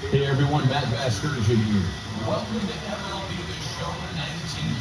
Hey everyone, Matt Vasgersian here. Welcome to MLB The Show 19.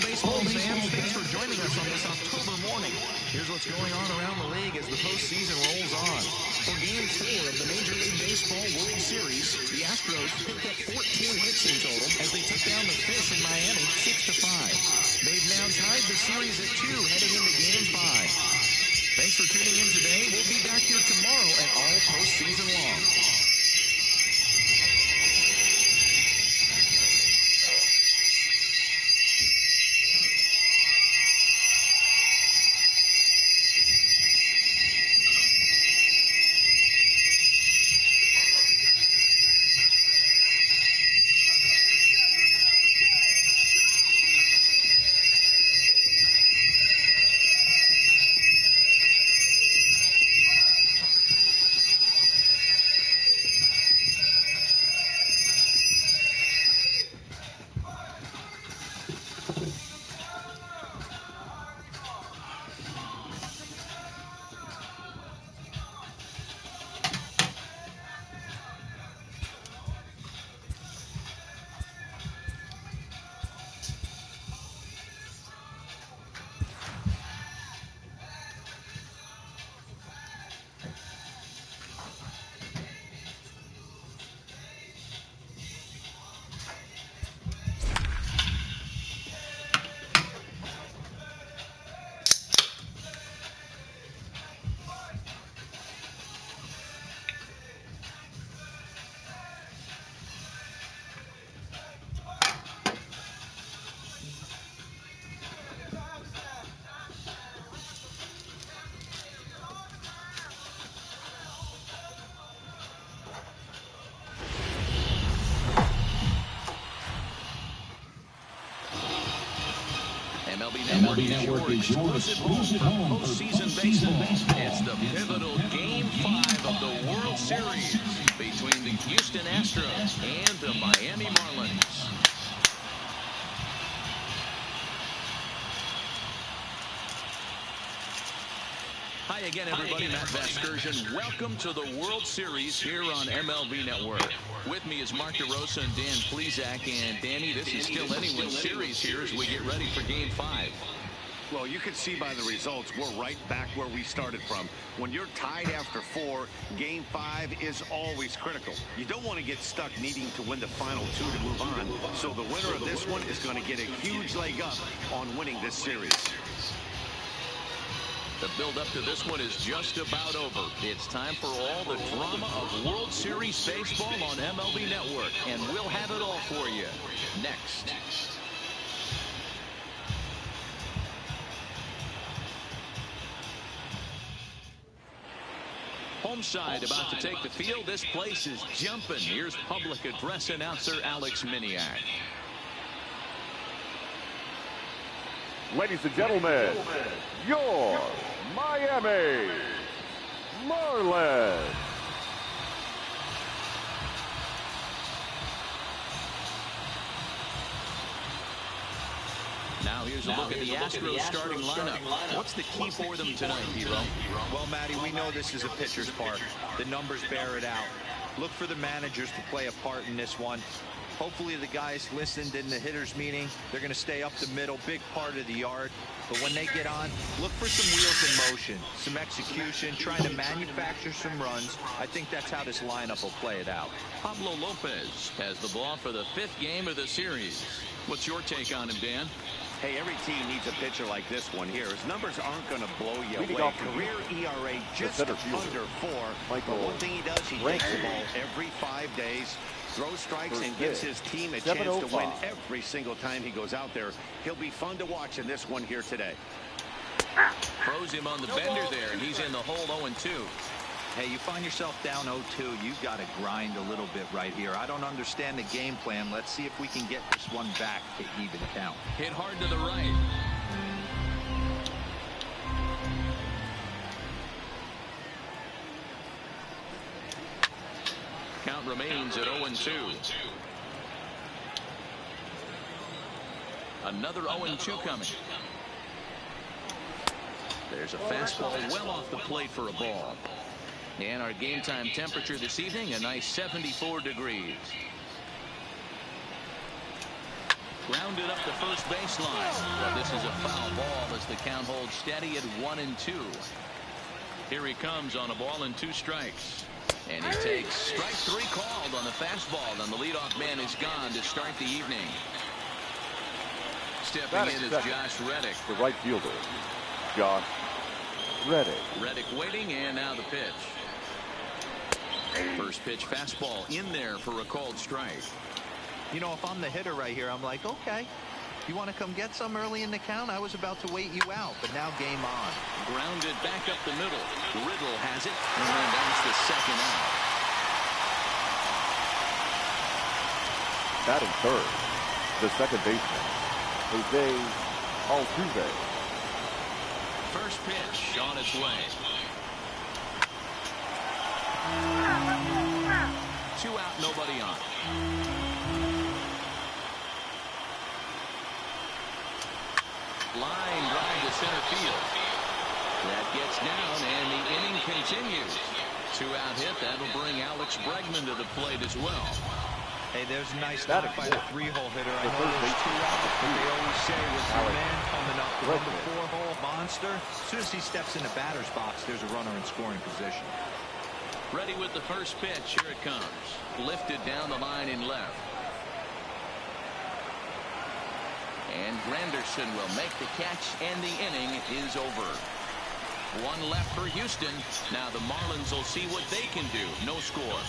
Baseball fans, thanks for joining us on this October morning. Here's what's going on around the league as the postseason rolls on. For Game 4 of the Major League Baseball World Series, the Astros picked up 14 hits in total as they took down the Fish in Miami 6-5. They've now tied the series at 2 heading into Game 5. Thanks for tuning in today. We'll be back here tomorrow and all postseason long. MLB Network is your exclusive home for postseason baseball. It's the pivotal Game 5 of the World Series between the Houston Astros and the Miami Marlins. Hi again, everybody. Matt Vasgersian. Welcome to the World Series here on MLB Network. With me is Mark DeRosa and Dan Plesac. And Danny, this is still anyone's series here as we get ready for Game 5. Well, you can see by the results, we're right back where we started from. When you're tied after 4, Game 5 is always critical. You don't want to get stuck needing to win the final 2 to move on. So the winner of this one is going to get a huge leg up on winning this series. The build-up to this one is just about over. It's time for all the drama of World Series baseball on MLB Network, and we'll have it all for you next. Home side about to take the field. This place is jumping. Here's public address announcer Alex Miniak. Ladies and gentlemen, your Miami Marlins. Now here's a look at the Astros starting lineup. What's the key for them tonight, Hero? Well, Matty, we know this is a pitcher's park. The numbers bear it out. Look for the managers to play a part in this one. Hopefully the guys listened in the hitters meeting. They're going to stay up the middle, big part of the yard. But when they get on, look for some wheels in motion, some execution, trying to manufacture some runs. I think that's how this lineup will play it out. Pablo Lopez has the ball for the 5th game of the series. What's your take on him, Dan? Hey, every team needs a pitcher like this one here. His numbers aren't going to blow you Leading away. off the Career ERA just under 4. But one thing he does, he takes the ball every 5 days, throws strikes, and gives his team a chance to win every single time he goes out there. He'll be fun to watch in this one here today. Throws him on the bender there, and he's in the hole 0-2. Hey, you find yourself down 0-2, you've got to grind a little bit right here. I don't understand the game plan. Let's see if we can get this one back to even count. Hit hard to the right. Count remains at 0-2. Another 0-2 coming. There's a fastball well off the plate for a ball. And our game time temperature this evening, a nice 74 degrees. Grounded up the first baseline. But this is a foul ball as the count holds steady at 1-2. Here he comes on a ball and 2 strikes. And he takes strike 3 called on the fastball. And the leadoff man is gone to start the evening. Stepping in is Josh Reddick. The right fielder, Josh Reddick. Reddick waiting, and now the pitch. First pitch fastball in there for a called strike. You know, if I'm the hitter right here, I'm like, okay, you want to come get some early in the count? I was about to wait you out, but now game on. Grounded back up the middle. Riddle has it, and that's the second out. Batting third, the second baseman, Jose Altuve. First pitch on its way. 2 out, nobody on. Line drive to center field. That gets down, and the inning continues. 2-out hit. That'll bring Alex Bregman to the plate as well. Hey, there's a nice stop by the 3-hole hitter. I know there's 2 outs, but they always say with your man coming up from the 4-hole monster, as soon as he steps in the batter's box, there's a runner in scoring position. Ready with the first pitch. Here it comes. Lifted down the line in left. And Granderson will make the catch, and the inning is over. 1 left for Houston. Now the Marlins will see what they can do. No score.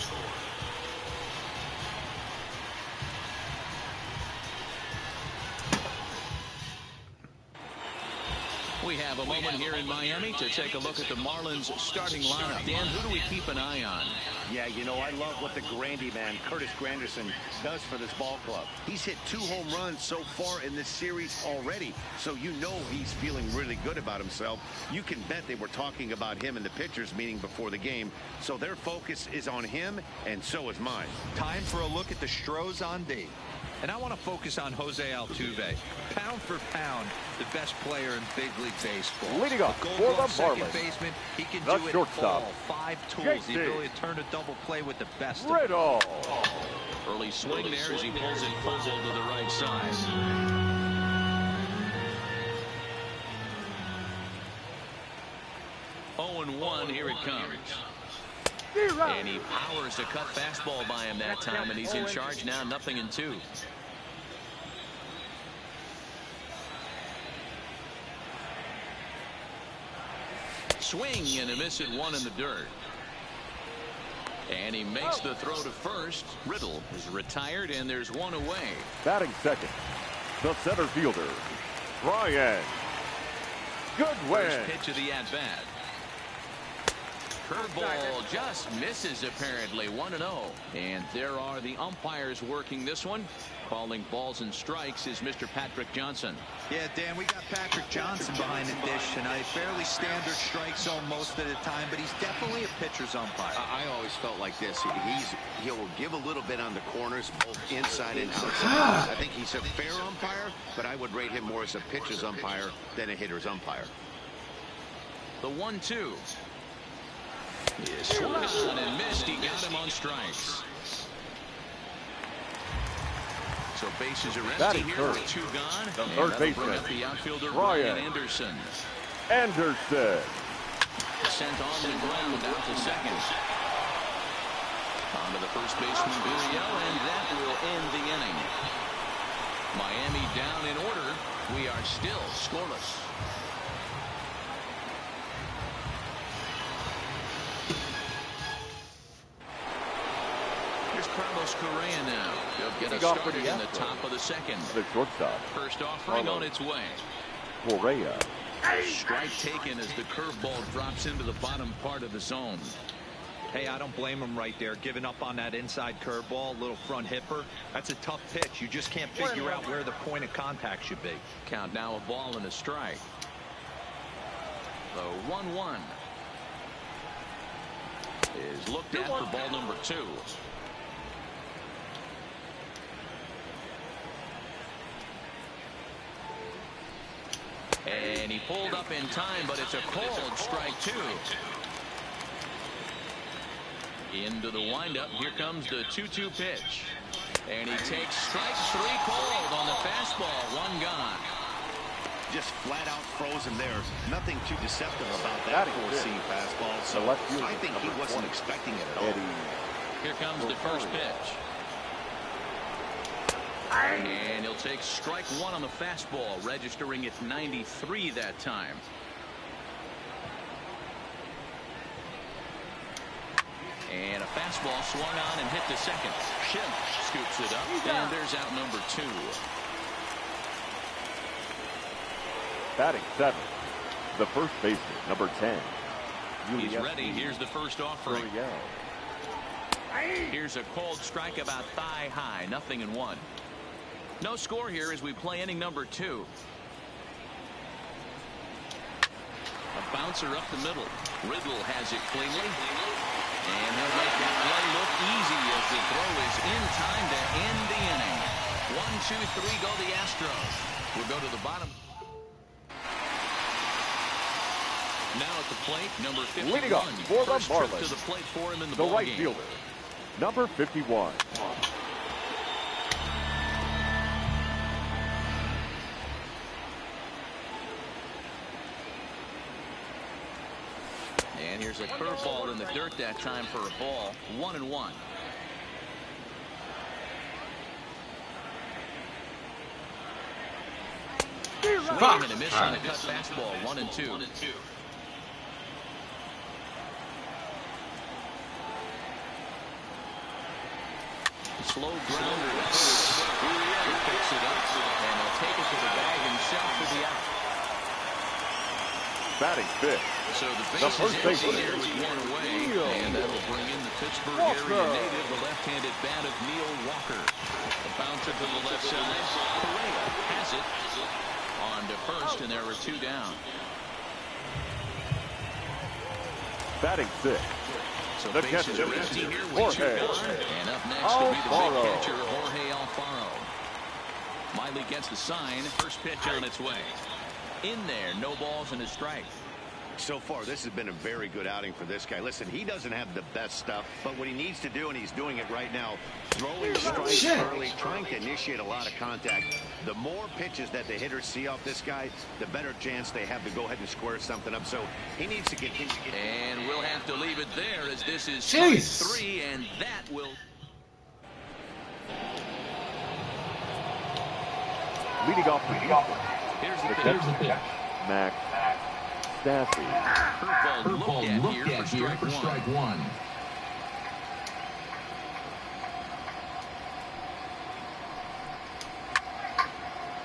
We have a moment here in Miami to take a look at the Marlins starting lineup. Dan, who do we keep an eye on? Yeah, you know, I love what the Grandy man, Curtis Granderson, does for this ball club. He's hit 2 home runs so far in this series already, so you know he's feeling really good about himself. You can bet they were talking about him in the pitchers meeting before the game, so their focus is on him, and so is mine. Time for a look at the Stros on D. And I want to focus on Jose Altuve. Pound for pound, the best player in big league baseball. Leading off for the second Marlins, baseman, he can the do it shortstop, all. 5 tools, the ability to turn a double play with the best. Riddle. Early swing there as he pulls it full to the right side. Oh, and 1, here it comes. And he powers a cut fastball by him that time, and he's in charge now, 0-2. Swing and a miss at 1 in the dirt. And he makes the throw to first. Riddle is retired, and there's 1 away. Batting second, the center fielder, Brian Goodwin. First pitch of the at-bat. Curveball just misses, apparently. 1-0. And there are the umpires working this one. Calling balls and strikes is Mr. Patrick Johnson. Yeah, Dan, we got Patrick Johnson behind the dish tonight. Fairly standard strike zone most of the time, but he's definitely a pitcher's umpire. I always felt like this. He'll give a little bit on the corners, both inside and outside. I think he's a fair umpire, but I would rate him more as a pitcher's umpire than a hitter's umpire. The 1-2. Is swung on and missed. He got him on strikes. So bases are empty here with 2 gone. The third baseman, bring up the outfielder Brian Anderson. Anderson. Sent on the ground out to second. On to the first baseman, Gurriel, and that will end the inning. Miami down in order. We are still scoreless. Here's Carlos Correa now. He'll get us started in the top of the second. The shortstop. First offering on its way. Correa. Strike taken as the curveball drops into the bottom part of the zone. Hey, I don't blame him right there. Giving up on that inside curveball, little front hipper. That's a tough pitch. You just can't figure out where the point of contact should be. Count now, a ball and a strike. The 1-1 is looked at for ball number 2. And he pulled up in time, but it's a called strike 2. Into the windup. Here comes the 2-2 pitch. And he takes strike 3 called on the fastball. 1 gone. Just flat out frozen there. Nothing too deceptive about that four-seam fastball. So I think he wasn't expecting it at all. Here comes the first pitch. And he'll take strike 1 on the fastball, registering at 93 that time. And a fastball swung on and hit to second. Schiff scoops it up, and there's out number 2. Batting 7th, the first baseman, number 10. He's ready. Here's the first offering. Here's a cold strike about thigh high, 0-1. No score here as we play inning number 2. A bouncer up the middle. Riddle has it cleanly. And he'll make that play look easy as the throw is in time to end the inning. 1, 2, 3 go the Astros. We'll go to the bottom. Now at the plate, number 51. Leading off for the First trip Marlins. to the plate for him in the The ball right game. fielder, number 51. And here's a curveball in the dirt that time for a ball. 1-1. Swing and a miss on the cut fastball. 1-2. Slow grounder. He picks it up, and he'll take it to the bag himself for the out. Batting 5th. So the base is empty here with 1 away, and that'll bring in the Pittsburgh area native, the left-handed bat of Neil Walker. The bouncer to the left side. Correa has it on to first, and there are 2 down. Batting 6th. So The bases catcher, are empty here with 2 Jorge gone, and up next will be the Alfaro. big catcher, Jorge Alfaro. Miley gets the sign. First pitch on its way. In there, no balls and a strike. So far, this has been a very good outing for this guy. Listen, he doesn't have the best stuff, but what he needs to do, and he's doing it right now, throwing strikes early, trying to initiate a lot of contact. The more pitches that the hitters see off this guy, the better chance they have to go ahead and square something up. So he needs to continue. And we'll have to leave it there as this is strike 3, and that will... Leading off the Here's the pitch. Max Stassi. Curveball looked at here for strike 1.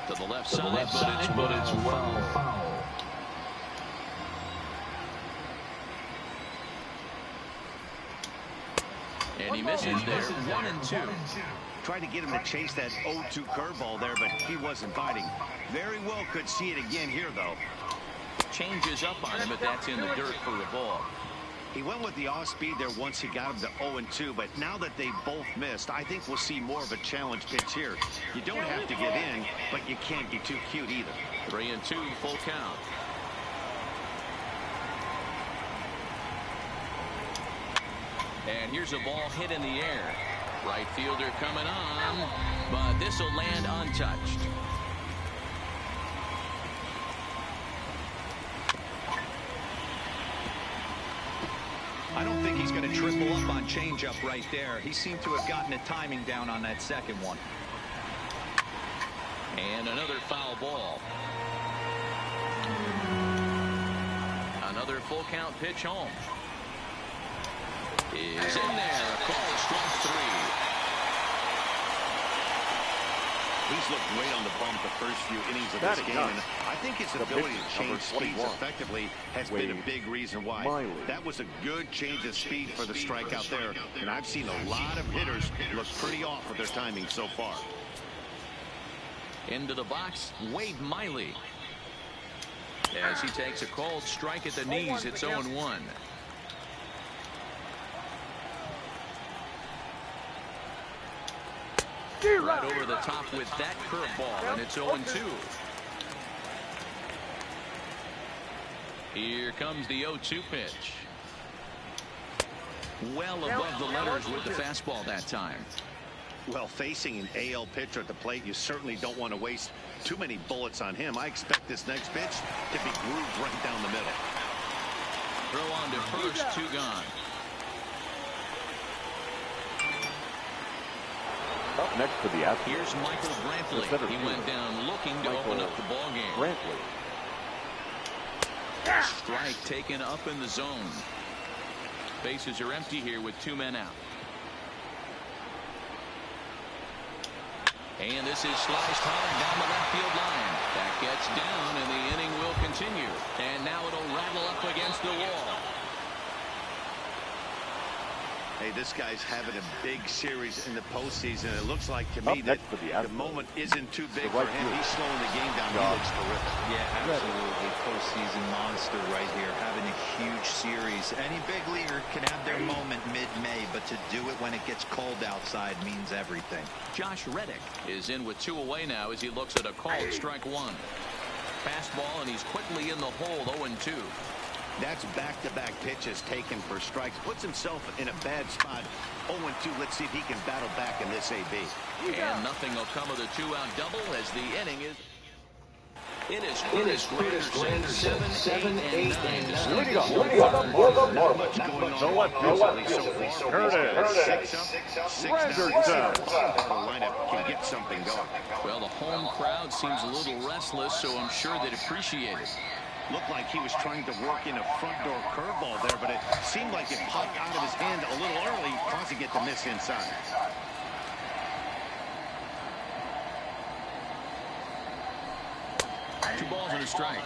To the left side, but it's well foul. And he misses there. 1-2. Tried to get him to chase that 0-2 curveball there, but he wasn't biting. Very well could see it again here, though. Changes up on him, but that's in the dirt for the ball. He went with the off-speed there once he got him to 0-2, but now that they both missed, I think we'll see more of a challenge pitch here. You don't have to give in, but you can't be too cute either. 3-2, full count. And here's a ball hit in the air. Right fielder coming on, but this will land untouched. I don't think he's going to triple up on changeup right there. He seemed to have gotten the timing down on that second one. And another foul ball. Another full count pitch home. Is in there. A call, strike 3. He's looked great on the bump the first few innings of this game. And I think his ability to change speeds effectively has been a big reason why. That was a good change of speed for the strikeout there. And I've seen a lot of hitters look pretty off with their timing so far. Into the box, Wade Miley. As he takes a cold strike at the knees, it's 0-1. Right over the top with that curveball, and it's 0-2. Here comes the 0-2 pitch. Well above the letters with the fastball that time. Well, facing an AL pitcher at the plate, you certainly don't want to waste too many bullets on him. I expect this next pitch to be grooved right down the middle. Throw on to first, 2 gone. Up next for the Astros. Here's Michael Brantley. He went down looking to open up the ball game. Brantley. Strike taken up in the zone. Bases are empty here with 2 men out. And this is sliced hard down the left field line. That gets down, and the inning will continue. And now it'll rattle up against the wall. Hey, this guy's having a big series in the postseason. It looks like to me that the moment isn't too big for him. He's slowing the game down. He looks terrific. Yeah, absolutely. Postseason monster right here, having a huge series. Any big leaguer can have their moment mid-May, but to do it when it gets cold outside means everything. Josh Reddick is in with 2 away now as he looks at a called strike 1. Fastball, and he's quickly in the hole, 0-2. That's back-to-back pitches taken for strikes. Puts himself in a bad spot. 0-2. Let's see if he can battle back in this AB. And nothing will come of the 2-out double as the inning is. It is Granderson, 7, 8, and 9. Not much going on offensively so far. Curtis. 6 up, 6 down. The lineup can get something going. Well, the home crowd seems a little restless, so I'm sure they'd appreciate it. Looked like he was trying to work in a front door curveball there, but it seemed like it popped out of his hand a little early, causing it to miss inside. Two balls and a strike.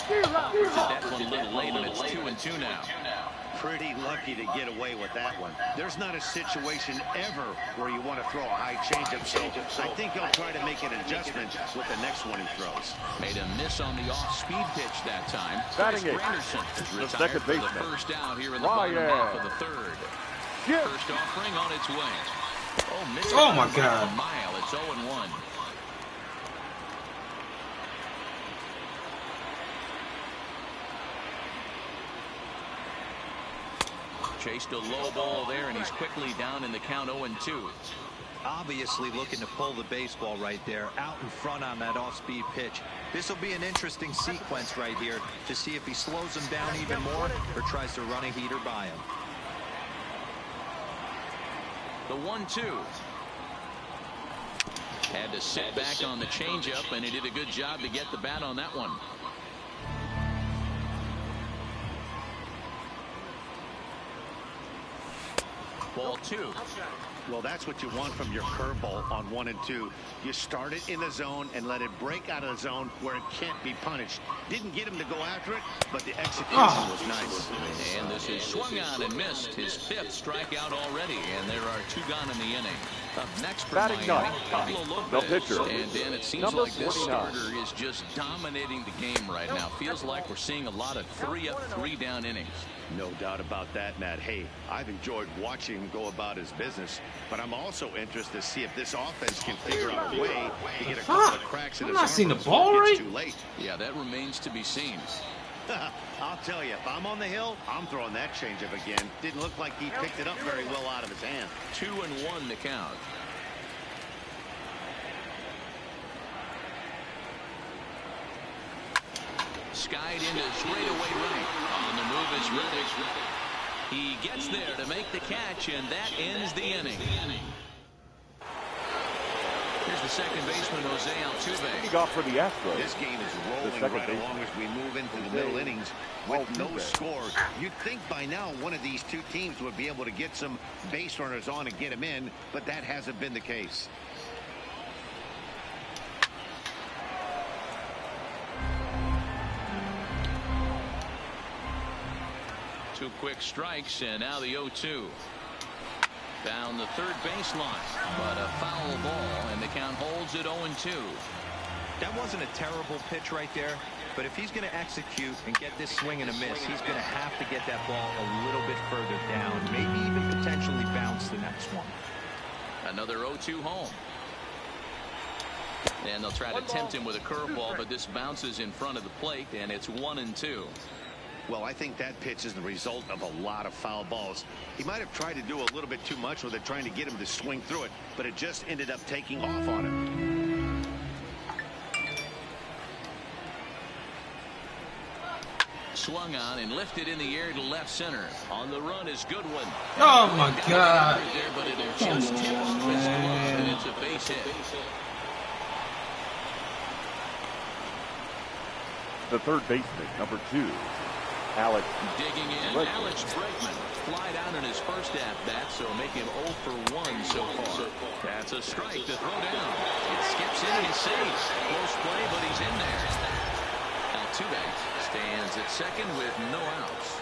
That one a little late, and it's 2-2 now. Pretty lucky to get away with that one. There's not a situation ever where you want to throw a high changeup, so I think he'll try to make an adjustment with the next one he throws. Made a miss on the off-speed pitch that time. Batting it. Granderson is The retired second for the baseman. first out here in the bottom half of the 3rd. First offering on its way. Oh my God. A mile. It's 0-1. Chased a low ball there, and he's quickly down in the count, 0-2. Obviously looking to pull the baseball right there, out in front on that off-speed pitch. This will be an interesting sequence right here to see if he slows him down even more or tries to run a heater by him. The 1-2. Had to sit back on the changeup, and he did a good job to get the bat on that one. Ball 2. Well, that's what you want from your curveball on 1 and 2. You start it in the zone and let it break out of the zone where it can't be punished. Didn't get him to go after it, but the execution was nice. And this is swung on and missed. His 5th strikeout already, and there are 2 gone in the inning. Up next for Miami, Pablo Lopez. And Dan, it seems like this starter is just dominating the game right now. Feels like we're seeing a lot of 3-up, 3-down innings. No doubt about that, Matt. Hey, I've enjoyed watching him go about his business, but I'm also interested to see if this offense can figure out a way to get a couple of cracks in his arm. I'm not seeing the ball right. Too late. Yeah, that remains to be seen. I'll tell you, if I'm on the hill, I'm throwing that changeup again. Didn't look like he picked it up very well out of his hand. 2-1 to count. Skied into straightaway right. On the move move is ready. He gets there to make the catch, and that ends the inning. Here's the second baseman, Jose Altuve. Leading off for the Astros. This game is rolling right along as we move into the middle innings with no score. You'd think by now one of these two teams would be able to get some base runners on and get them in, but that hasn't been the case. Two quick strikes, and now the 0-2. Down the third baseline, but a foul ball, and the count holds at 0-2. That wasn't a terrible pitch right there, but if he's going to execute and get this swing and a miss, he's going to have to get that ball a little bit further down, maybe even potentially bounce the next one. Another 0-2 home. And they'll try to tempt him with a curveball, but this bounces in front of the plate, and it's 1-2. Well, I think that pitch is the result of a lot of foul balls. He might have tried to do a little bit too much with it, trying to get him to swing through it, but it just ended up taking off on him. Swung on and lifted in the air to left center. On the run is Goodwin. Oh my God. There, but it'll just tip off his glove, and it's a base hit. The third baseman, number 2. Alex. Digging in, Alex Bregman. Fly down in his first at-bat, so make him 0 for 1 so far. That's a strike to throw down. It skips in and he's safe. Close play, but he's in there. Altuve stands at second with no outs.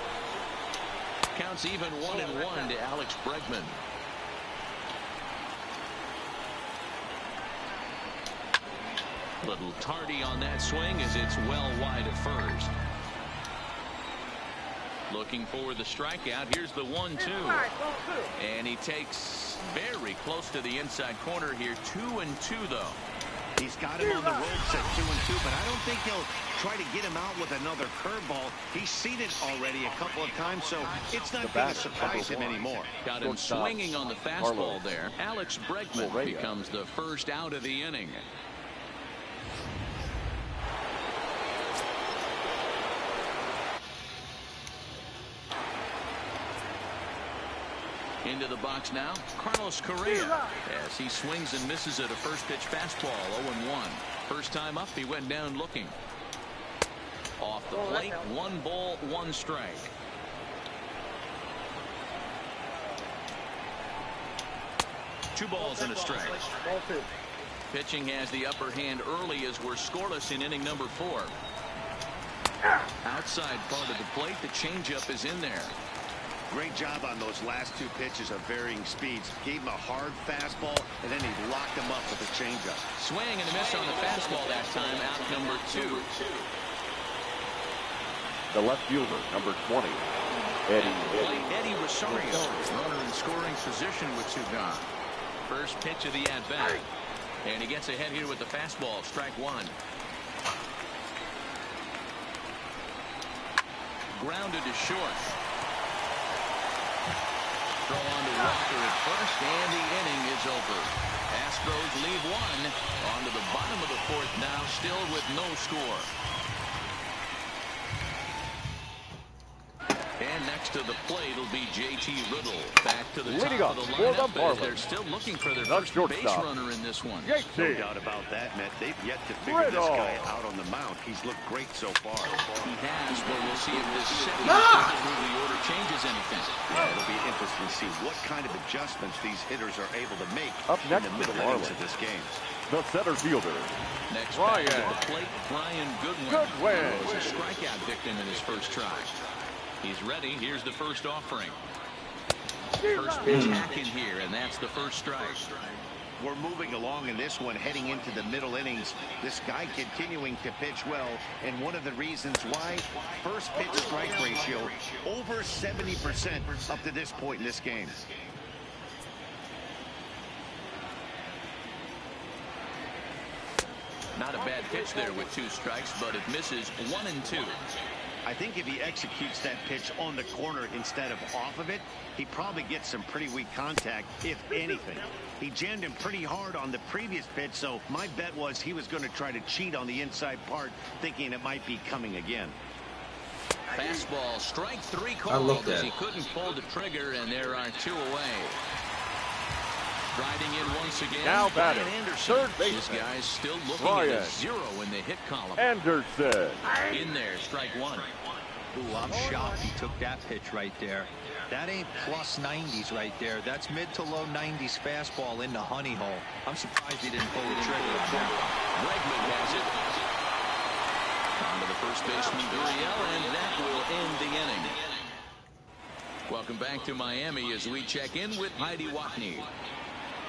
Counts even 1-1 to Alex Bregman. Little tardy on that swing as it's well wide of first. Looking for the strikeout. Here's the 1-2. And he takes very close to the inside corner here. 2-2 though. He's got him on the ropes at 2-2, but I don't think he'll try to get him out with another curveball. He's seen it already a couple of times, so it's not going to surprise him anymore. Got him swinging on the fastball there. Alex Bregman becomes the first out of the inning. Into the box now, Carlos Correa, as he swings and misses at a first pitch fastball, 0-1. First time up, he went down looking. Off the plate, 1 ball, 1 strike. Two balls and a strike. Pitching has the upper hand early as we're scoreless in inning number 4. Outside part of the plate, the changeup is in there. Great job on those last 2 pitches of varying speeds. Gave him a hard fastball, and then he locked him up with a changeup. Swing and a miss on the fastball that time, out number 2. The left fielder, number 20, Eddie Rosario, runner in scoring position with 2 gone. First pitch of the at-bat. And he gets ahead here with the fastball, strike 1. Grounded to short. Throw on to Walker at first, and the inning is over. Astros leave 1. On to the bottom of the 4th now, still with no score. And next to the plate will be J.T. Riddle. Back to the top of the lineup, as they're still looking for their first base runner in this one. No doubt about that, Matt. They've yet to figure this guy out on the mound. He's looked great so far. He has, but we'll see if this second through the order changes anything. Yeah, it'll be interesting to see what kind of adjustments these hitters are able to make up next in the middle innings of this game. The center fielder. Next back to the plate, Brian Goodwin. Was a strikeout victim in his first try. He's ready. Here's the first offering. First pitch hack in here, and that's the first strike. We're moving along in this one, heading into the middle innings. This guy continuing to pitch well, and one of the reasons why, first pitch strike ratio over 70% up to this point in this game. Not a bad pitch there with 2 strikes, but it misses 1-2. I think if he executes that pitch on the corner instead of off of it, he probably gets some pretty weak contact, if anything. He jammed him pretty hard on the previous pitch, so my bet was he was going to try to cheat on the inside part, thinking it might be coming again. Fastball, strike 3 I love called as that. he couldn't pull the trigger, and there are 2 away. Riding in once again, Now batting, Brian Anderson. third This baseman, guy's still looking Brian at a 0 in the hit column. Anderson. In there, strike 1. Ooh, I'm shocked he took that pitch right there. That ain't plus 90s right there. That's mid to low 90s fastball in the honey hole. I'm surprised he didn't pull the trigger on that. Bregman has it. On to the first baseman, Gurriel, and that will end the inning. Welcome back to Miami as we check in with Heidi Watney.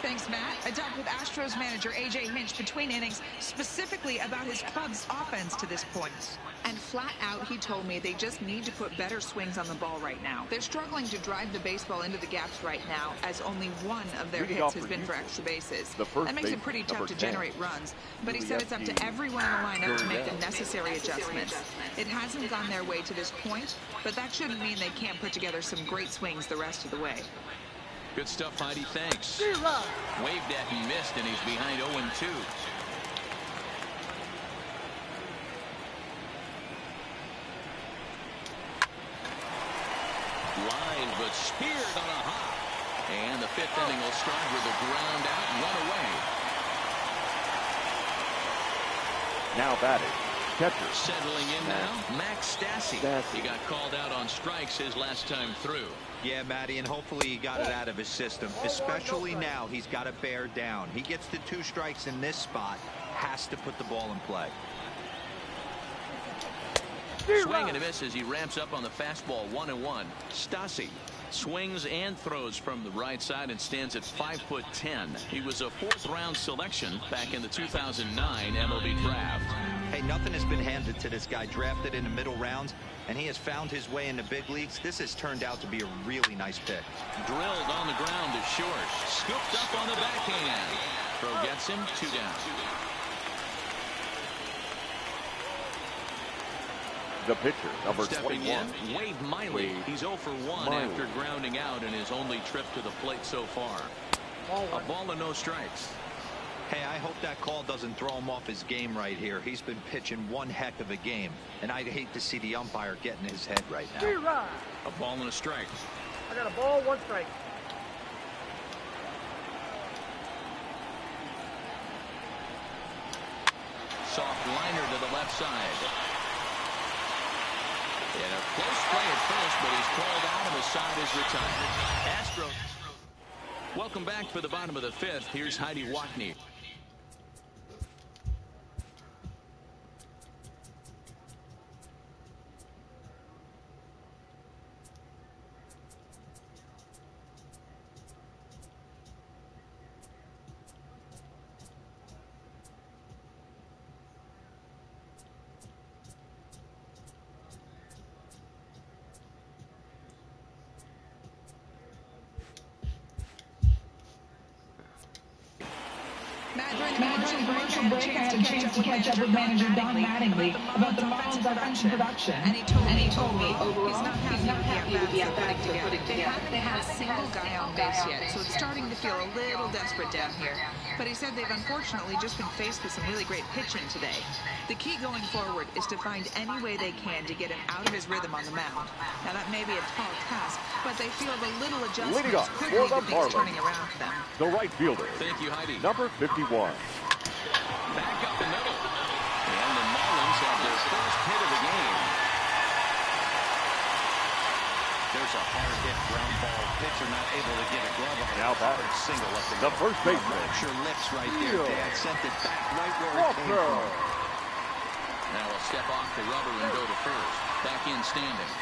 Thanks, Matt. I talked with Astros manager A.J. Hinch between innings, specifically about his club's offense to this point. And flat out, he told me they just need to put better swings on the ball right now. They're struggling to drive the baseball into the gaps right now, as only one of their hits has been for extra bases. That makes it pretty tough to generate runs, but he said it's up to everyone in the lineup to make the necessary adjustments. It hasn't gone their way to this point, but that shouldn't mean they can't put together some great swings the rest of the way. Good stuff, Heidi. Thanks. Waved at and missed, and he's behind 0-2. Line, but speared on a hop. And the 5th inning will start with a ground out and run away. Now batting, catcher. Settling in now, Max Stassi. He got called out on strikes his last time through. Yeah, Matty, and hopefully he got it out of his system, especially now he's got to bear down. He gets the 2 strikes in this spot, has to put the ball in play. Swing and a miss as he ramps up on the fastball. 1-1. Stassi swings and throws from the right side and stands at 5'10". He was a 4th-round selection back in the 2009 MLB draft. Hey, nothing has been handed to this guy. Drafted in the middle rounds, and he has found his way in the big leagues. This has turned out to be a really nice pick. Drilled on the ground to short. Scooped up on the backhand. Throw gets him 2 down. The pitcher, number Stepping 21. in, Wade Miley. He's 0 for 1 after grounding out in his only trip to the plate so far. A ball and no strikes. Hey, I hope that call doesn't throw him off his game right here. He's been pitching one heck of a game, and I'd hate to see the umpire get in his head right now. A ball and a strike. I got a ball, 1 strike. Soft liner to the left side. And a close play at first, but he's called out and the side is retired. Astros. Welcome back for the bottom of the 5th. Here's Heidi Watney. Commercial break, I had a chance to catch up with manager Don Mattingly about the Marlins' offensive production. And he told me overall he's not happy with the at-bats they're putting together. They haven't had a single guy on base yet, so it's starting to feel a little desperate down here. But he said they've unfortunately just been faced with some really great pitching today. The key going forward is to find any way they can to get him out of his rhythm on the mound. Now that may be a tall task, but they feel the little adjustments could lead to things turning around for them. The right fielder. Thank you, Heidi. Number 51. Back up the middle. And the Marlins have their first hit of the game. There's a hard hit ground ball. Pitcher not able to get a glove on it. Now batting. Single up The first baseman. Wraps your lips right there, Dad. Sent it back right where it came from. Now we'll step off the rubber and go to first. Back in standing.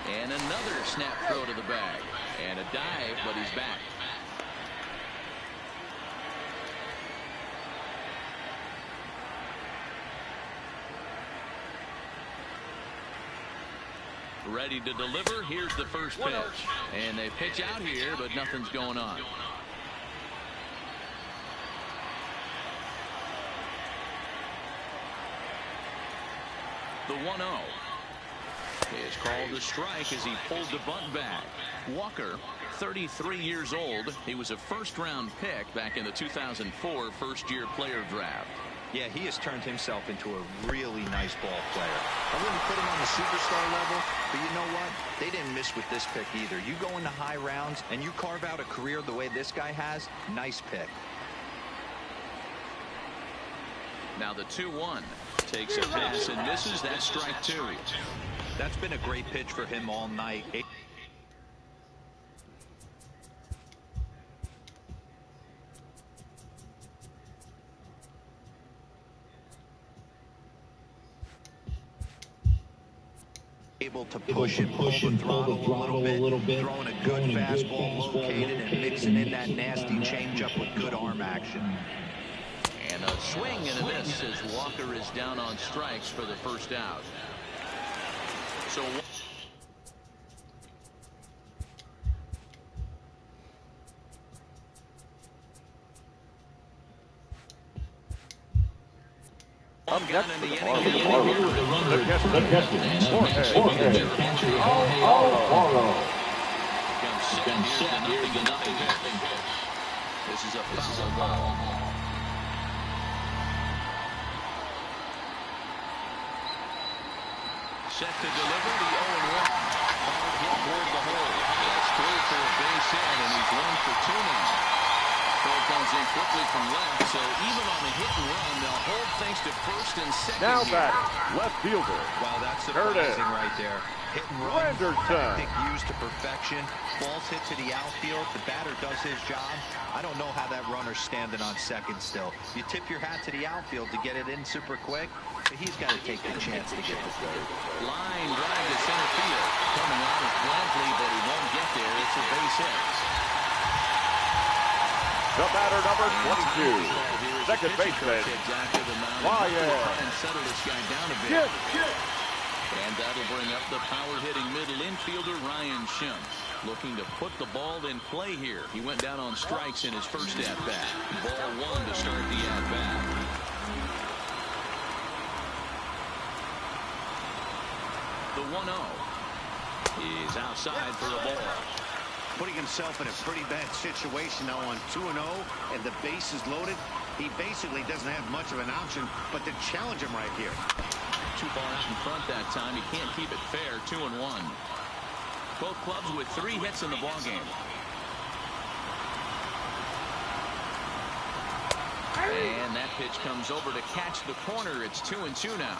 And another snap throw to the bag. And a dive, but he's back. Ready to deliver. Here's the first pitch. And they pitch out here, but nothing's going on. The 1-0. is called a strike as he pulled the bunt back. Walker, 33 years old. He was a first-round pick back in the 2004 first-year player draft. Yeah, he has turned himself into a really nice ball player. I wouldn't put him on the superstar level, but you know what? They didn't miss with this pick either. You go into high rounds and you carve out a career the way this guy has, nice pick. Now the 2-1 takes a pass and misses. That's strike two. That's been a great pitch for him all night. Able to push and pull the throttle a little bit, throwing a good fastball located and mixing in that nasty changeup with good arm action. And a swing and a miss as Walker is down on strikes for the first out. So Up next for the Marlins, the contestant, Jorge. This is a foul ball. Set to deliver the 0-1. Hard hit toward the hole. That's through for a base hit, and he's 1 for 2 now. Ball comes in quickly from left, so even on a hit and run, they'll hold things to first and second. Now back, left fielder. Wow, that's surprising right there. Hit and run, tactic used to perfection. Balls hit to the outfield. The batter does his job. I don't know how that runner's standing on second still. You tip your hat to the outfield to get it in super quick, but he's got to take the chance to get to third. Line drive to center field. Coming out of Bradley, but he won't get there. It's a base hit. The batter, number 22, second baseman, Ryan. And that'll bring up the power-hitting middle infielder, Ryan Schimpf, looking to put the ball in play here. He went down on strikes in his first at-bat. Ball one to start the at-bat. The 1-0 is outside for the ball. Putting himself in a pretty bad situation now on 2-0, and the base is loaded. He basically doesn't have much of an option but to challenge him right here. Too far out in front that time. He can't keep it fair. 2-1. Both clubs with 3 hits in the ballgame. And that pitch comes over to catch the corner. It's 2-2 now.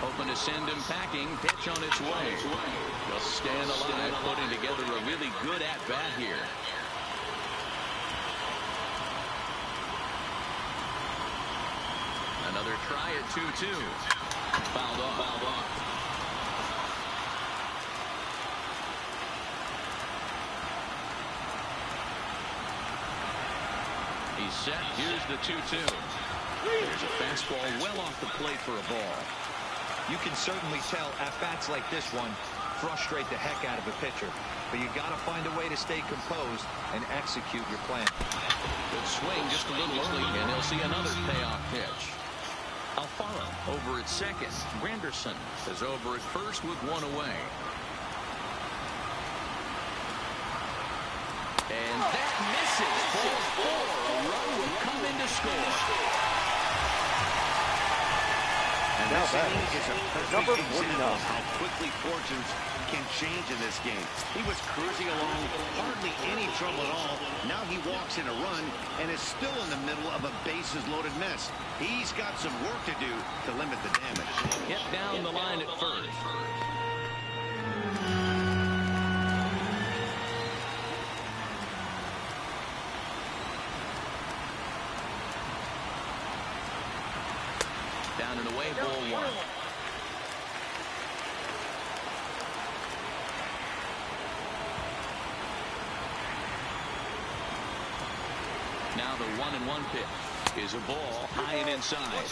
Hoping to send him packing. Pitch on its way. Just staying alive, putting together a really good at-bat here. Another try at 2-2. Fouled off. He's set. Here's the 2-2. There's a fastball well off the plate for a ball. You can certainly tell at-bats like this one frustrate the heck out of a pitcher. But you got to find a way to stay composed and execute your plan. Good swing just a little early, and he'll see another payoff pitch. Alfaro over at second. Granderson is over at first with 1 away. And that misses. Ball 4. A run will come in to score. And now that is a perfect example of how quickly fortunes can change in this game. He was cruising along, hardly any trouble at all. Now he walks in a run and is still in the middle of a bases-loaded mess. He's got some work to do to limit the damage. Hit down the line at first. Down and away, ball 1. Now the 1-1 pitch is a ball high and inside.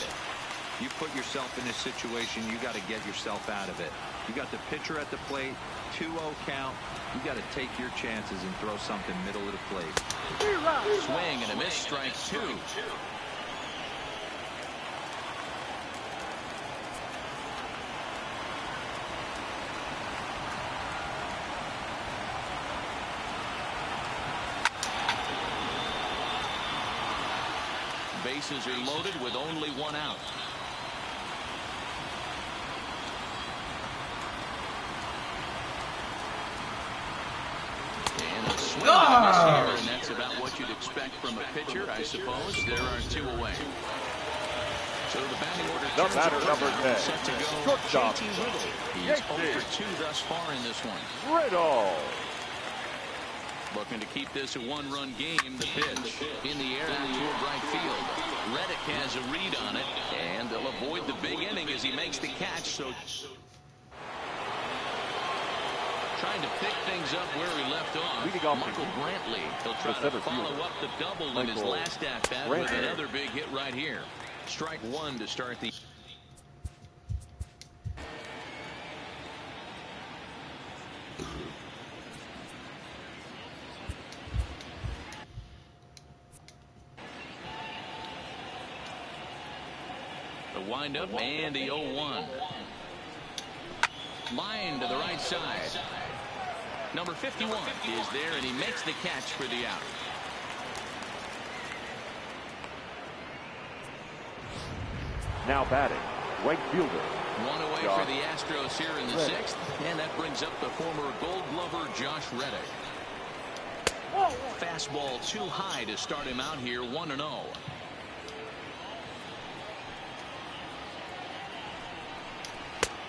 You put yourself in this situation, you got to get yourself out of it. You got the pitcher at the plate, 2-0 count. You got to take your chances and throw something middle of the plate. Swing and a miss, strike 2. Bases are loaded with only one out. And a swing and a miss here, and that's about what you'd expect from a pitcher, I suppose. There are 2 away. So the batting order turns number 10. Set to go. Shortstop. JT Riddle. He's 0 for 2 thus far in this one. Riddle. Looking to keep this a 1-run game. The pitch in the air out toward right field. Reddick has a read on it, and they'll avoid the big inning as he makes the catch. So trying to pick things up where he left off. Michael Brantley. He'll try to follow up the double in his last at-bat with another big hit right here. Strike 1 to start the. The windup and the 0-1. Line to the right side. Number 51 is there, and he makes the catch for the out. Now batting, right fielder. 1 away for the Astros here in the 6th, and that brings up the former Gold Glover Josh Reddick. Fastball too high to start him out here, 1-0.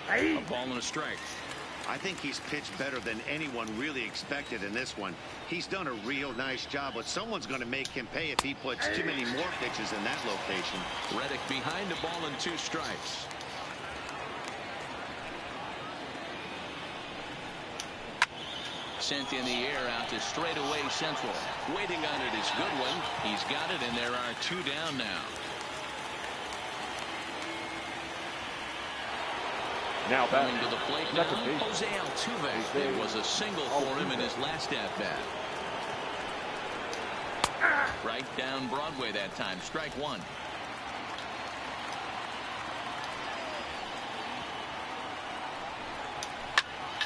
A ball and a strike. I think he's pitched better than anyone really expected in this one. He's done a real nice job, but someone's going to make him pay if he puts too many more pitches in that location. Reddick behind the ball and 2 strikes. Sent in the air out to straightaway central. Waiting on it is Goodwin. He's got it, and there are 2 down now. Now coming to the plate now, Jose Altuve. There was a single for him in his last at-bat. Right down Broadway that time. Strike 1.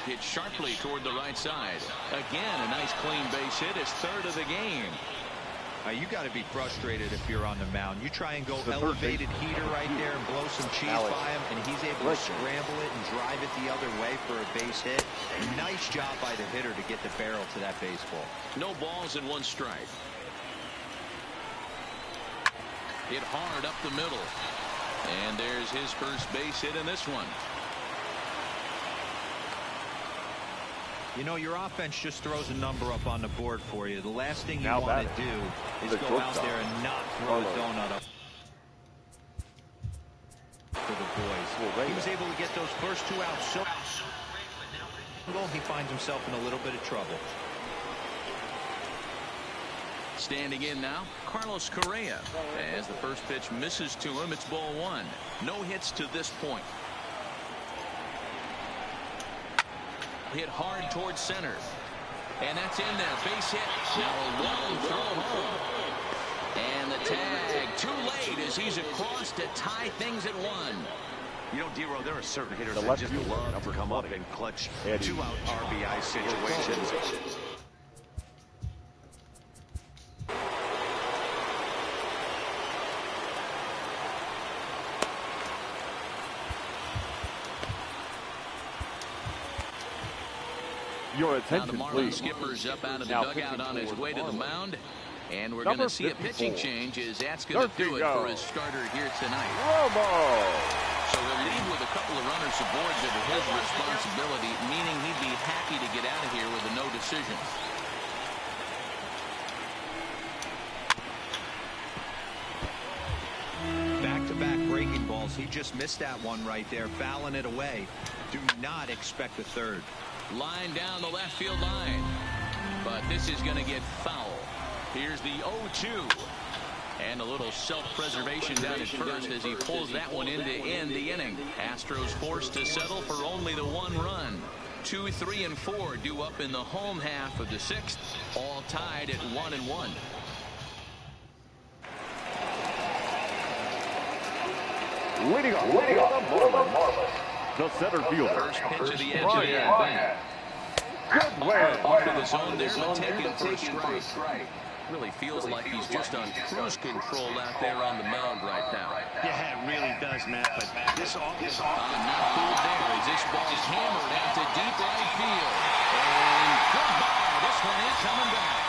Hit sharply toward the right side. Again, a nice clean base hit. His 3rd of the game. You got to be frustrated if you're on the mound. You try and go elevated heater right there and blow some cheese by him, and he's able to scramble it and drive it the other way for a base hit. Nice job by the hitter to get the barrel to that baseball. No balls and 1 strike. Hit hard up the middle. And there's his first base hit in this one. You know, your offense just throws a number up on the board for you. The last thing you want to do is go out there and not throw a donut up for the boys. He was able to get those first 2 outs so he finds himself in a little bit of trouble. Standing in now, Carlos Correa. As the first pitch misses to him, it's ball 1. No hits to this point. Hit hard towards center. And that's in there. Base hit. Now a long throw home. And the tag too late as he's across to tie things at 1. You know, D-Row, there are certain hitters that just love to come up in clutch 2-out RBI situations. Your Now attention, the Marlin please. Skipper's up out of the Now dugout on his way to the mound. And we're Number going to see a pitching 54. change as that's going to do it for his starter here tonight. Romo. So he'll leave with a couple of runners aboard that are his responsibility, meaning he'd be happy to get out of here with a no decision. Back-to-back breaking balls. He just missed that one right there, fouling it away. Do not expect a 3rd. Line down the left field line. But this is going to get foul. Here's the 0-2. And a little self-preservation down at first as he pulls that one in to end the inning. Astros forced to settle for only the 1 run. 2, 3, and 4 due up in the home half of the 6th. All tied at 1-1. Leading off the center fielder. First pitch of the edge of the at-bat. Good way. Off to the zone there, but taken for a strike. Really feels like he's just on cruise control out there on the mound right now. Yeah, it really does, Matt, but this offense... Not fooled there as this ball's hammered out to deep right field. And goodbye. This one is coming back.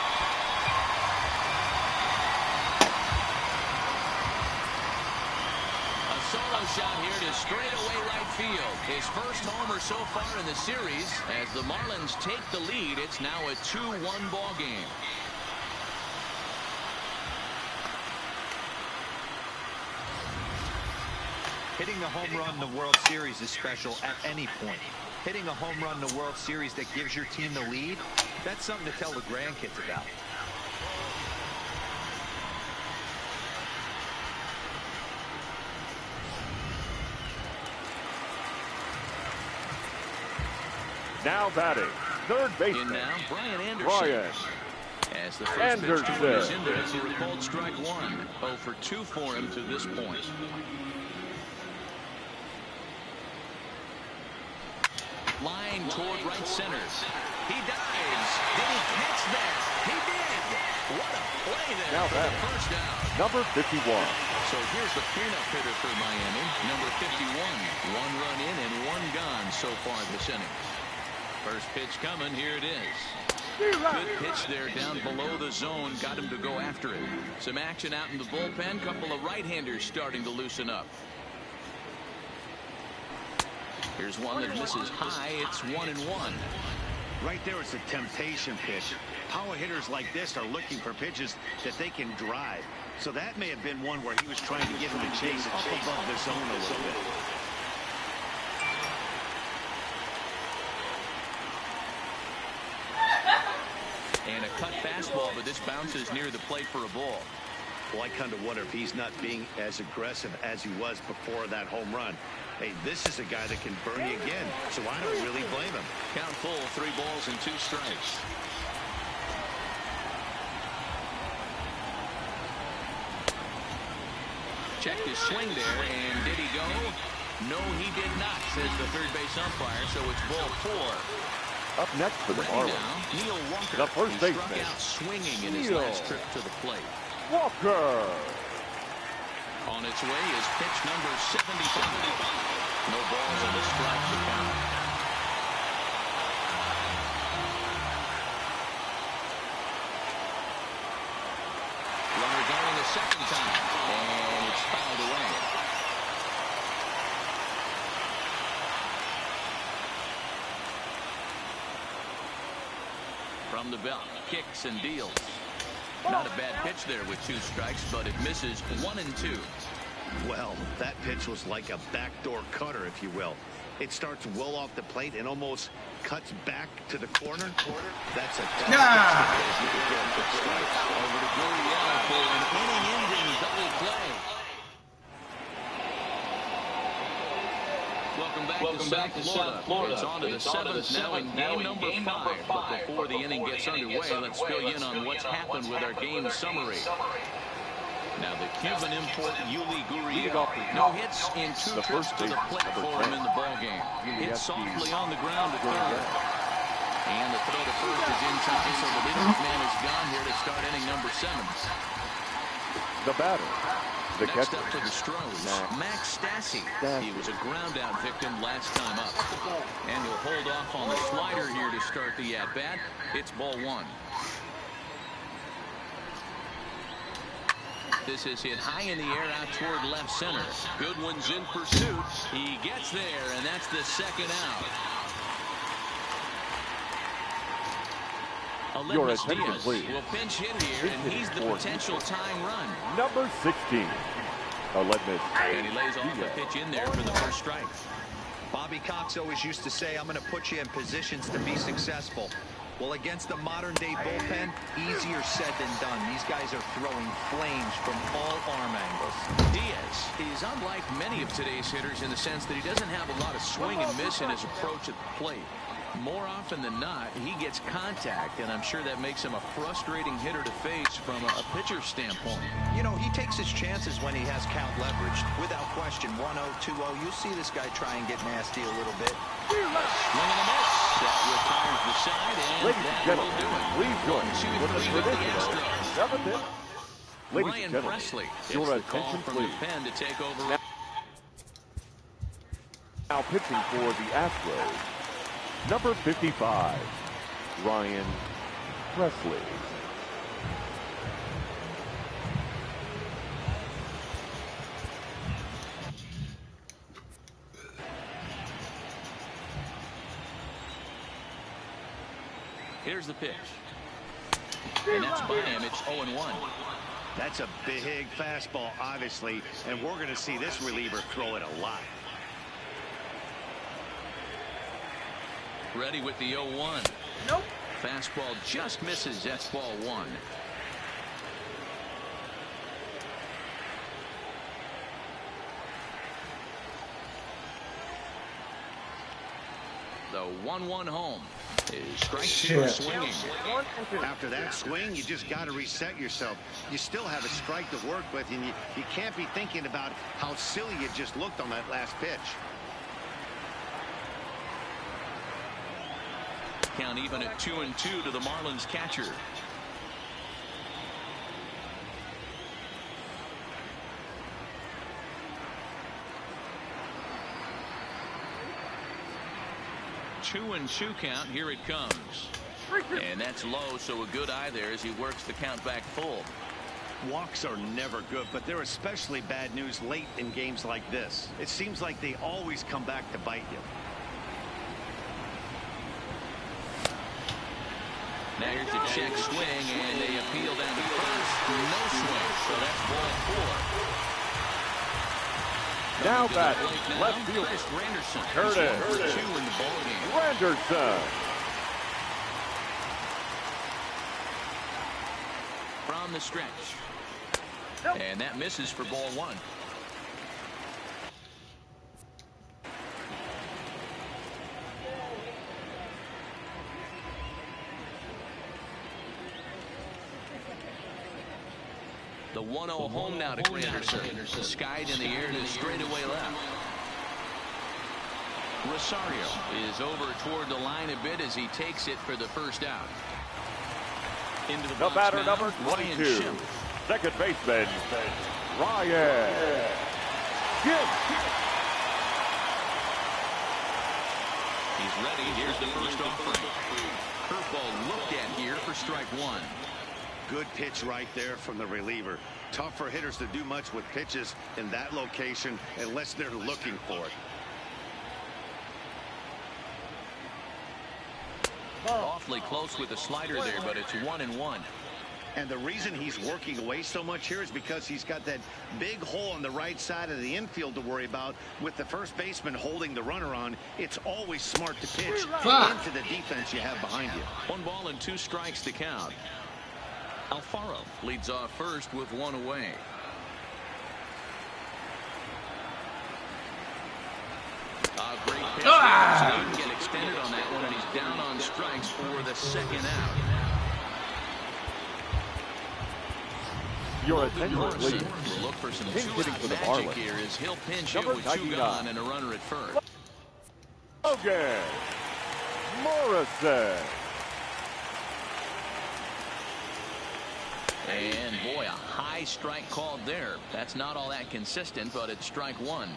A solo shot here to straightaway right field. His first homer so far in the series. As the Marlins take the lead, it's now a 2-1 ball game. Hitting a home run in the World Series is special at any point. Hitting a home run in the World Series that gives your team the lead, that's something to tell the grandkids about. Now batting, third baseman. In now, Brian Anderson. Brian. As the first pitch to him is in there for a called strike one. 0 for 2 for him to this point. Line toward right center. He dives. Did he catch that? He did. What a play there now for the first down. Number 51. So here's the cleanup hitter for Miami. Number 51. 1 run in and 1 gone so far this inning. First pitch coming. Here it is. Good pitch there down below the zone. Got him to go after it. Some action out in the bullpen. Couple of right-handers starting to loosen up. Here's one that misses high. It's 1-1. Right there, it's a temptation pitch. Power hitters like this are looking for pitches that they can drive. So that may have been one where he was trying to get him to chase up above the zone a little bit. And a cut fastball, but this bounces near the plate for a ball. Well, I kind of wonder if he's not being as aggressive as he was before that home run. Hey, this is a guy that can burn you again, so I don't really blame him. Count full, 3 balls and 2 strikes. Checked his swing there, and did he go? No, he did not, says the third base umpire, so it's ball 4. Up next for the Marlins, Neil Walker, the first baseman. Struck out swinging in his last trip to the plate. Walker. On its way is pitch number 75. No balls and a strike to count. Runner going a second time, and it's fouled away. From the belt, kicks and deals. Not a bad pitch there with 2 strikes, but it misses 1 and 2. Well, that pitch was like a backdoor cutter, if you will. It starts well off the plate and almost cuts back to the corner. That's a tough strike. Over to Gurriel for an inning-ending double play. Welcome back to South Florida. It's on to the 7th now in game number 5. But before the inning gets underway, let's fill you in on what's happened with our game summary. Now the Cuban import Yuli Gurriel. No hits in 2 trips to the plate for him in the ballgame. Hit softly on the ground to third. And the throw to first is in time, so the leadoff man is gone here to start inning number 7. The batter. Next up to the Stros, Max Stassi. He was a ground-out victim last time up. And he'll hold off on the slider here to start the at-bat. It's ball 1. This is hit high in the air out toward left center. Goodwin's in pursuit. He gets there, and that's the second out. Your attention, please. Will pinch hit here, and he's the potential tying run. Number 16. And he lays off the pitch in there for the first strike. Bobby Cox always used to say, I'm going to put you in positions to be successful. Well, against a modern-day bullpen, easier said than done. These guys are throwing flames from all arm angles. Diaz is unlike many of today's hitters in the sense that he doesn't have a lot of swing and miss in his approach at the plate. More often than not, he gets contact, and I'm sure that makes him a frustrating hitter to face from a pitcher's standpoint. You know, he takes his chances when he has count leveraged. Without question, 1-0, 2-0, you'll see this guy try and get nasty a little bit. Swing and a miss. That retires the side, and Ladies and that gentlemen, will do it. please join me for the traditional 7th inning. Ladies Ryan and gentlemen, Presley gets your the call attention from please. the pen to take over. Now pitching for the Astros, number 55, Ryan Presley. Here's the pitch. And that's by him. It's 0-1. That's a big fastball, obviously, and we're going to see this reliever throw it a lot. Ready with the 0-1. Nope. Fastball just misses. That's ball 1. The 1-1 home is strike 2 swinging. After that swing, you just got to reset yourself. You still have a strike to work with, and you can't be thinking about how silly you just looked on that last pitch. Count even at 2-2 to the Marlins catcher. Two and 2 count. Here it comes. And that's low, so a good eye there as he works the count back full. Walks are never good, but they're especially bad news late in games like this. It seems like they always come back to bite you. Now here's the check swing, and they appeal down to first. No swing, so that's ball 4. Now back, left field, Curtis. 2 in the ball game. Granderson. From the stretch. And that misses for ball 1. The 1-0 home now to Granderson. Skied in the air to straightaway left. Rosario is over toward the line a bit as he takes it for the first out. Into the box batter now, number Ryan 22, Schimpf. second baseman, Ryan Schimpf. He's ready. Here's the first offering. Curveball looked at here for strike 1. Good pitch right there from the reliever. Tough for hitters to do much with pitches in that location unless they're looking for it. Awfully close with the slider there, but it's 1-1. And the reason he's working away so much here is because he's got that big hole on the right side of the infield to worry about. With the first baseman holding the runner on, it's always smart to pitch into the defense you have behind you. 1 ball and 2 strikes to count. Alfaro leads off first with 1 away. Great pitch. So he can get extended on that one, and he's down on strikes for the second out. Your attention, Morrison please. will look for some Pinch hitting for the magic Marlins. here as he'll pinch Number it with 2 99. gone and a runner at first. Logan Morrison. And boy, a high strike called there. That's not all that consistent, but it's strike 1.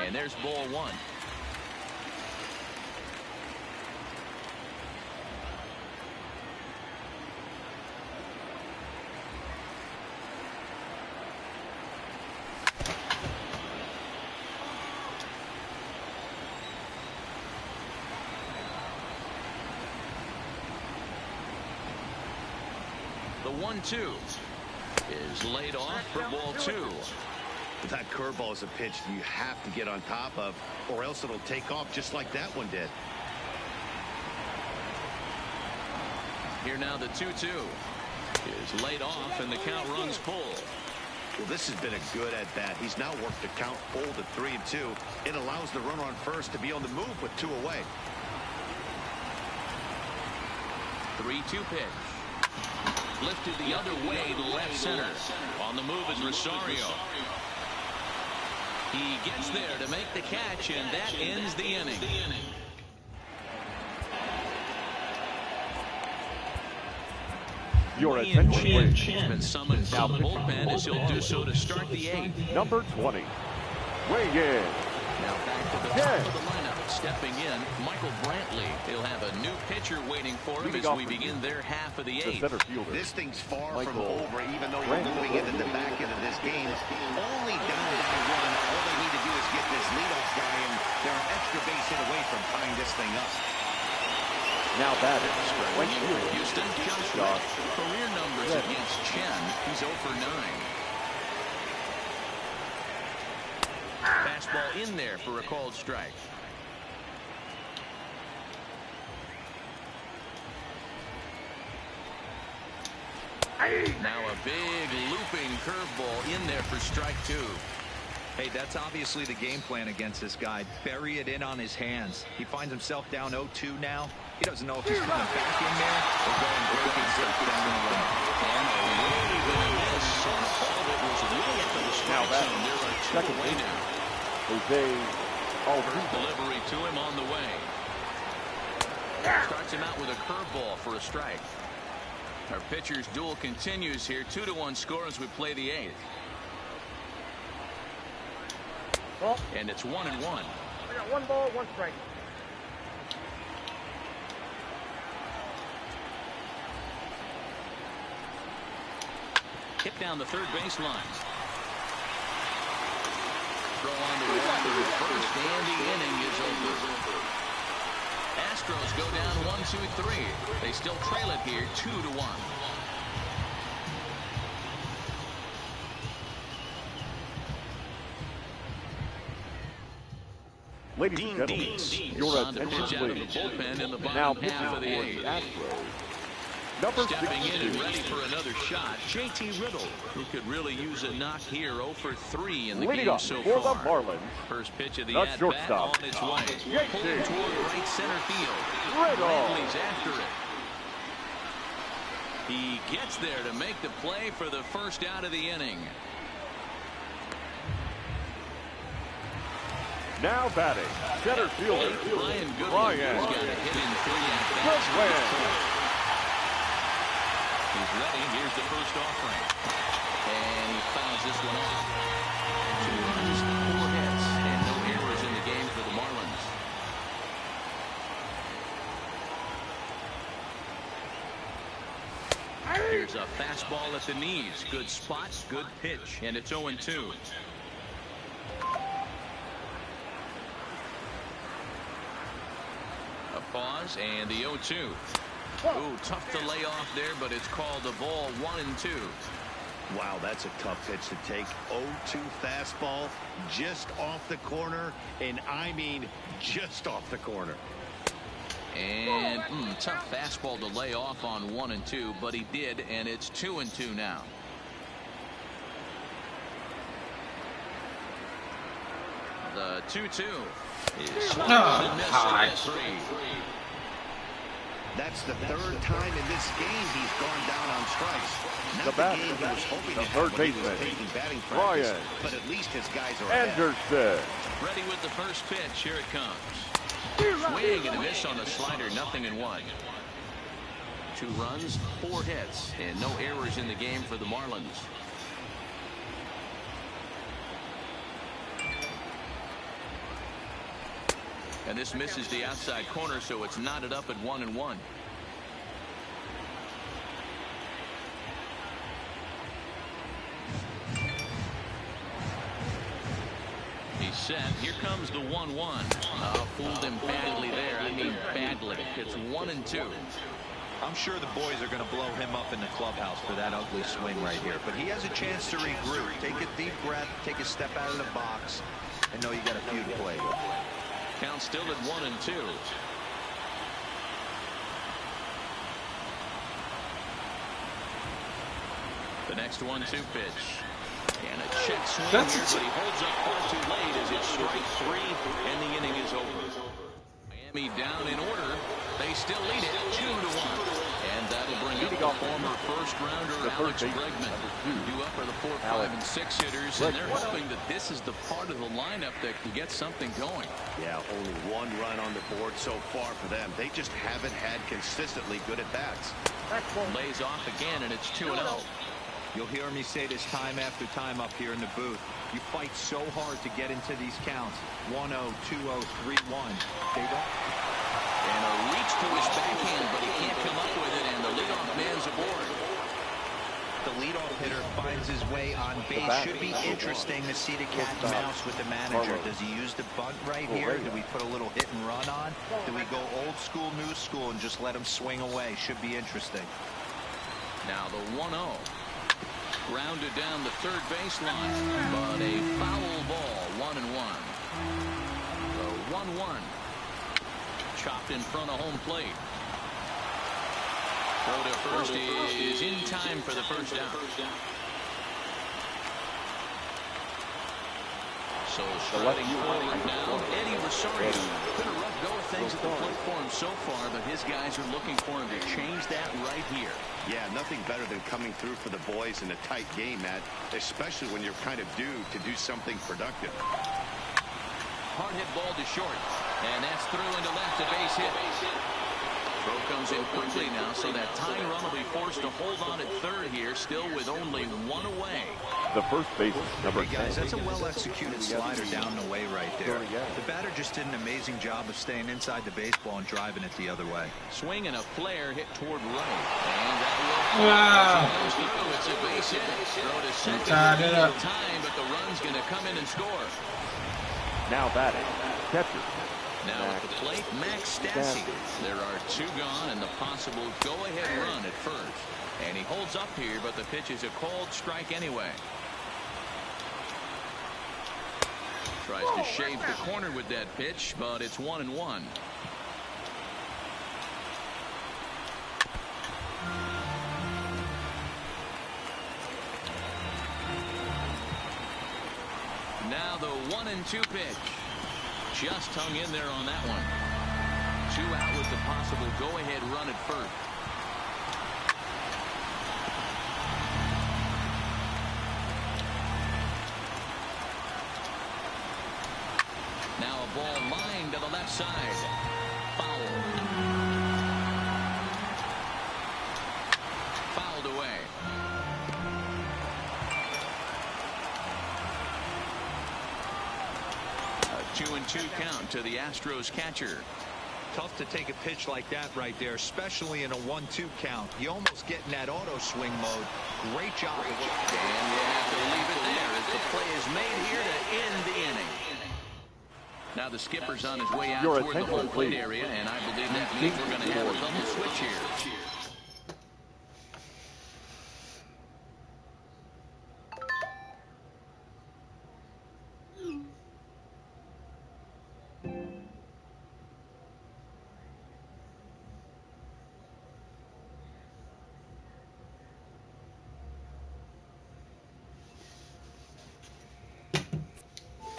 And there's ball 1. The 1-2 is laid off for ball 2. That curveball is a pitch you have to get on top of, or else it'll take off just like that one did. Here now the 2-2 is laid off, and the count runs full. Well, this has been a good at-bat. He's now worked the count full to 3-2. It allows the runner on first to be on the move with 2 away. 3-2 pitch. lifted the other way to left center. On the move is Rosario. He gets there to make the catch, and that ends the inning. Your attention, please. Has been summoned from the bullpen as he'll do so to start the 8th. Number 20. Weighing in. Now back to the top of the lineup. Stepping in, Michael Brantley. He'll have a new pitcher waiting for him as we begin their half of the 8th. This thing's far from over, even though we're moving into the back end of this game. Only down by 1. All they need to do is get this leadoff guy, and they're an extra base hit away from tying this thing up. Now batting. Houston, Josh. Career numbers against Chen. He's 0 for 9. Fastball in there for a called strike. Now a big looping curveball in there for strike 2. Hey, that's obviously the game plan against this guy. Bury it in on his hands. He finds himself down 0-2 now. He doesn't know if he's coming back in there or going breaking stuff down the line. And a really good miss on a ball that was way up in the strike zone. There are 2 away now. First delivery to him on the way. Starts him out with a curveball for a strike. Our pitcher's duel continues here. 2-1 score as we play the 8th. And it's 1-1. I got 1 ball, 1 strike. Hit down the third baseline. Throw on the wall to first, and the inning is over. Astros go down 1-2-3. They still trail it here 2-1. Ladies and gentlemen, your attention, please. Now pitching for the Astros. Number Stepping in and ready for another shot, JT Riddle, who could really use a knock here. 0 for 3 in the game so far. For the Marlins, first pitch of the at-bat on its way. Pulled toward right center field. Bradley's after it. He gets there to make the play for the first out of the inning. now batting, center fielder Brian Ryan. He's got a hit in 3 at-bats. He's ready. Here's the first offering. And he fouls this one off. 2 runs, 4 hits, and no errors in the game for the Marlins. Here's a fastball at the knees. Good spot, good pitch, and it's 0-2. A pause, and the 0-2. Ooh, tough to lay off there, but it's called the ball. 1-2. Wow, that's a tough pitch to take. 0-2 fastball just off the corner, and I mean just off the corner. And tough fastball to lay off on 1-2, but he did, and it's 2-2 now. The 2-2 is swung and missed at 3. That's the 3rd time in this game he's gone down on strikes. Not the batter, game he was hoping the to third have when he was baseman, taking batting practice, Ryan. but at least his guys are ahead. Anderson. Ready with the first pitch. Here it comes. Swing and a miss on the slider. 0-1. 2 runs, 4 hits, and no errors in the game for the Marlins. And this misses the outside corner, so it's knotted up at 1-1. He's set. Here comes the 1-1. Fooled him badly there. I mean badly. It's 1-2. I'm sure the boys are going to blow him up in the clubhouse for that ugly swing right here. But he has a chance to regroup. Take a deep breath, take a step out of the box, and know you got a few to play with. Count still at 1-2. The next 1-2 pitch. And a check swing here, but he holds up far too late as it's strike 3, and the inning is over. Miami down in order. They still lead it 2-1. And that'll bring up the former first-rounder Alex Bregman. Due up are the 4, 5, and 6 hitters, and they're hoping that this is the part of the lineup that can get something going. Yeah, only 1 run on the board so far for them. They just haven't had consistently good at-bats. Lays off again, and it's 2-0. You'll hear me say this time after time up here in the booth. You fight so hard to get into these counts. 1-0, 2-0, 3-1. They don't. And a reach to his backhand, but he can't come up with it, and the leadoff man's aboard. The leadoff hitter finds his way on base. Should be interesting to see the cat and mouse with the manager. Does he use the bunt right here? Do we put a little hit and run on? Do we go old school, new school, and just let him swing away? Should be interesting. Now the 1-0. Grounded down the third baseline, but a foul ball, 1-1. The 1-1. Chopped in front of home plate. Throw to first is in time for the first down. So striding forward now, Eddie Rosario. Been a rough go of things at the plate for him so far, but his guys are looking for him to change that right here. Yeah, nothing better than coming through for the boys in a tight game, Matt, especially when you're kind of due to do something productive. Hard hit ball to short, and that's through into left, a base hit. Throw comes in quickly now, so that tying run will be forced to hold on at third here, still with only 1 away. The first baseman, number 10. Guys, that's a well-executed slider down the way right there. The batter just did an amazing job of staying inside the baseball and driving it the other way. Swing and a flare hit toward right, and that will through. It's a base hit. Throw to second in time, but the run's going to come in and score. Now batting, catcher. Now at the plate, Max Stassi. There are 2 gone and the possible go-ahead run at first. And he holds up here, but the pitch is a called strike anyway. Tries to shave the corner with that pitch, but it's 1-1. Now the 1-2 pitch. Just hung in there on that one. 2 out with the possible go-ahead run at first. Now a ball lined to the left side. Foul. Fouled away. A 2-2 count to the Astros catcher. Tough to take a pitch like that right there, especially in a 1-2 count. You almost get in that auto swing mode. Great job. And you have to leave it there as the play is made here to end the inning. Now the skipper's on his way out toward the home plate area, and I believe that means we're going to have a double switch here.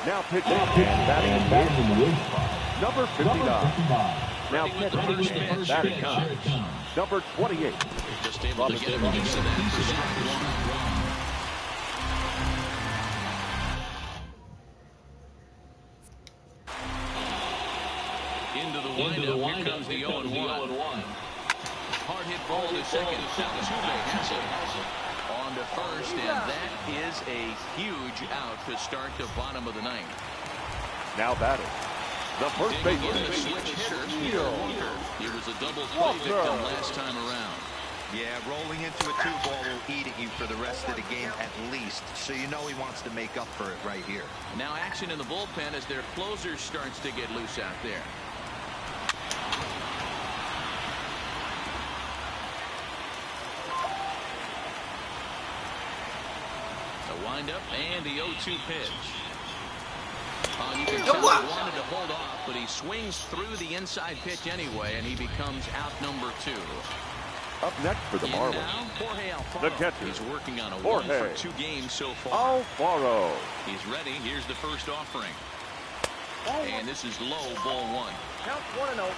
Now pitching, batting number 59. Now catching, batting number 28. Just able to get him into that for strike 1. Into the windup, here comes the 0-1. Hard hit ball to second. Altuve has it. On to first, and that is a huge out to start the bottom of the 9th. Now batting, the first baseman. The switch hitter, Peter Walker. He was a double play victim last time around. Yeah, rolling into a 2-ball will eat at you for the rest of the game at least, so you know he wants to make up for it right here. Now action in the bullpen as their closer starts to get loose out there. Up and the 0-2 pitch. You can tell he wanted to hold off, but he swings through the inside pitch anyway, and he becomes out number 2. Up next for the Marlins, now, Jorge Alfaro. the catcher. He's working on a Jorge 1 for 2 games so far. Alfaro. He's ready. Here's the first offering. And this is low, ball 1. Count 1-0.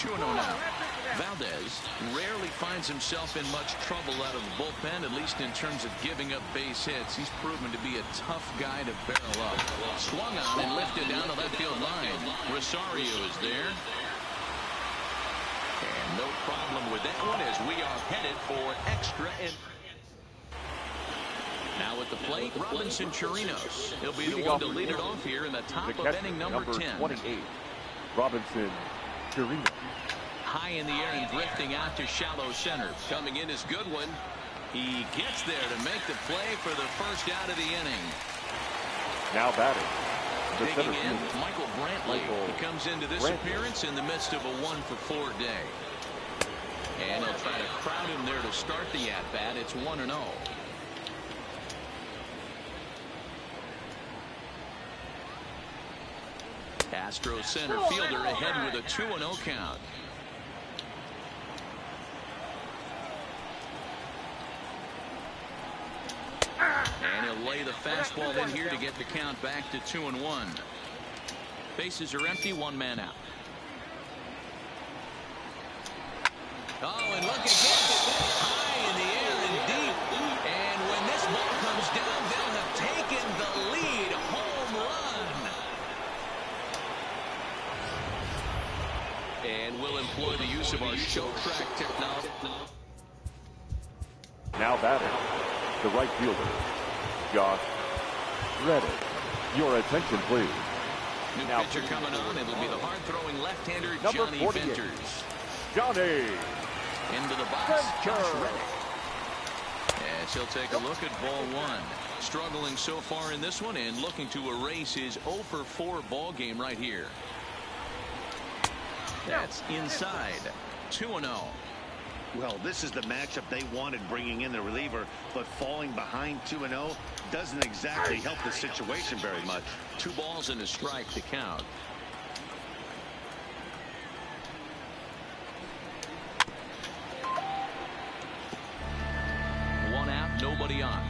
2-0 now. Valdez rarely finds himself in much trouble out of the bullpen, at least in terms of giving up base hits. He's proven to be a tough guy to barrel up. Swung on and lifted down the left field line. Rosario is there. And no problem with that one as we are headed for extra. Now at the plate, Robinson Chirinos. He'll be the one to lead it off here in the top of inning number 10. 28, Robinson Chirinos. High in the air and drifting out to shallow center. Coming in is Goodwin. He gets there to make the play for the first out of the inning. Now batting. Digging in, Michael Brantley. He comes into this appearance in the midst of a 1-for-4 day. And he'll try to crowd him there to start the at-bat. It's 1-0. Astros center fielder ahead with a 2-0 count. And he'll lay the fastball in here to get the count back to 2-1. Bases are empty, one man out. Oh, and look at this. High in the air and deep. And when this ball comes down, they'll have taken the lead. Home run. And we'll employ the use of our show track technology. Now batting, the right fielder, Josh Reddick. Your attention, please. New now pitcher coming on. It'll be the hard-throwing left-hander, number Johnny 48, Venters. Johnny. Into the box, Josh Reddick. As he'll take a look at ball one. Struggling so far in this one and looking to erase his 0-for-4 ball game right here. That's inside. 2-0. Well, this is the matchup they wanted, bringing in the reliever, but falling behind 2-0 doesn't exactly help the situation very much. 2 balls and a strike to count. One out, nobody on.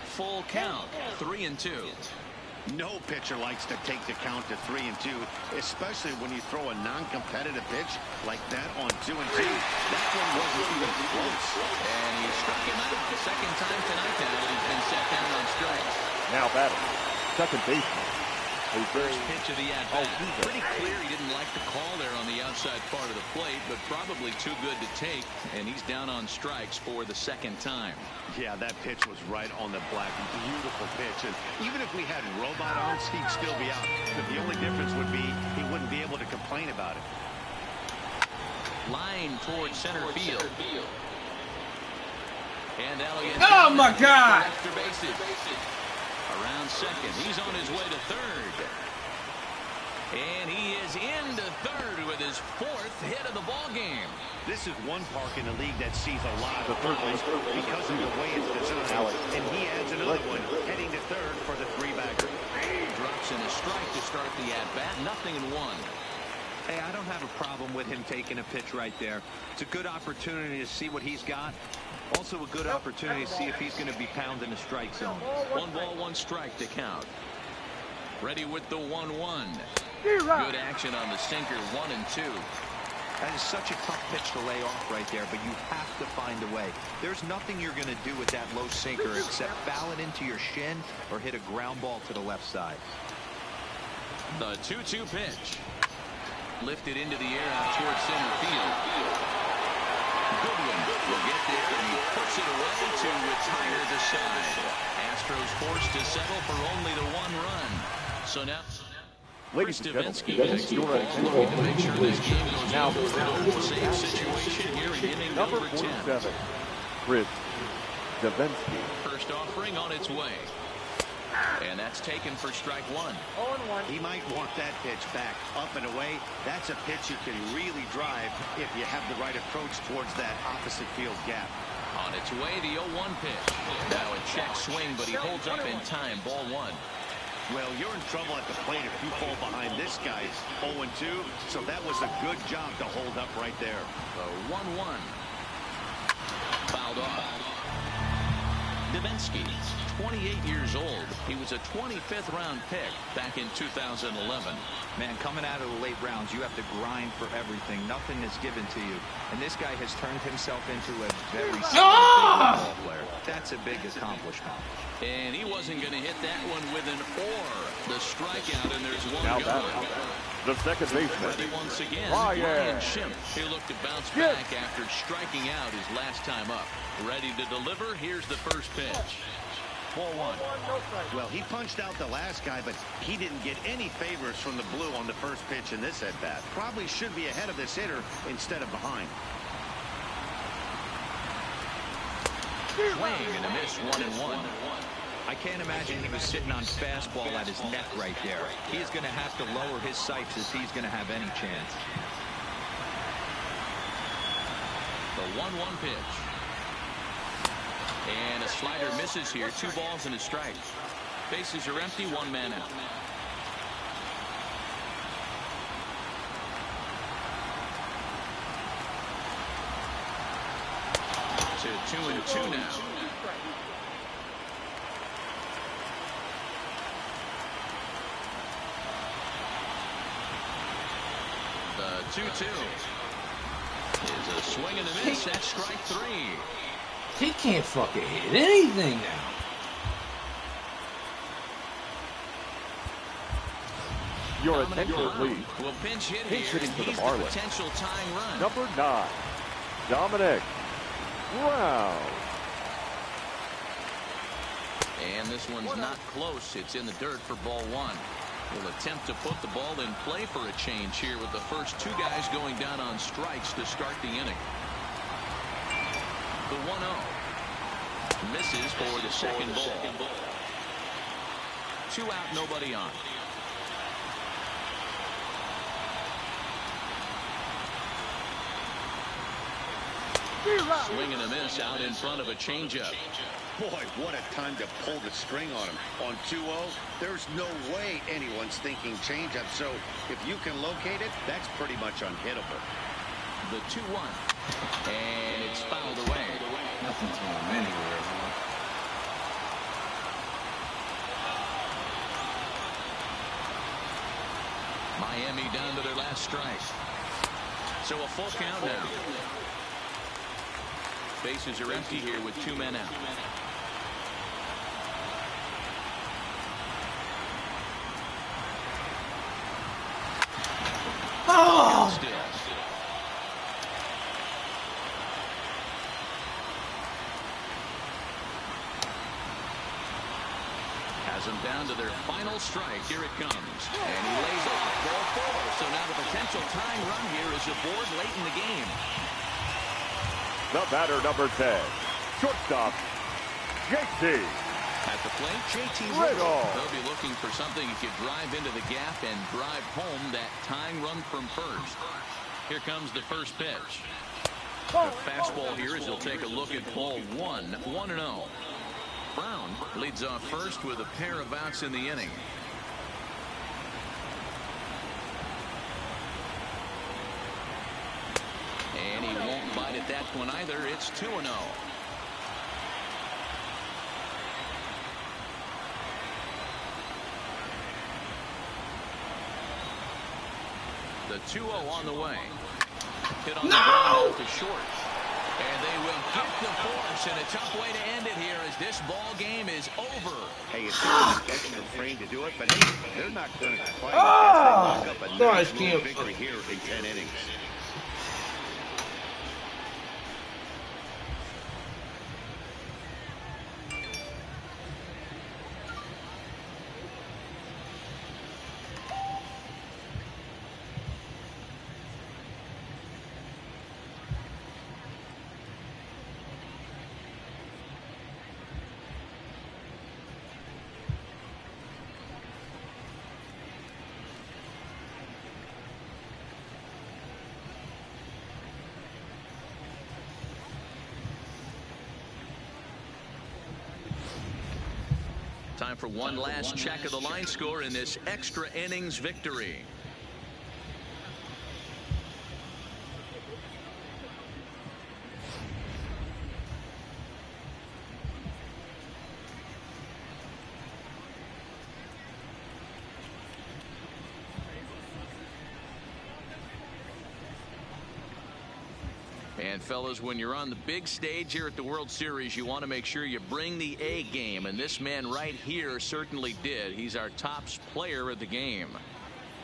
Full count, 3-2. No pitcher likes to take the count to 3-2, especially when you throw a non-competitive pitch like that on 2-2. That one wasn't even close. And he struck him out the second time tonight now that he's been set down on strikes. Now batting, second baseman. First pitch of the at-bat. Pretty clear he didn't like the call there on the outside part of the plate, but probably too good to take, and he's down on strikes for the second time. Yeah, that pitch was right on the black. Beautiful pitch. And even if we had robot arms, he'd still be out. But the only difference would be he wouldn't be able to complain about it. Line towards center field. And Elliott. Oh my God! Extra bases. Around second. He's on his way to third. And he is into third with his 4th hit of the ball game. This is one park in the league that sees a lot of fouls because of the way it's designed. And he adds another one, heading to third for the 3-bagger. Drops in a strike to start the at-bat. 0-1. Hey, I don't have a problem with him taking a pitch right there. It's a good opportunity to see what he's got. Also a good opportunity to see if he's going to be pounding the strike zone. 1 ball, 1 strike to count. Ready with the 1-1. Good action on the sinker, 1-2. That is such a tough pitch to lay off right there, but you have to find a way. There's nothing you're going to do with that low sinker except foul it into your shin or hit a ground ball to the left side. The 2-2 pitch. Lifted into the air out towards center field. Goodwin will get there, and he puts it away to retire the side. Astros forced to settle for only the 1 run. So now, Ladies and gentlemen, takes the ball, looking to make sure this game goes now into a safe situation here in inning number 10. 47, Chris Davinsky. First offering on its way. And that's taken for strike 1. 0-1. He might want that pitch back, up and away. That's a pitch you can really drive if you have the right approach towards that opposite field gap. On its way, the 0-1 pitch. Now a check swing, but he holds up in time. Ball 1. Well, you're in trouble at the plate if you fall behind this guy's 0-2, so that was a good job to hold up right there. The 1-1. Fouled off. Davinsky, 28 years old. He was a 25th round pick back in 2011. Man, coming out of the late rounds, you have to grind for everything. Nothing is given to you. And this guy has turned himself into a very solid ball player. That's a big accomplishment. And he wasn't going to hit that one with an or. The strikeout, and there's one Now gone. the second baseman. Ready once again, Ryan Schimpf. He'll look to bounce back after striking out his last time up. Ready to deliver. Here's the first pitch. Ball one. Well, he punched out the last guy, but he didn't get any favors from the blue on the first pitch in this at-bat. Probably should be ahead of this hitter instead of behind. Swing and a miss, 1-1. I can't imagine he was sitting on fastball at his neck right there. He is going to have to lower his sights if he's going to have any chance. The 1-1 pitch. And a slider misses here. 2 balls and a strike. Bases are empty. 1 man out. To 2-2 now. The 2-2 is a swing and a miss. That's strike 3. He can't fucking hit anything now. Your attention, please. Will pinch hit Pinch here. hitting for the He's Marlins. Potential tying run. Number 9, Dominic Brown. And this one's not close. It's in the dirt for ball 1. Will attempt to put the ball in play for a change here with the first 2 guys going down on strikes to start the inning. The 1-0 misses for the second ball. 2 out, nobody on. Swing and a miss out in front of a changeup. Boy, what a time to pull the string on him. On 2-0, there's no way anyone's thinking changeup. So if you can locate it, that's pretty much unhittable. The 2-1. And it's fouled away. Nothing's going anywhere, huh? Miami down to their last strike. So a full count now. Bases are empty here with 2 men out. Oh! Still. Has them down to their final strike. Here it comes. And he lays off ball 4. So now the potential tying run here is aboard late in the game. The batter, number 10, shortstop, JT. At the plate, JT Riddle. They'll be looking for something he could drive into the gap and drive home that tying run from first. Here comes the first pitch. The fastball here as he'll take a look at ball 1, 1-0. Brown leads off first with a pair of outs in the inning. And he won't bite at that one either. It's 2-0. The 2-0 on the way. Hit on the ground out to short. And they will get the force, and a tough way to end it here as this ball game is over. Hey, it's an extra frame to do it, but hey, they're not going to fight unless they lock up a nice victory here in 10 innings. Time for one last check of the line score in this extra innings victory. And fellas, when you're on the big stage here at the World Series, you want to make sure you bring the A game, and this man right here certainly did. He's our top player of the game.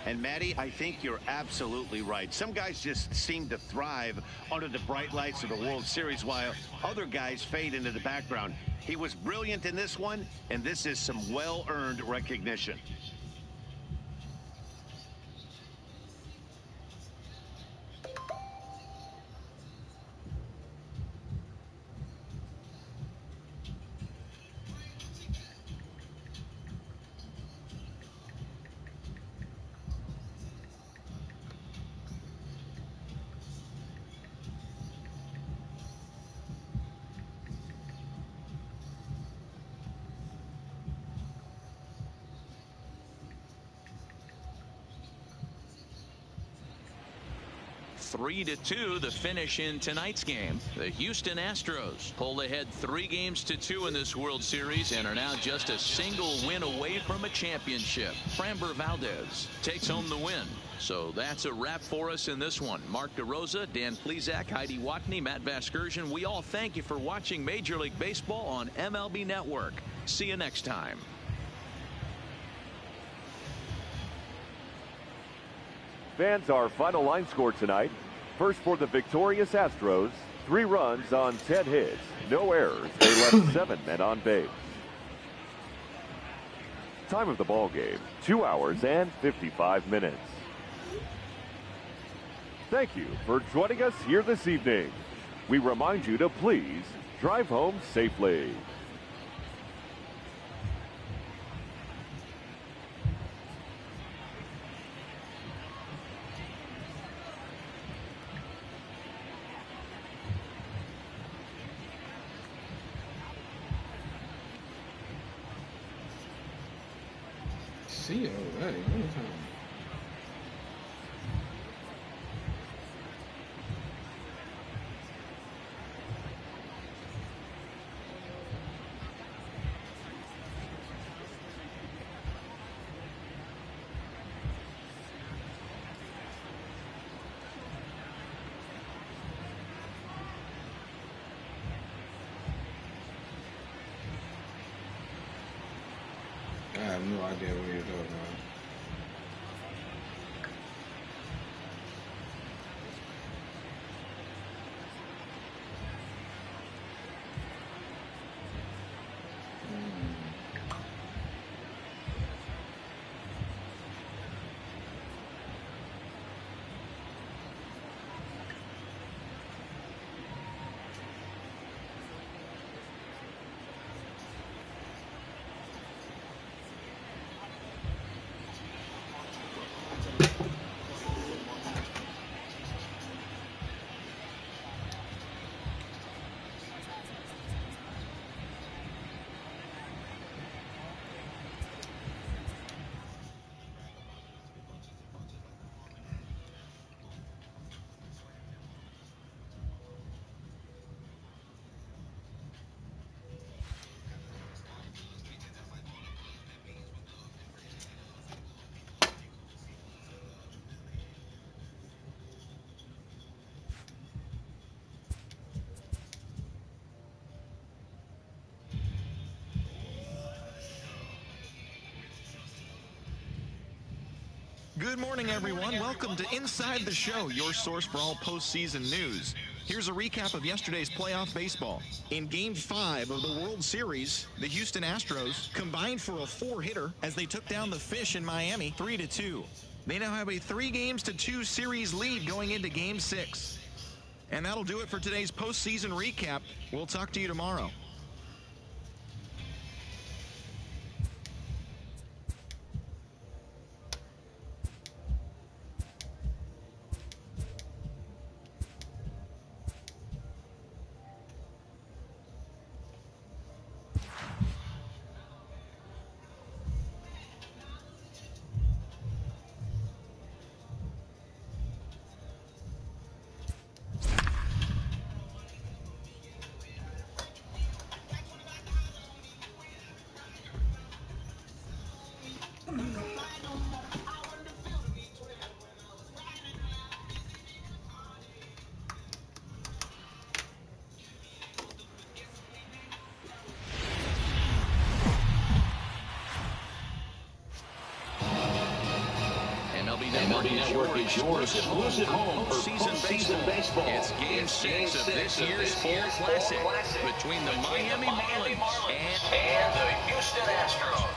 And Matty, I think you're absolutely right. Some guys just seem to thrive under the bright lights of the World Series while other guys fade into the background. He was brilliant in this one, and this is some well-earned recognition. Three to 2 the finish in tonight's game. The Houston Astros pulled ahead 3-2 in this World Series and are now just a single win away from a championship. Framber Valdez takes home the win. So that's a wrap for us in this one. Mark DeRosa, Dan Plesac, Heidi Watney, Matt Vasgersian. We all thank you for watching Major League Baseball on MLB Network. See you next time. Fans, our final line score tonight. First for the victorious Astros, 3 runs on 10 hits, no errors. They left 7 men on base. Time of the ball game, 2 hours and 55 minutes. Thank you for joining us here this evening. We remind you to please drive home safely. See it already. What time? I have no idea what you're talking about. Good morning, everyone. Welcome to Inside the Show, your source for all postseason news. Here's a recap of yesterday's playoff baseball. In Game 5 of the World Series, the Houston Astros combined for a 4-hitter as they took down the Fish in Miami 3-2. They now have a 3-2 series lead going into Game 6. And that'll do it for today's postseason recap. We'll talk to you tomorrow. Network is your exclusive home for postseason baseball. It's Game 6 of this year's Fall Classic between the Miami Marlins and the Houston Astros.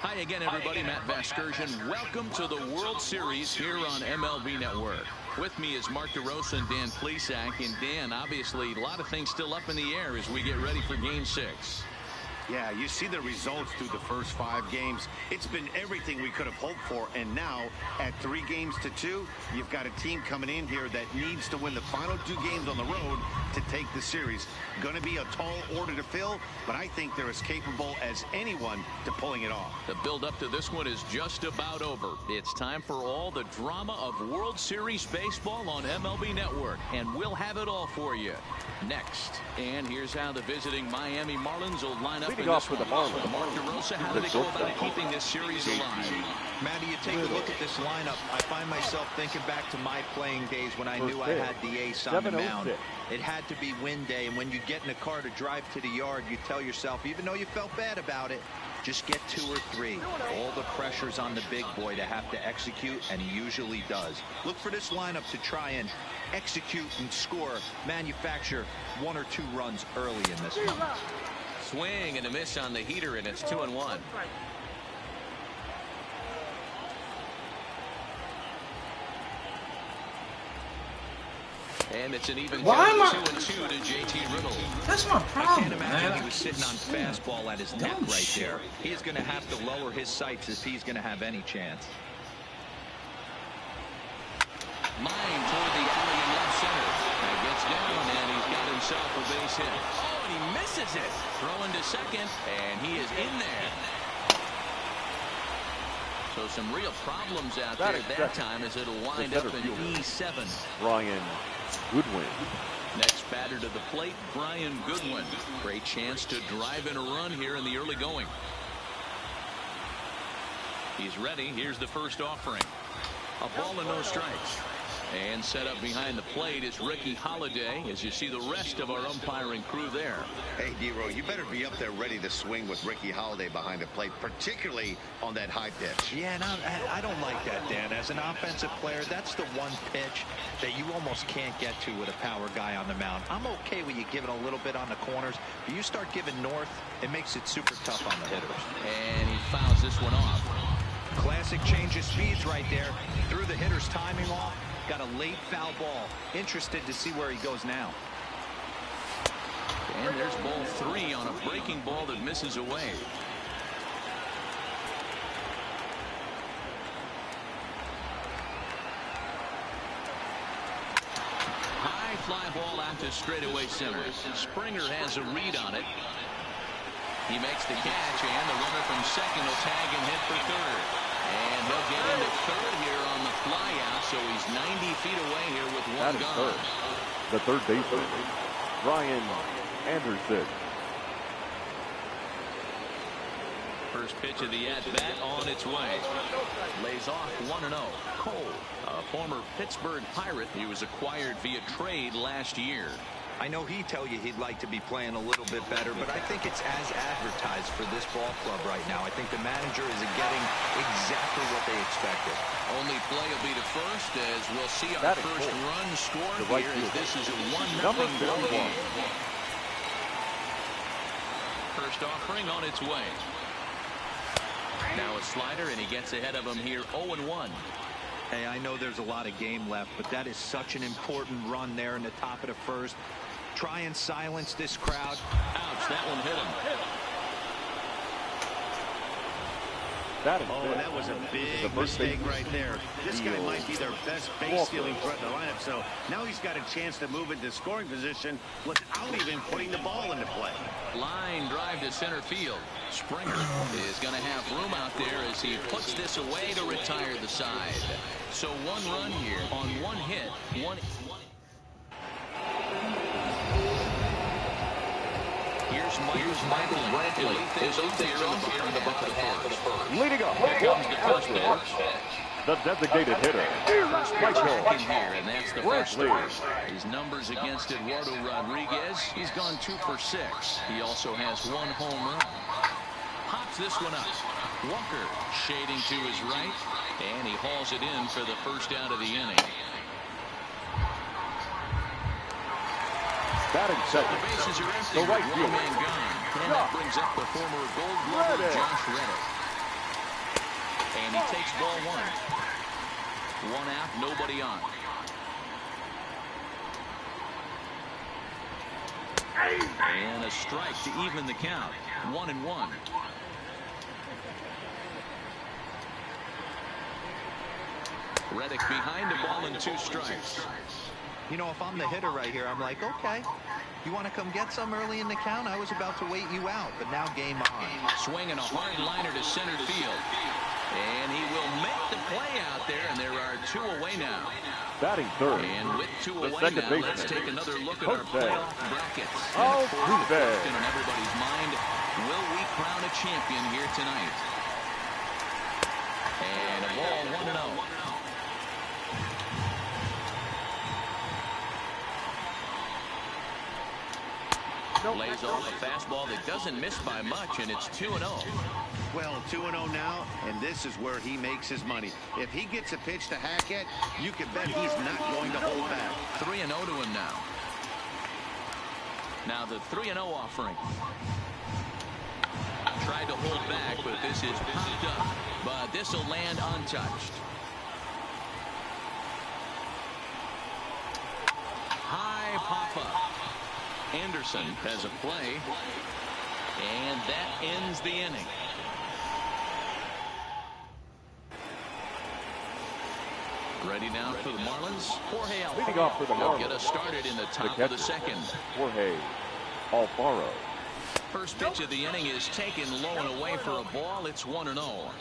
Hi again, everybody. Matt Vasgersian. Welcome to the World Series here on MLB Network. With me is Mark DeRosa and Dan Plesac. And Dan, obviously, a lot of things still up in the air as we get ready for Game 6. Yeah, you see the results through the first 5 games. It's been everything we could have hoped for. And now, at 3-2, you've got a team coming in here that needs to win the final 2 games on the road to take the series. Going to be a tall order to fill, but I think they're as capable as anyone to pulling it off. The build-up to this one is just about over. It's time for all the drama of World Series baseball on MLB Network, and we'll have it all for you next. And here's how the visiting Miami Marlins will line up. Leading off with the Marlins. Mark DeRosa, how do they go about keeping this series alive? Matty, you take a look at this lineup. I find myself thinking back to my playing days when I knew I had the ace on the mound. It had to be win day, and when you get in a car to drive to the yard, you tell yourself, even though you felt bad about it, just get 2 or 3. All the pressure's on the big boy to have to execute, and he usually does. Look for this lineup to try and execute and score, manufacture 1 or 2 runs early in this one. Swing and a miss on the heater, and it's 2-1. And it's an even 2-2 to JT Riddle. That's my problem, I can't imagine man. he was sitting on fastball at his neck right there. He's going to have to lower his sights if he's going to have any chance. Line toward the alley in left center. That gets down, and he's got himself a base hit. Oh, and he misses it. Throwing to second, and he is in there. So some real problems out there at that time as it'll wind up in E7. Brian Goodwin. Next batter to the plate, Brian Goodwin. Great chance to drive in a run here in the early going. He's ready. Here's the first offering. A ball and no strikes. And set up behind the plate is Ricky Holiday, as you see the rest of our umpiring crew there. Hey, D-Row, you better be up there ready to swing with Ricky Holiday behind the plate, particularly on that high pitch. Yeah, and I don't like that, Dan. As an offensive player, that's the one pitch that you almost can't get to with a power guy on the mound. I'm okay with you giving a little bit on the corners, but you start giving north, it makes it super tough on the hitters. And he fouls this one off. Classic change of speeds right there. Threw the hitter's timing off. Got a late foul ball. Interested to see where he goes now. And there's ball 3 on a breaking ball that misses away. High fly ball out to straightaway center. Springer has a read on it. He makes the catch, and the runner from second will tag and hit for third. And he'll get into third here on the fly out, so he's 90 feet away here with one gone. Third. The third baseman, Ryan Anderson. First pitch of the at-bat on its way. Lays off 1-0. Cole, a former Pittsburgh Pirate. He was acquired via trade last year. I know he'd tell you he'd like to be playing a little bit better, but I think it's as advertised for this ball club right now. I think the manager is getting exactly what they expected. Only play will be to first, as we'll see our first run scored here, as this is a 1-0 ball game. First offering on its way. Now a slider, and he gets ahead of him here, 0-1. Hey, I know there's a lot of game left, but that is such an important run there in the top of the first. Try and silence this crowd. Ouch, that one hit him. That was a big mistake right there. This guy might be their best base stealing threat in the lineup, so now he's got a chance to move into scoring position without even putting the ball into play. Line drive to center field. Springer is going to have room out there as he puts this away to retire the side. So one run here on one hit. Here's Michael Brantley. Is up there in the bottom of the first. Leading up. Here comes the first pitch. the designated hitter, Michael in here, and that's the first start. His numbers against Eduardo Rodriguez, he's gone 2 for 6. He also has 1 home run. Pops this one up. Walker shading to his right, and he hauls it in for the first out of the inning. Batting second. The bases are empty. The right One man gone. And that brings up the former Gold Glover, Josh Reddick. And he takes ball 1. 1 out, nobody on. And a strike to even the count. 1-1. Reddick behind the ball and 2 strikes. You know, if I'm the hitter right here, I'm like, okay, you want to come get some early in the count? I was about to wait you out, but now game on. Swinging a hard liner to center field. And he will make the play out there, and there are 2 away now. Batting third. And with 2 away second now, baseman, let's take another look at our playoff brackets. Oh, And the question on everybody's mind, will we crown a champion here tonight? And a ball 1-0. Lays off a fastball that doesn't miss by much, and it's 2-0. Well, 2-0 now, and this is where he makes his money. If he gets a pitch to hack at, you can bet he's not going to hold back. 3-0 to him now. Now the 3-0 offering. Tried to hold back, but this is popped up. But this will land untouched. High pop-up. Anderson has a play, and that ends the inning. Ready now for the Marlins. Jorge Alfaro. Leading off for the Marlins. Get us started in the top of the second. Jorge Alfaro. First pitch of the inning is taken low and away for a ball. It's 1-0.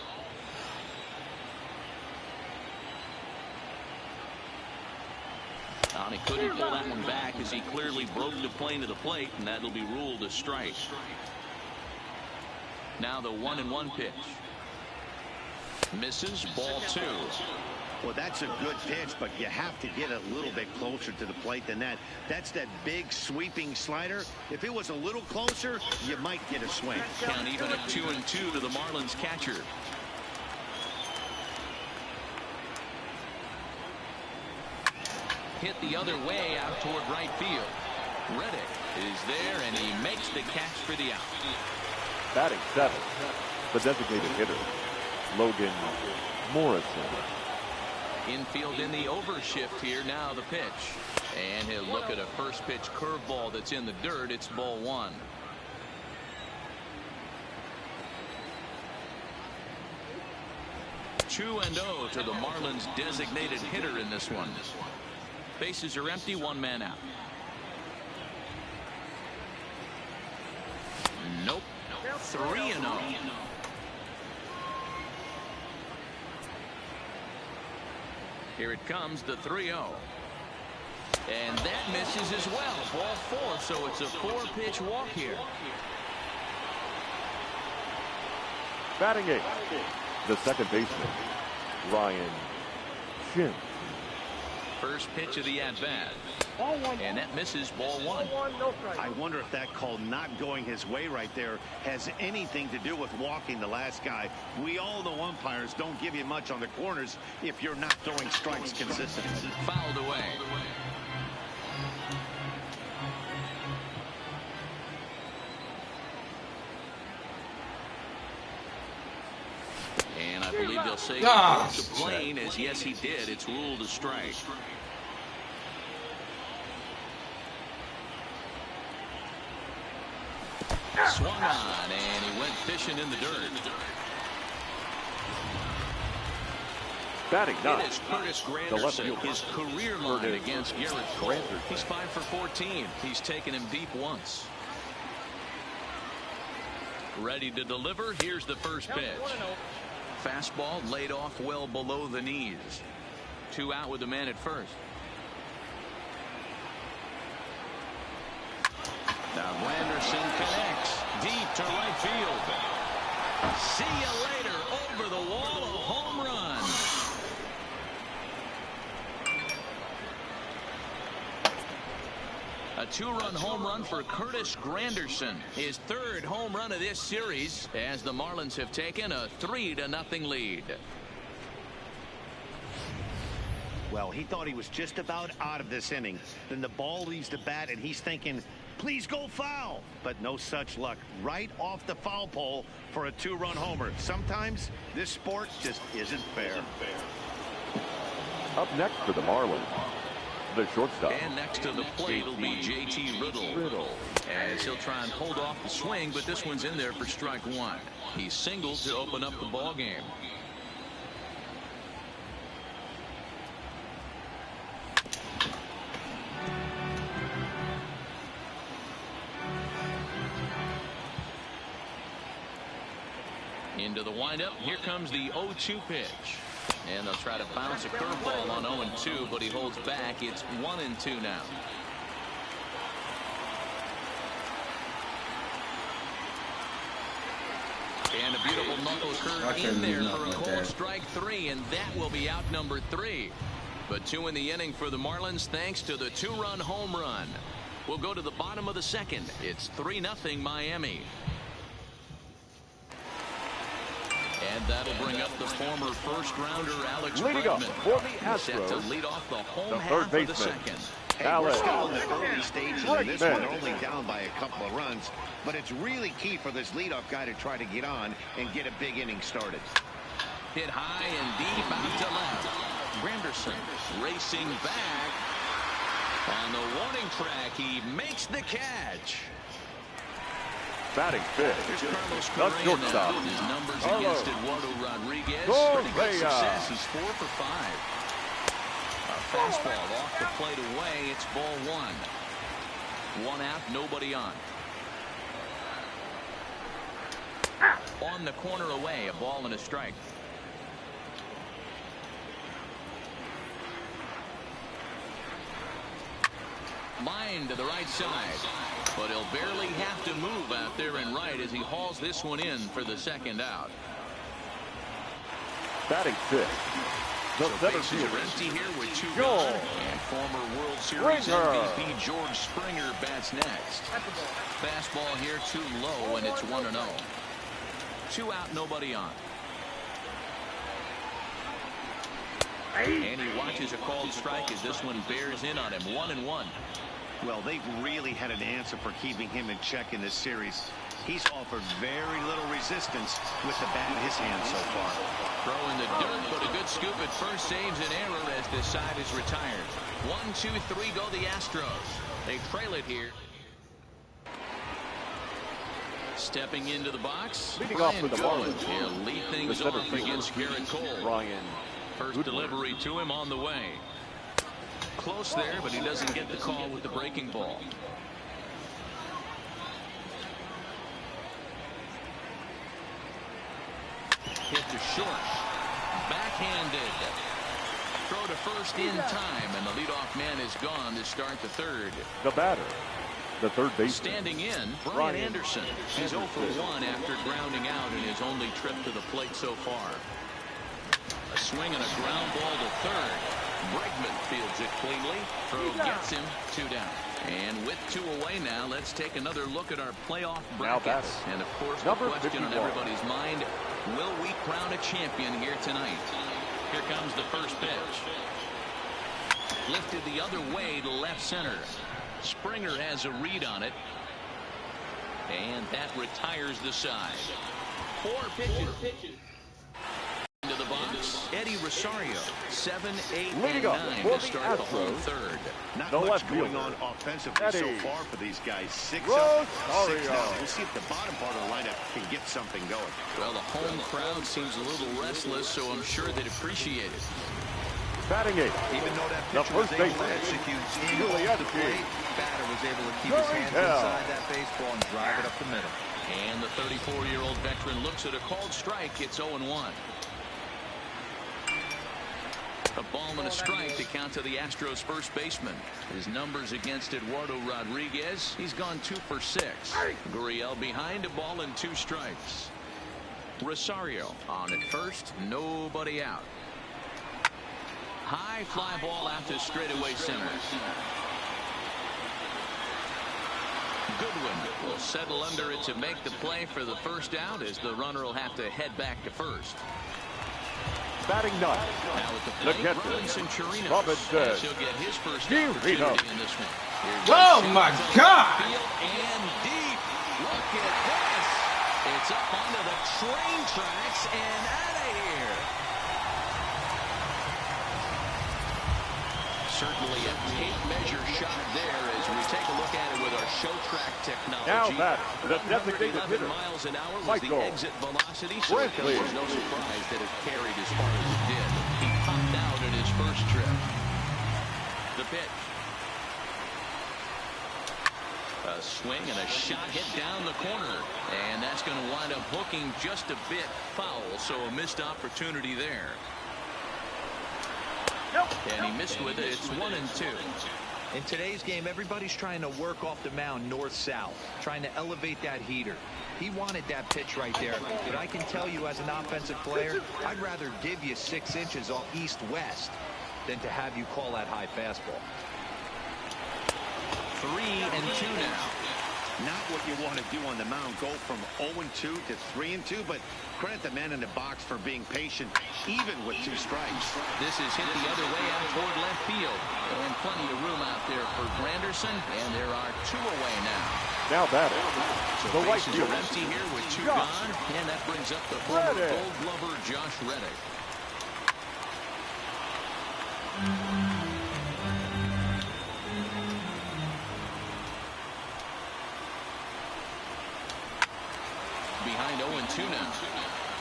He couldn't pull that one back as he clearly broke the plane to the plate, and that'll be ruled a strike. Now the 1-1 pitch. Misses, ball 2. Well, that's a good pitch, but you have to get a little bit closer to the plate than that. That's that big sweeping slider. If it was a little closer, you might get a swing. Count even at 2-2 to the Marlins catcher. Hit the other way out toward right field. Reddick is there, and he makes the catch for the out. Batting 7. The designated hitter, Logan Morrison. Infield in the overshift here. Now the pitch. And he'll look at a first pitch curveball that's in the dirt. It's ball 1. Two and 0 to the Marlins designated hitter in this one. Bases are empty, 1 man out. Nope. 3-0. Here it comes, the 3-0. And that misses as well. Ball 4, so it's a 4-pitch walk here. Batting 8. The second baseman, Ryan Shin. First pitch of the at-bat. And that misses, ball 1. I wonder if that call not going his way right there has anything to do with walking the last guy. We all know umpires don't give you much on the corners if you're not throwing strikes consistently. Fouled away. And I believe they'll say the plane as yes he did. It's ruled a strike. Swung on, and he went fishing in the dirt. Batting 9. It is Curtis Granderson, his career line against Garrett Cole. He's 5 for 14. He's taken him deep once. Ready to deliver. Here's the first pitch. Fastball laid off well below the knees. 2 out with the man at first. Now Granderson connects deep to right field. See you later. Over the wall, a home run. two-run home run for Curtis Granderson. His third home run of this series as the Marlins have taken a 3-0 lead. Well, he thought he was just about out of this inning. Then the ball leaves the bat, and he's thinking, please go foul. But no such luck. Right off the foul pole for a two-run homer. Sometimes this sport just isn't fair. Up next for the Marlins, the shortstop. And next to the plate will be JT Riddle. As he'll try and hold off the swing, but this one's in there for strike one. He singled to open up the ball game. Into the windup. Here comes the 0-2 pitch. And they'll try to bounce a curveball on 0-2, but he holds back. It's 1-2 now. And a beautiful knuckle curve in there for a cold strike 3, and that will be out number 3. But 2 in the inning for the Marlins thanks to the two-run home run. We'll go to the bottom of the second. It's 3-0 Miami. And that'll bring up the former first-rounder Alex Bregman. For the Astros, set to lead off the home the half third of the second. Hey, we're still in the early stages of this one. They're only down by a couple of runs. But it's really key for this leadoff guy to try to get on and get a big inning started. Hit high and deep out to left. Granderson racing back. On the warning track, he makes the catch. Batting fifth, the shortstop. His numbers against Eduardo Rodriguez. Pretty good success. He's 4 for 5. A fastball off the plate away. It's ball 1. 1 out, nobody on. On the corner away, a ball and a strike. Line to the right side. But he'll barely have to move out there and right as he hauls this one in for the second out. Batting fifth, the center bases are empty here with 2 Joel. gone. And former World Series MVP George Springer bats next. Fastball here too low, and it's 1-0. 2 out, nobody on. And he watches a called strike as this one bears in on him. 1-1. Well, they've really had an answer for keeping him in check in this series. He's offered very little resistance with the bat in his hand so far. Throw in the dirt, but a good scoop at first saves an error as this side is retired. 1, 2, 3 go the Astros. They trail it here. Stepping into the box. Leading off for the Marlins. He'll lead things off against Garrett Cole. Ryan. First delivery to him on the way. Close there, but he doesn't get the call with the breaking ball. Hit to short. Backhanded. Throw to first in time, and the leadoff man is gone to start the third. The batter, the third baseman. Standing in, Brian Anderson. He's 0 for 1 after grounding out in his only trip to the plate so far. A swing and a ground ball to third. Bregman fields it cleanly. Throw gets him 2 down. And with 2 away now, let's take another look at our playoff brackets. And of course, the question on everybody's mind, will we crown a champion here tonight? Here comes the first pitch. Lifted the other way to left center. Springer has a read on it. And that retires the side. 4 pitches. Into the box, Eddie Rosario, 7, 8, and 9 to start the whole third. Not much going on offensively so far for these guys. 6 up, 6 down. We'll see if the bottom part of the lineup can get something going. Well, the home crowd seems a little restless, so I'm sure they'd appreciate it. Batting 8. Even though that pitcher was able to execute off the plate, batter was able to keep his hands inside that baseball and drive it up the middle. And the 34-year-old veteran looks at a called strike. It's 0-1. A ball and a strike to count to the Astros first baseman. His numbers against Eduardo Rodriguez, he's gone 2 for 6. Gurriel behind, a ball and 2 strikes. Rosario on at first, nobody out. High fly ball out to straightaway center. Goodwin will settle under it to make the play for the first out, as the runner will have to head back to first. Batting ninth, Now at the the plate, catcher, Robinson Chirinos. Robinson He'll get his first Chirinos. opportunity in this one. Oh my God! Field and deep. Look at this. It's up onto the train tracks and out of here. Certainly a tape measure shot there as we take a look at it with our show track technology. Now that the designated 11 hitter, miles an hour was Michael the exit velocity, so it Brantley. was no surprise that it carried as far as it did. He popped out at his first trip. The pitch. A swing and a shot hit down the corner, and that's going to wind up hooking just a bit foul, so a missed opportunity there. And he missed with it. It's 1-2. In today's game, everybody's trying to work off the mound north-south, trying to elevate that heater. He wanted that pitch right there, but I can tell you as an offensive player, I'd rather give you 6 inches off east-west than to have you call that high fastball. 3-2 now. Not what you want to do on the mound. Go from 0-2 to 3-2, but credit the man in the box for being patient, even with 2 strikes. This is hit the other way out toward left field. And plenty of room out there for Granderson, and there are 2 away now. now batting, So the right bases fielder, are empty here with 2 gone, and that brings up the former Reddick. Gold Glover Josh Reddick. Behind 0-2 now.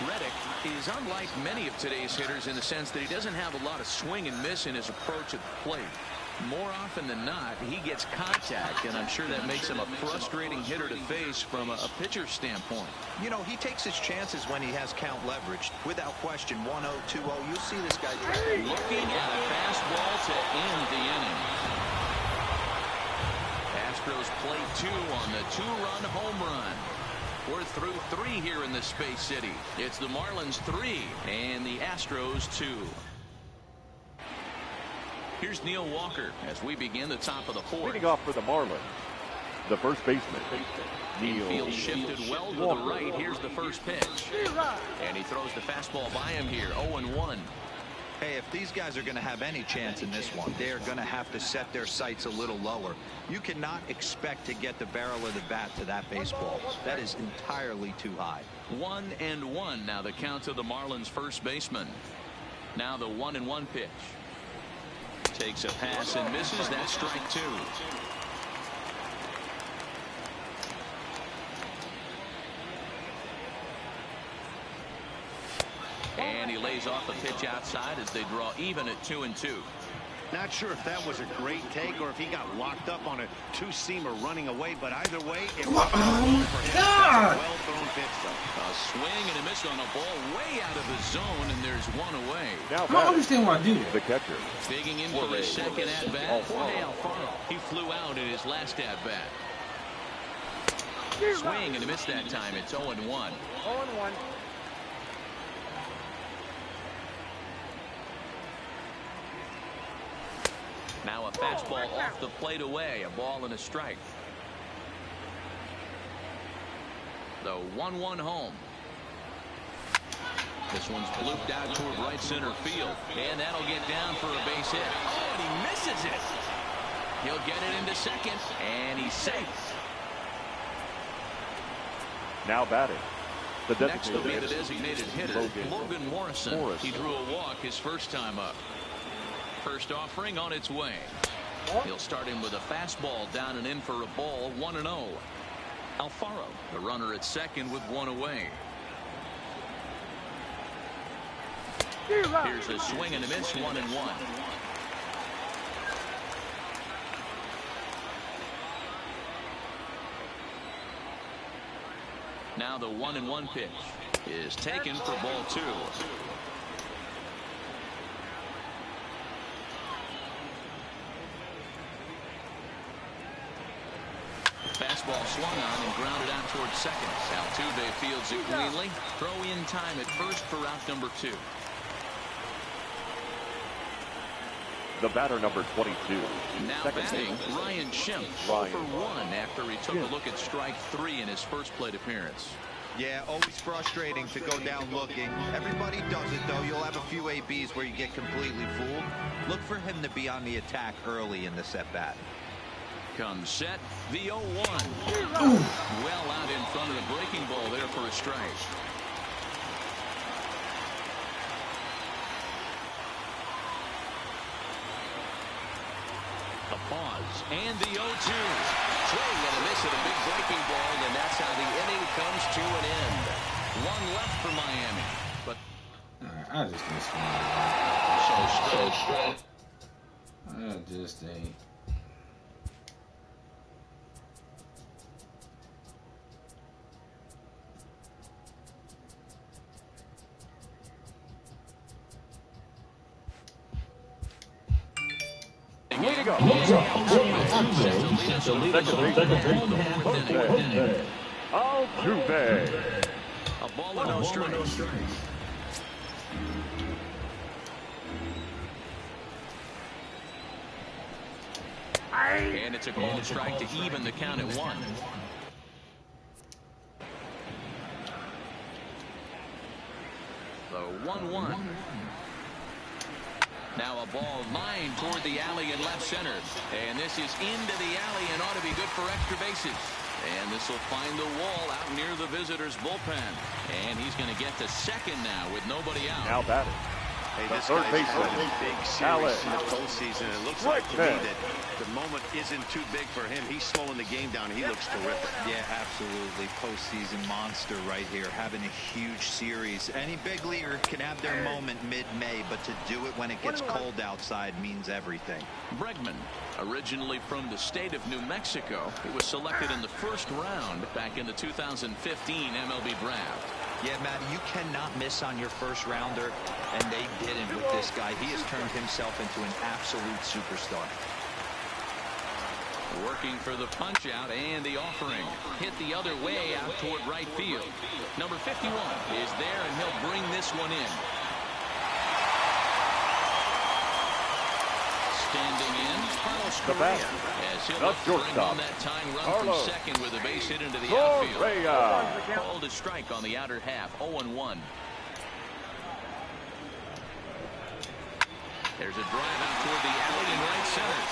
Reddick is unlike many of today's hitters in the sense that he doesn't have a lot of swing and miss in his approach at the plate. More often than not, he gets contact, and I'm sure that makes him a frustrating hitter to face from a pitcher's standpoint. You know, he takes his chances when he has count leveraged. Without question, 1-0, 2-0, you'll see this guy try. Looking at a fastball to end the inning. Astros play 2 on the 2-run home run. We're through 3 here in the Space City. It's the Marlins 3 and the Astros 2. Here's Neil Walker as we begin the top of the 4th. leading off for the Marlins, the first baseman, Neil Infield shifted well to Walker. the right. Here's the first pitch. And he throws the fastball by him here. 0-1. Hey, if these guys are going to have any chance in this one, they are going to have to set their sights a little lower. You cannot expect to get the barrel of the bat to that baseball. That is entirely too high. 1-1 now the count to the Marlins first baseman. Now the 1-1 pitch. Takes a pass and misses. That's strike 2. And he lays off the pitch outside as they draw even at 2-2. Not sure if that was a great take or if he got locked up on a 2-seamer running away, but either way, it was Oh my God! well thrown pitch, though. A swing and a miss on a ball way out of the zone, and there's 1 away. Now I don't batting, understand why I do that. the catcher, Digging in for his second at-bat, Jorge Alfaro. He flew out in his last at-bat. Swing and a miss that time. It's 0-1. 0-1. Now a fastball off the plate away. A ball and a strike. The 1-1 home. This one's blooped out toward right center field. And that'll get down for a base hit. Oh, and he misses it. He'll get it into second. And he's safe. now batting, the Next will be the designated hitter, Logan Morrison. Morrison. He drew a walk his first time up. First offering on its way. He'll start him with a fastball down and in for a ball. 1-0. Alfaro, the runner at second with 1 away. Here's a swing and a miss. 1-1. Now the 1-1 pitch is taken for ball 2. Fastball swung on and grounded out towards second. Altuve fields it cleanly. Throw in time at first for out number 2. the batter number 22. Now batting, Ryan Schimpf, 0 for 1 after he took a look at strike 3 in his first plate appearance. Yeah, always frustrating to go down looking. Everybody does it, though. You'll have a few ABs where you get completely fooled. Look for him to be on the attack early in this at-bat. Comes set, the 0-1. Well out in front of the breaking ball there for a strike. The pause, and the 0-2. Swing and a miss at a big breaking ball, and that's how the inning comes to an end. One left for Miami, but I just missed one. I just ain't. Way to go. Altuve. a ball and no strikes. And it's a called strike to even the count at 1. The 1-1. Now a ball lined toward the alley in left center. And this is into the alley and ought to be good for extra bases. And this will find the wall out near the visitor's bullpen. And he's going to get to second now with nobody out. Now batting. Hey, this guy's had a big series in the postseason. It looks like to me that the moment isn't too big for him. He's slowing the game down. He looks terrific. Yeah, absolutely. Postseason monster right here, having a huge series. Any big leaguer can have their moment mid-May, but to do it when it gets cold outside means everything. Bregman, originally from the state of New Mexico, he was selected in the first round back in the 2015 MLB draft. Yeah, Matt, you cannot miss on your first rounder, and they didn't with this guy. He has turned himself into an absolute superstar. Working for the punch out and the offering. Hit the other way out toward right field. Number 51 is there, and he'll bring this one in. Standing in, Carlos Correa, as he'll look to bring on that tying run from second with a base hit into the outfield. Called a strike on the outer half, 0-1. There's a drive out toward the alley in right center.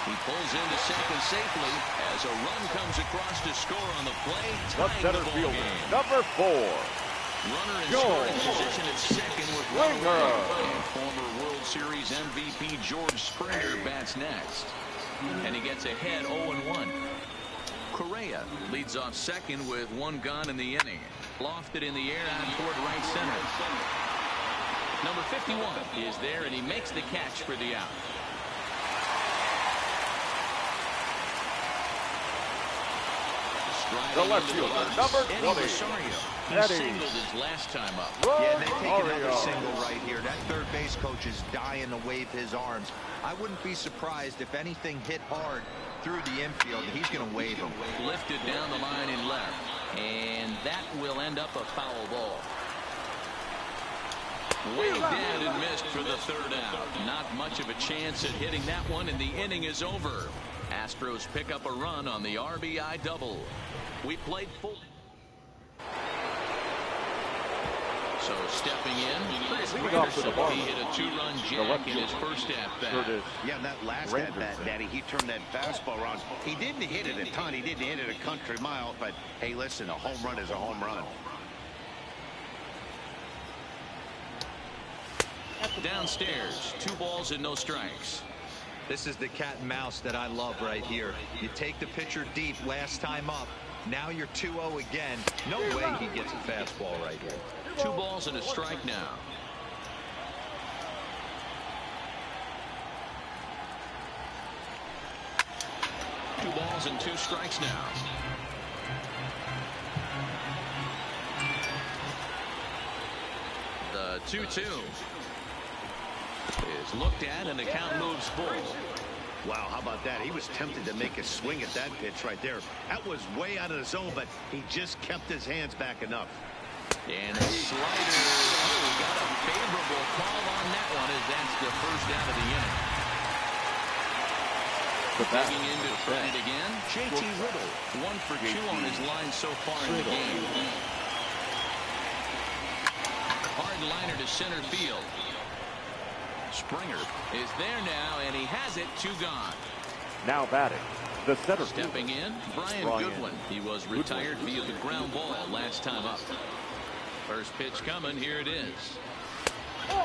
He pulls into second safely as a run comes across to score on the play. Left center field, number 4. Runner in scoring position at second with former World Series MVP George Springer bats next. And he gets ahead 0-1. Correa leads off second with 1 gone in the inning. Lofted in the air out toward right center. Number 51 is there, and he makes the catch for the out. The left fielder, number 20. He singled his last time up. Yeah, and they take another single right here. That third base coach is dying to wave his arms. I wouldn't be surprised if anything hit hard through the infield. He's going to wave him. Lifted down the line in left. And that will end up a foul ball. Way down and missed for the third out. Not much of a chance at hitting that one, and the inning is over. Astros pick up a run on the RBI double. We played full. So stepping in, he hit a 2-run jack in his first at-bat. Yeah, that last at-bat, Daddy, he turned that fastball around. He didn't hit it a ton. He didn't hit it a country mile, but hey, listen, a home run is a home run. Downstairs, 2 balls and no strikes. This is the cat and mouse that I love right here. You take the pitcher deep last time up. Now you're 2-0 again. No way he gets a fastball right here. 2 balls and a strike now. Two balls and 2 strikes now. The 2-2 is looked at, and the count moves full. Wow, how about that? He was tempted to make a swing at that pitch right there. That was way out of the zone, but he just kept his hands back enough. And a slider. Oh, got a favorable call on that one as that's the first out of the inning. Digging into it again, JT Riddle. 1 for 2 on his line so far in the game. Hard liner to center field. Springer is there now, and he has it. 2 gone. Now batting, the center Stepping in, Brian Goodwin. He was retired via the ground ball last time up. First pitch coming. Here it is.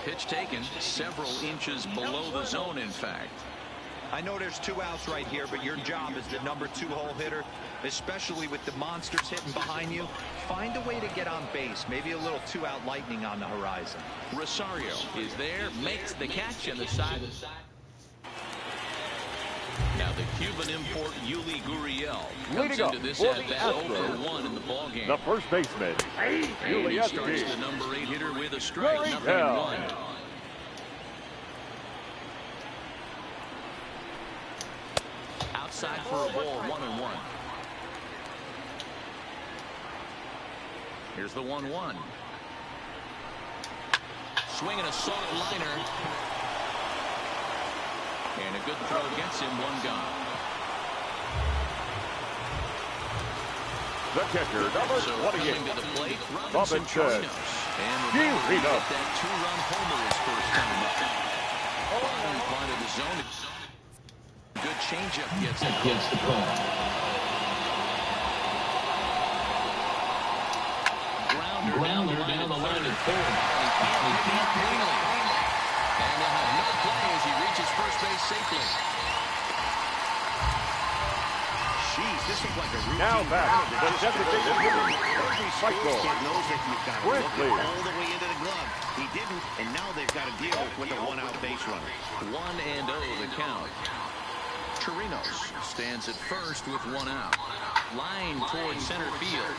Pitch taken several inches below the zone, in fact. I know there's 2 outs right here, but your job as the number 2 hole hitter, especially with the monsters hitting behind you, find a way to get on base. Maybe a little 2-out lightning on the horizon. Rosario is there, makes the catch, and the side. Now the Cuban import Yuli Gurriel comes into this at bat 0 for 1 in the ballgame. The first baseman, Yuli starts the number 8 hitter with a strike, 0-1. Outside for a ball, 1-1. Here's the 1-1. Swinging a soft liner. And a good throw gets him. 1 gone. The catcher, number 28. Coming to the plate, Robinson Chirinos. And we're get that 2-run homer his first time up. Bottom part of the zone. Good changeup gets it. Gets the ball. Grounder down the line at third. He can't cleanly. And they'll have no play as he reaches first base safely. Jeez, this looks like a routine. Now back, the designated hitter. Every sports kid knows that you've got to look all the way into the glove. He didn't, and now they've got to deal with a 1-out base runner. 1-0 the count. Chirinos stands at first with 1 out. Line towards center field.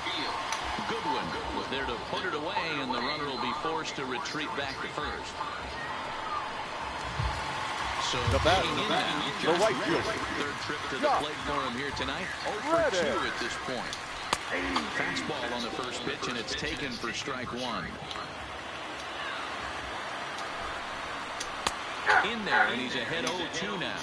Goodwin was there to put it away, and the runner will be forced to retreat back to first. So the batter, the right fielder. Third trip to the plate for him here tonight. 0 for 2 at this point. Fastball on the first pitch, and it's taken for strike 1. In there, and he's ahead 0-2 now.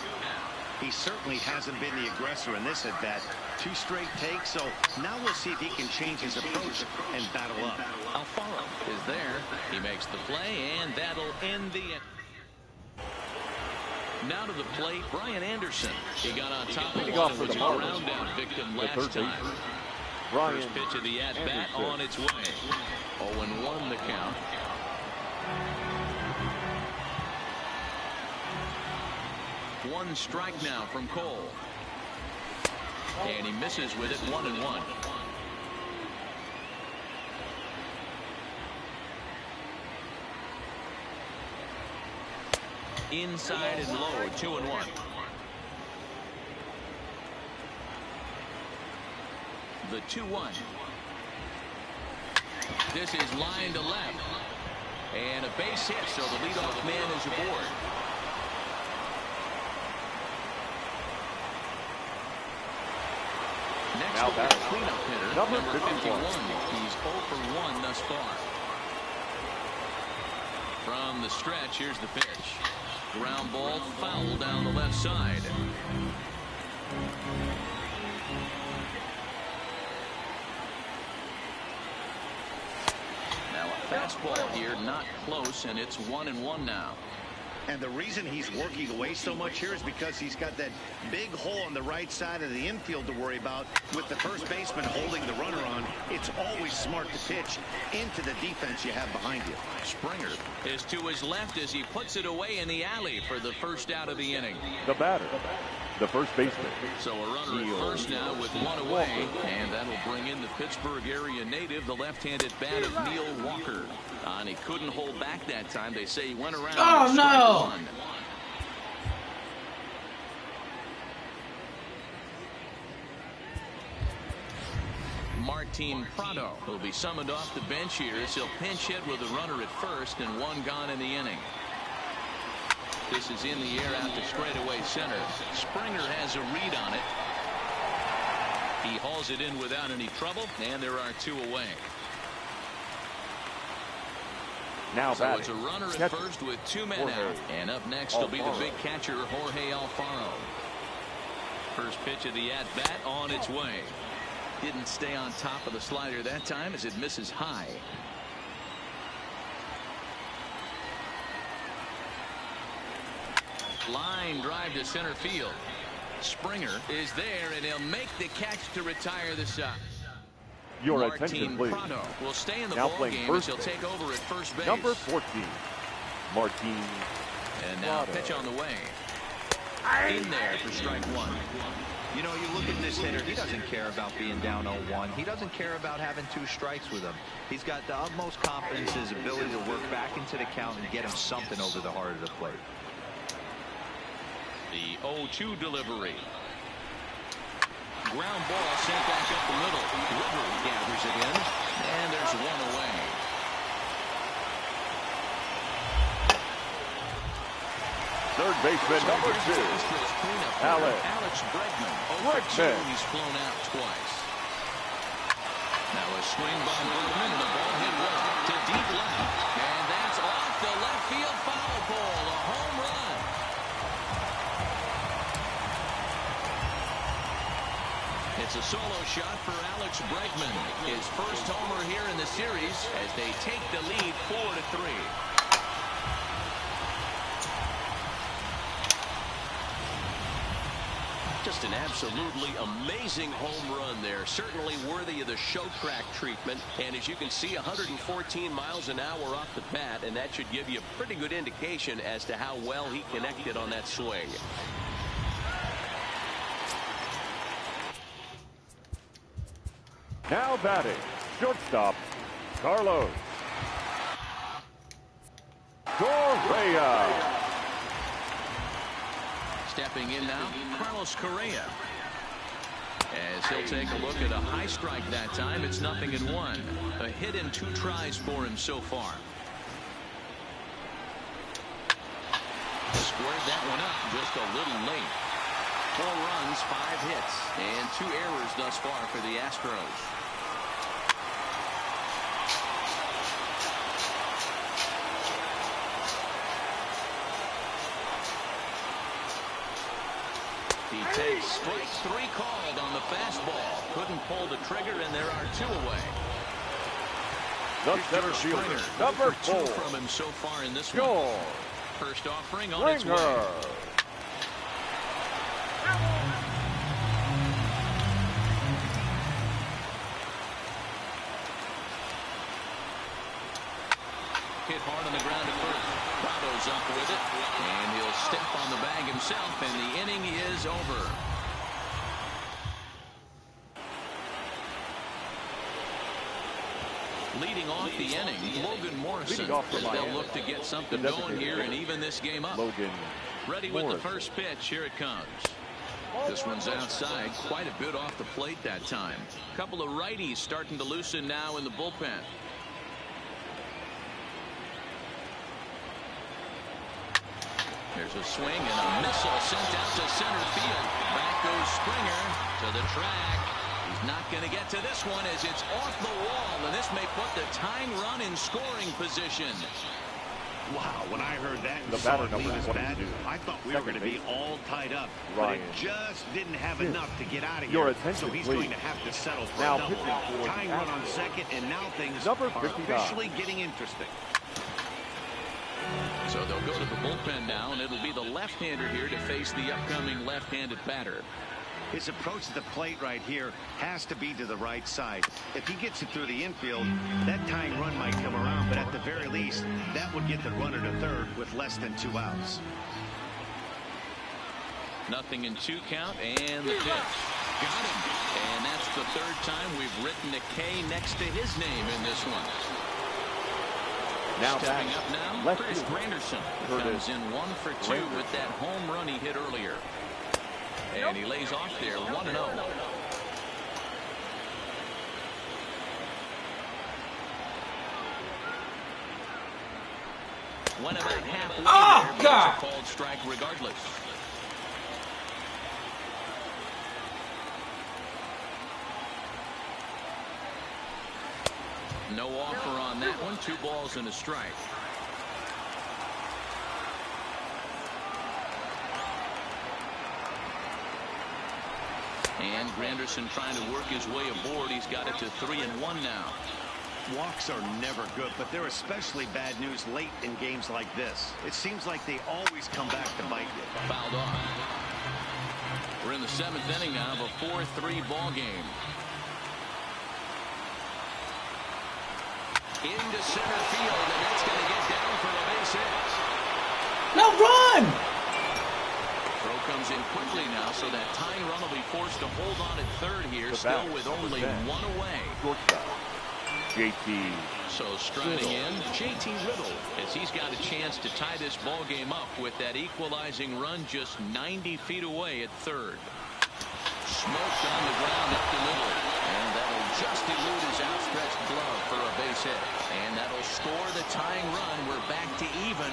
He certainly hasn't been the aggressor in this at-bat. 2 straight takes, so now we'll see if he can change his approach and battle up. Alfaro is there. He makes the play, and that'll end the inning. Now to the plate, Brian Anderson. He got on top of one and was a ground-out victim last time. First pitch of the at-bat on its way. 0-1 the count. One strike now from Cole. And he misses with it. 1-1. Inside and low. 2-1. The 2-1. This is line to left. And a base hit, so the leadoff man is aboard. Next now over, cleanup hitter, number 51. He's 0 for 1 thus far. From the stretch, here's the pitch. Ground ball foul down the left side. Now a fastball here, not close, and it's 1-1 now. And the reason he's working away so much here is because he's got that big hole on the right side of the infield to worry about. With the first baseman holding the runner on, it's always smart to pitch into the defense you have behind you. Springer is to his left as he puts it away in the alley for the first out of the inning. The batter, the first baseman. So a runner at first now with 1 away, and that'll bring in the Pittsburgh area native, the left-handed bat of Neil Walker. And he couldn't hold back that time. They say he went around. Oh, no! One. Martin Prado will be summoned off the bench here as he'll pinch hit with a runner at first and 1 gone in the inning. This is in the air out to straightaway center. Springer has a read on it. He hauls it in without any trouble, and there are 2 away. Now so batting, it's a runner at catcher, first with 2 men Jorge out. And up next will be the Alfaro. big catcher, Jorge Alfaro. First pitch of the at-bat on its way. Didn't stay on top of the slider that time as it misses high. Line drive to center field. Springer is there, and he'll make the catch to retire the side. Your attention, please. Prado will stay in the Now ball playing game first as he'll base. take over at first base. Number 14, Martin. And now Prado. pitch on the way. In there for strike one. You know, you look at this hitter, he doesn't care about being down 0-1. He doesn't care about having 2 strikes with him. He's got the utmost confidence in his ability to work back into the count and get him something over the heart of the plate. The 0-2 delivery. Ground ball sent back up the middle. River gathers it in, and there's one away. Third baseman, number 2, Alex Bregman. He's flown out twice. Now a swing by Bregman, and the ball hit well to deep left. And that's off the left field foul pole. A home run. It's a solo shot for Alex Bregman. His first homer here in the series as they take the lead 4-3. Just an absolutely amazing home run there. Certainly worthy of the show track treatment. And as you can see, 114 miles an hour off the bat, and that should give you a pretty good indication as to how well he connected on that swing. Now batting, shortstop, Carlos Correa. Stepping in now, Carlos Correa. As he'll take a look at a high strike that time, it's 0-1. A hit in 2 tries for him so far. Squared that one up just a little late. 4 runs, 5 hits, and 2 errors thus far for the Astros. He takes strike 3 called on the fastball. Couldn't pull the trigger, and there are 2 away. The center fielder, number 4, from him so far in this George one. First offering on its way. Hit hard on the ground at first. Prado's up with it, and he'll step on the bag himself, and the inning is over. Leading off the inning, Logan Morrison, as they'll look to get something going here and even this game up. Ready with the first pitch. Here it comes. This one's outside, quite a bit off the plate that time. Couple of righties starting to loosen now in the bullpen. There's a swing and a missile sent out to center field. Back goes Springer to the track. He's not going to get to this one as it's off the wall, and this may put the tying run in scoring position. Wow, when I heard that The batter number was 22. bad, I thought we were going to be all tied up. Ryan. But it just didn't have enough to get out of Your here. attention, So he's please. going to have to settle for Now a double. pitching for Tying the run on Astros. second, and now things Number are 59. officially getting interesting. So they'll go to the bullpen now, and it'll be the left-hander here to face the upcoming left-handed batter. His approach to the plate right here has to be to the right side. If he gets it through the infield, that tying run might come around, but at the very least, that would get the runner to third with less than 2 outs. 0-2 count, and the pitch. Got him. And that's the 3rd time we've written a K next to his name in this one. Now Stepping back, up now, left Chris fielder, Granderson Curtis comes in 1 for 2 with that home run he hit earlier. And he lays off there 1-0. Went about halfway there, but it's a called strike regardless. No offer on that one. 2 balls and a strike. And Granderson trying to work his way aboard. He's got it to 3-1 now. Walks are never good, but they're especially bad news late in games like this. It seems like they always come back to bite you. Fouled off. We're in the 7th inning now of a 4-3 ball game. Into center field, and that's going to get down for a base hit. No, run! Throw comes in quickly now, so that tying run will be forced to hold on at third here, still with only one away. Shortstop, JT. So striding in, JT Riddle, as he's got a chance to tie this ball game up with that equalizing run just 90 feet away at third. Smoked on the ground up the middle, and that'll just elude his outstretched glove for a base hit. And that'll score the tying run. We're back to even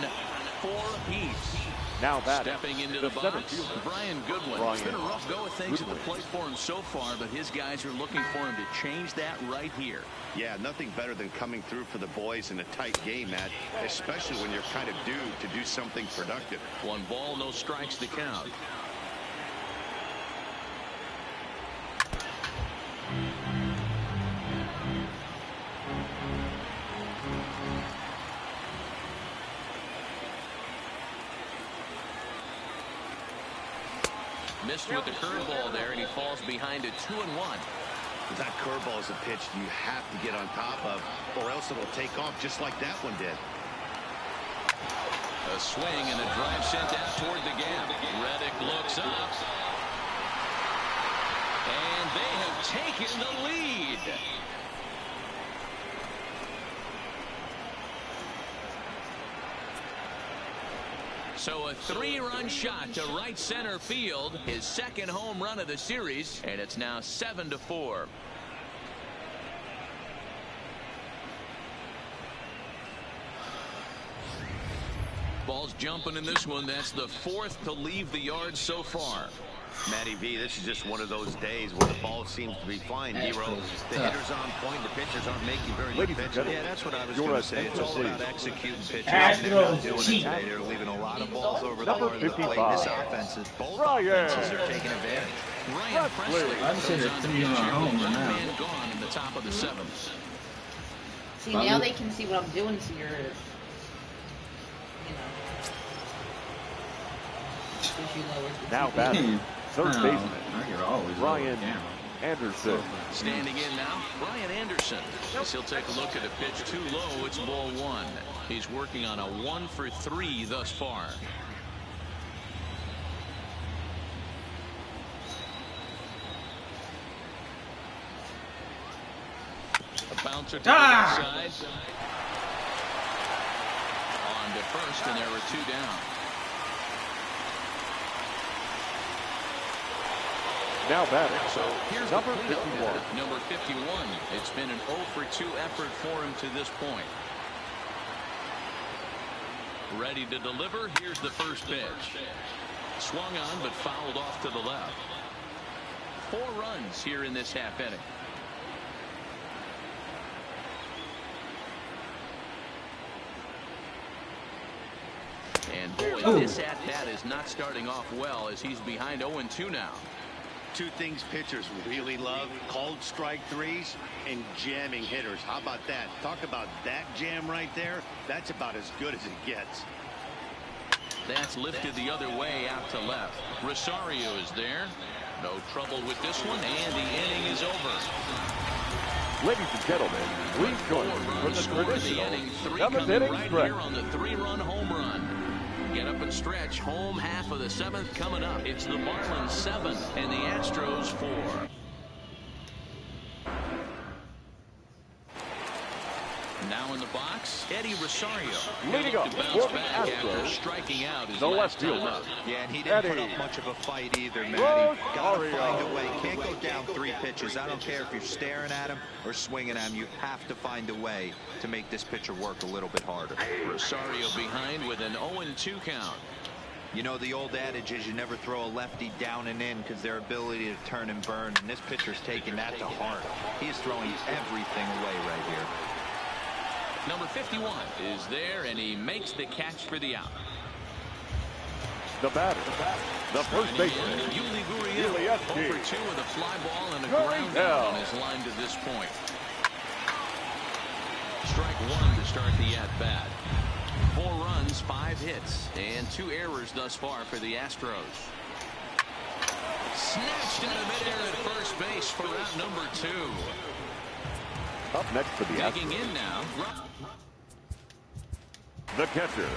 4 apiece. Now stepping into the box, Brian Goodwin. It's been a rough go of things at the plate for him so far, but his guys are looking for him to change that right here. Yeah, nothing better than coming through for the boys in a tight game, Matt, especially when you're kind of due to do something productive. 1 ball, no strikes to count. Missed with the curveball there, and he falls behind at 2-1. That curveball is a pitch you have to get on top of, or else it'll take off just like that one did. A swing and a drive sent out toward the gap. Reddick looks up. And they have taken the lead. So a 3-run shot to right center field, his 2nd home run of the series, and it's now 7-4. Ball's jumping in this one. That's the 4th to leave the yard so far. Matty V, this is just one of those days where the ball seems to be flying, Hero. The hitter's on point, the pitchers aren't making very good pitches. Yeah, that's what I was going to say. It's all about executing pitches. Astros, They're not doing it today. They're leaving a lot of balls over the plate. This offense is both offenses are taking advantage. Ryan Presley I'd say they're 3-run home right now. Man gone in the top of the 7th. See, now they can see what I'm doing to your, Now batting, third baseman, Brian Anderson. Standing in now, Brian Anderson. As he'll take a look at a pitch too low. It's ball 1. He's working on a 1 for 3 thus far. A bouncer to the left side. On to first, and there were 2 down. Now batting, so here's number the 51. Number 51. It's been an 0 for 2 effort for him to this point. Ready to deliver. Here's the first pitch. Swung on, but fouled off to the left. 4 runs here in this half inning. And boy, this at-bat is not starting off well as he's behind 0-2 now. 2 things pitchers really love: called strike 3s and jamming hitters. How about that? Talk about that jam right there. That's about as good as it gets. That's lifted the other way out to left. Rosario is there. No trouble with this one, and the inning is over. Ladies and gentlemen, please join us for the traditional 7th inning right stretch. Here on the 3-run home run. Get up and stretch. Home half of the 7th coming up. It's the Marlins 7 and the Astros 4. Now in the box, Eddie Rosario. Leading up to bounce for the back after Astros, striking out his the last left time fielder. up. Yeah, and he didn't put up much of a fight either, Matty. Gotta find a way. Can't go down 3 pitches. I don't care if you're staring at him or swinging at him. You have to find a way to make this pitcher work a little bit harder. Rosario behind with an 0-2 count. You know, the old adage is you never throw a lefty down and in because their ability to turn and burn, and this pitcher's taking that to heart. He is throwing everything away right here. Number 51 is there, and he makes the catch for the out. the batter, the first baseman, Yuli Gurriel, over 2 with a fly ball and a ground out on his line to this point. Strike 1 to start the at-bat. 4 runs, 5 hits, and 2 errors thus far for the Astros. Snatched into midair at first base for out number 2. Up next for the Digging Astros. in now. The catcher,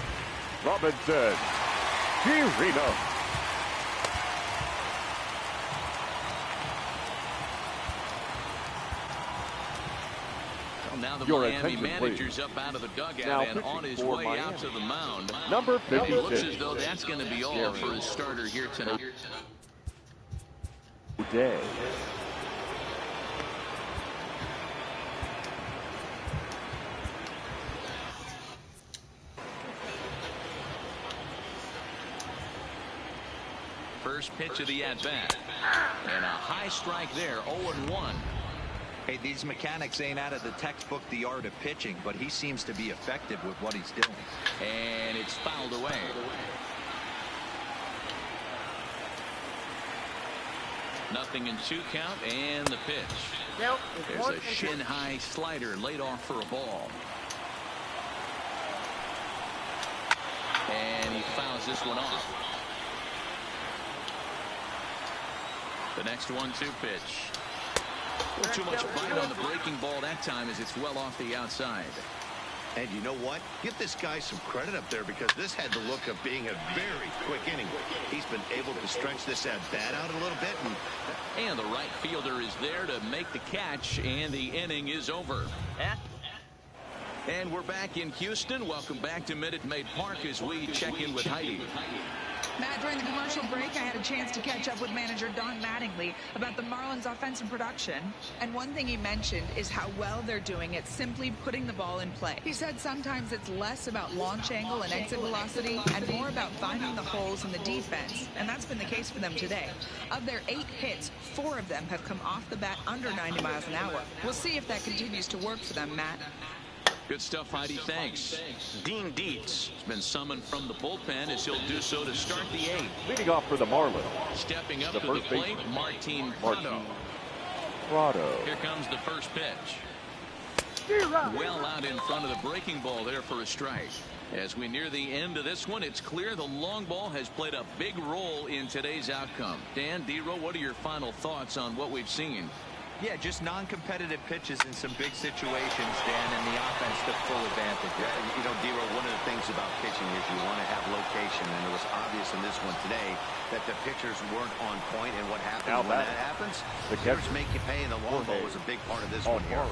Robinson Chirino. Now the Your Miami attention, manager's please. up out of the dugout Now and on his pitching for way Miami, out to the mound. number It looks 56. as though that's going to be all for his starter here tonight. Day. First pitch of the at-bat. And a high strike there, 0-1. Hey, these mechanics ain't out of the textbook, The Art of Pitching, but he seems to be effective with what he's doing. And it's fouled away. Nothing in 2 count, and the pitch. There's a shin-high slider laid off for a ball. And he fouls this one off. The next 1-2 pitch. A little too much bite on the breaking ball that time as it's well off the outside. And you know what? Give this guy some credit up there because this had the look of being a very quick inning. He's been able to stretch this at-bat out a little bit. And the right fielder is there to make the catch, and the inning is over. And we're back in Houston. Welcome back to Minute Maid Park as we check in with Heidi. Matt, during the commercial break, I had a chance to catch up with manager Don Mattingly about the Marlins' offensive production. And one thing he mentioned is how well they're doing at simply putting the ball in play. He said sometimes it's less about launch angle and exit velocity and more about finding the holes in the defense. And that's been the case for them today. Of their 8 hits, 4 of them have come off the bat under 90 miles an hour. We'll see if that continues to work for them, Matt. Good stuff, Heidi. Thanks. Dean Dietz has been summoned from the bullpen as he'll do so to start the 8th. Leading off for the Marlins. Stepping up the to the first plate, baseman, Martin Prado. Here comes the first pitch. Well out in front of the breaking ball there for a strike. As we near the end of this one, it's clear the long ball has played a big role in today's outcome. Dan, D-Row, what are your final thoughts on what we've seen? Yeah, just non-competitive pitches in some big situations, Dan, and the offense took full advantage. Yeah, you know, D-Row, one of the things about pitching is you want to have location, and it was obvious in this one today that the pitchers weren't on point, and what happens when that happens? The hitters make you pay, and the long ball was a big part of this one here.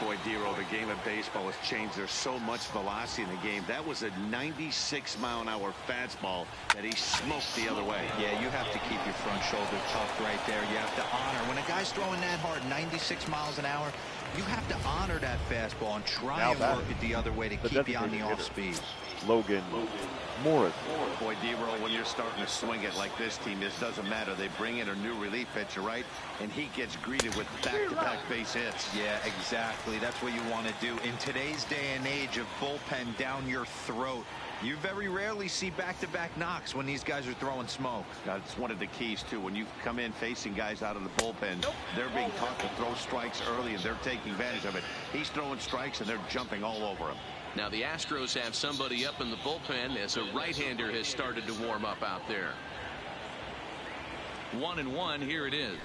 Boy, D-Row, the game of baseball has changed. There's so much velocity in the game. That was a 96-mile-an-hour fastball that he smoked the other way. Yeah, you have to keep your front shoulder tucked right there. You have to honor. When a guy's throwing that hard, 96 miles an hour, you have to honor that fastball and try and work it the other way to keep you on the off speed. Logan Morris. Boy, D-Row, when you're starting to swing it like this team, it doesn't matter. They bring in a new relief pitcher, right? And he gets greeted with back-to-back base hits. Yeah, exactly. That's what you want to do. In today's day and age of bullpen down your throat, you very rarely see back-to-back knocks when these guys are throwing smoke. That's one of the keys, too. When you come in facing guys out of the bullpen, they're being taught to throw strikes early, and they're taking advantage of it. He's throwing strikes, and they're jumping all over him. Now the Astros have somebody up in the bullpen as a right-hander has started to warm up out there. 1-1, here it is.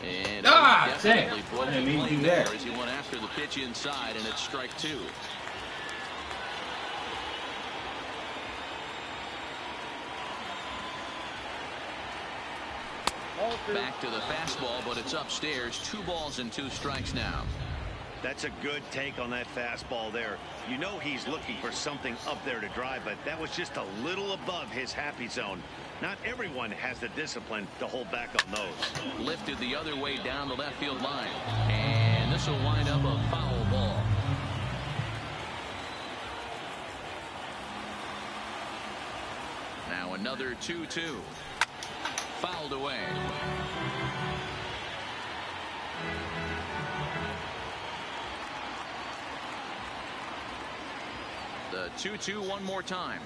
And definitely broke the play there as he went after the pitch inside, and it's strike 2. Back to the fastball, but it's upstairs. 2 balls and 2 strikes now. That's a good take on that fastball there. You know he's looking for something up there to drive, but that was just a little above his happy zone. Not everyone has the discipline to hold back on those. Lifted the other way down the left field line. And this will wind up a foul ball. Now another 2-2. Fouled away. The the 2-2 one more time.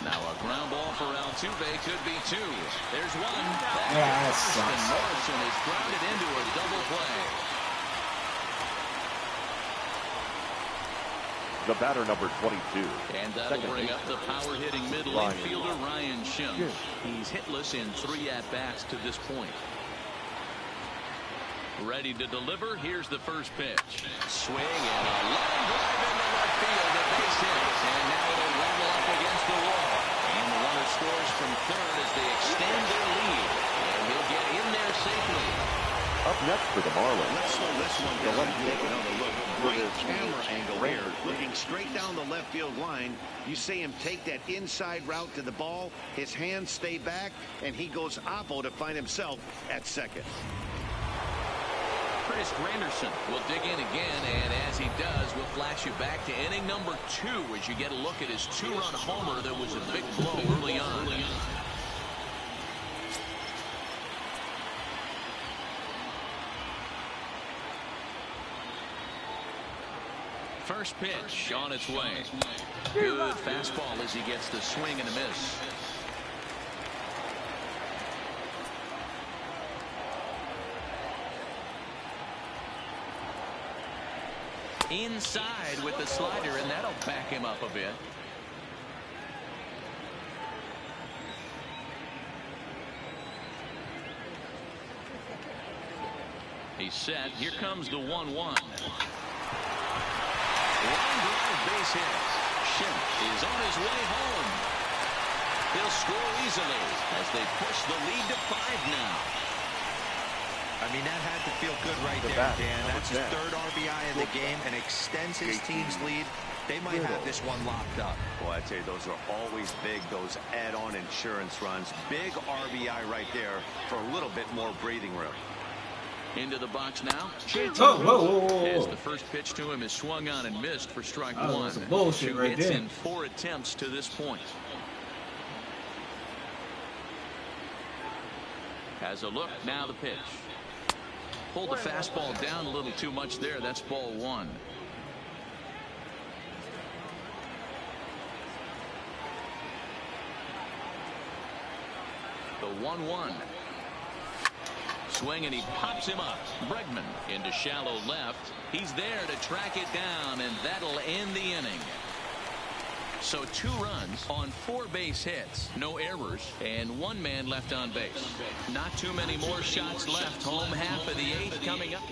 Now a ground ball for Altuve could be 2. There's one. That sucks. And Morrison is grounded into a double play. The batter, number 22. And that'll bring up the power-hitting middle infielder Ryan Schimpf. He's hitless in 3 at-bats to this point. Ready to deliver. Here's the first pitch. Swing and a line drive into left field. A base hit. And now it'll level up against the wall. And the runner scores from third as they extend their lead. And he'll get in there safely. Up next for the Marlins. Let's slow this one down and take another look. Great camera angle here. Looking straight down the left field line. You see him take that inside route to the ball. His hands stay back, and he goes oppo to find himself at second. Chris Granderson will dig in again, and as he does, we'll flash you back to inning number 2 as you get a look at his 2-run homer that was a big blow early on. First pitch on its way. Good fastball as he gets the swing and a miss. Inside with the slider, and that'll back him up a bit. He's set. Here comes the 1-1. Line drive base hit. Schimpf is on his way home. He'll score easily as they push the lead to 5 now. I mean, that had to feel good right there, Dan. That's his 3rd RBI in the game and extends his team's lead. They might have this one locked up. Well, I tell you, those are always big, those add-on insurance runs. Big RBI right there for a little bit more breathing room. Into the box now. Whoa. As the first pitch to him is swung on and missed for strike 1. That's some bullshit 2 right hits there. in 4 attempts to this point. Has a look. Now the pitch. Pulled the fastball down a little too much there. That's ball 1. The 1-1. Swing and he pops him up. Bregman into shallow left. He's there to track it down, and that'll end the inning. So 2 runs on 4 base hits, no errors, and 1 man left on base. Not too many more shots left. Home half of the 8th coming up.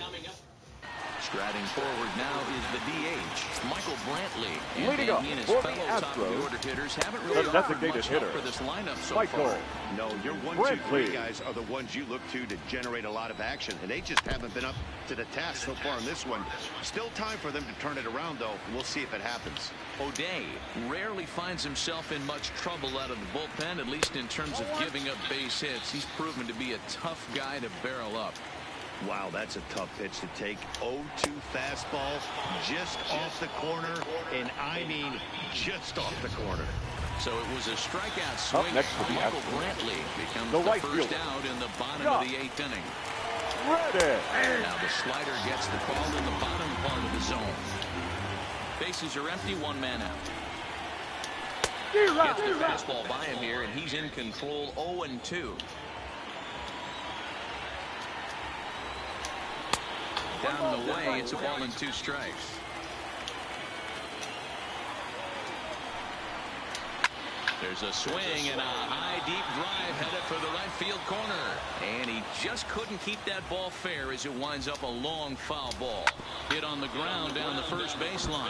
Striding forward now is the DH, Michael Brantley. And leading up he and his for the fellow Astros, top-of-the-order hitters haven't really the offered designated much hitter, help for this lineup so Michael far. No, your 1, 2, 3 guys are the ones you look to generate a lot of action, and they just haven't been up to the task so far in this one. Still time for them to turn it around, though. We'll see if it happens. O'Day rarely finds himself in much trouble out of the bullpen, at least in terms of giving up base hits. He's proven to be a tough guy to barrel up. Wow, that's a tough pitch to take. 0-2 fastball just off the corner, and I mean just off the corner. So it was a strikeout swing. Up next for the Michael Astros, Brantley becomes the the right first fielder, out in the bottom of the 8th inning. Ready. Now the slider gets the call in the bottom part of the zone. Bases are empty, 1 man out. Gets the fastball by him here, and he's in control. 0-2. Down the way, it's a ball and 2 strikes. There's a swing and a high deep drive headed for the right field corner. And he just couldn't keep that ball fair as it winds up a long foul ball. Hit on the ground down the first baseline.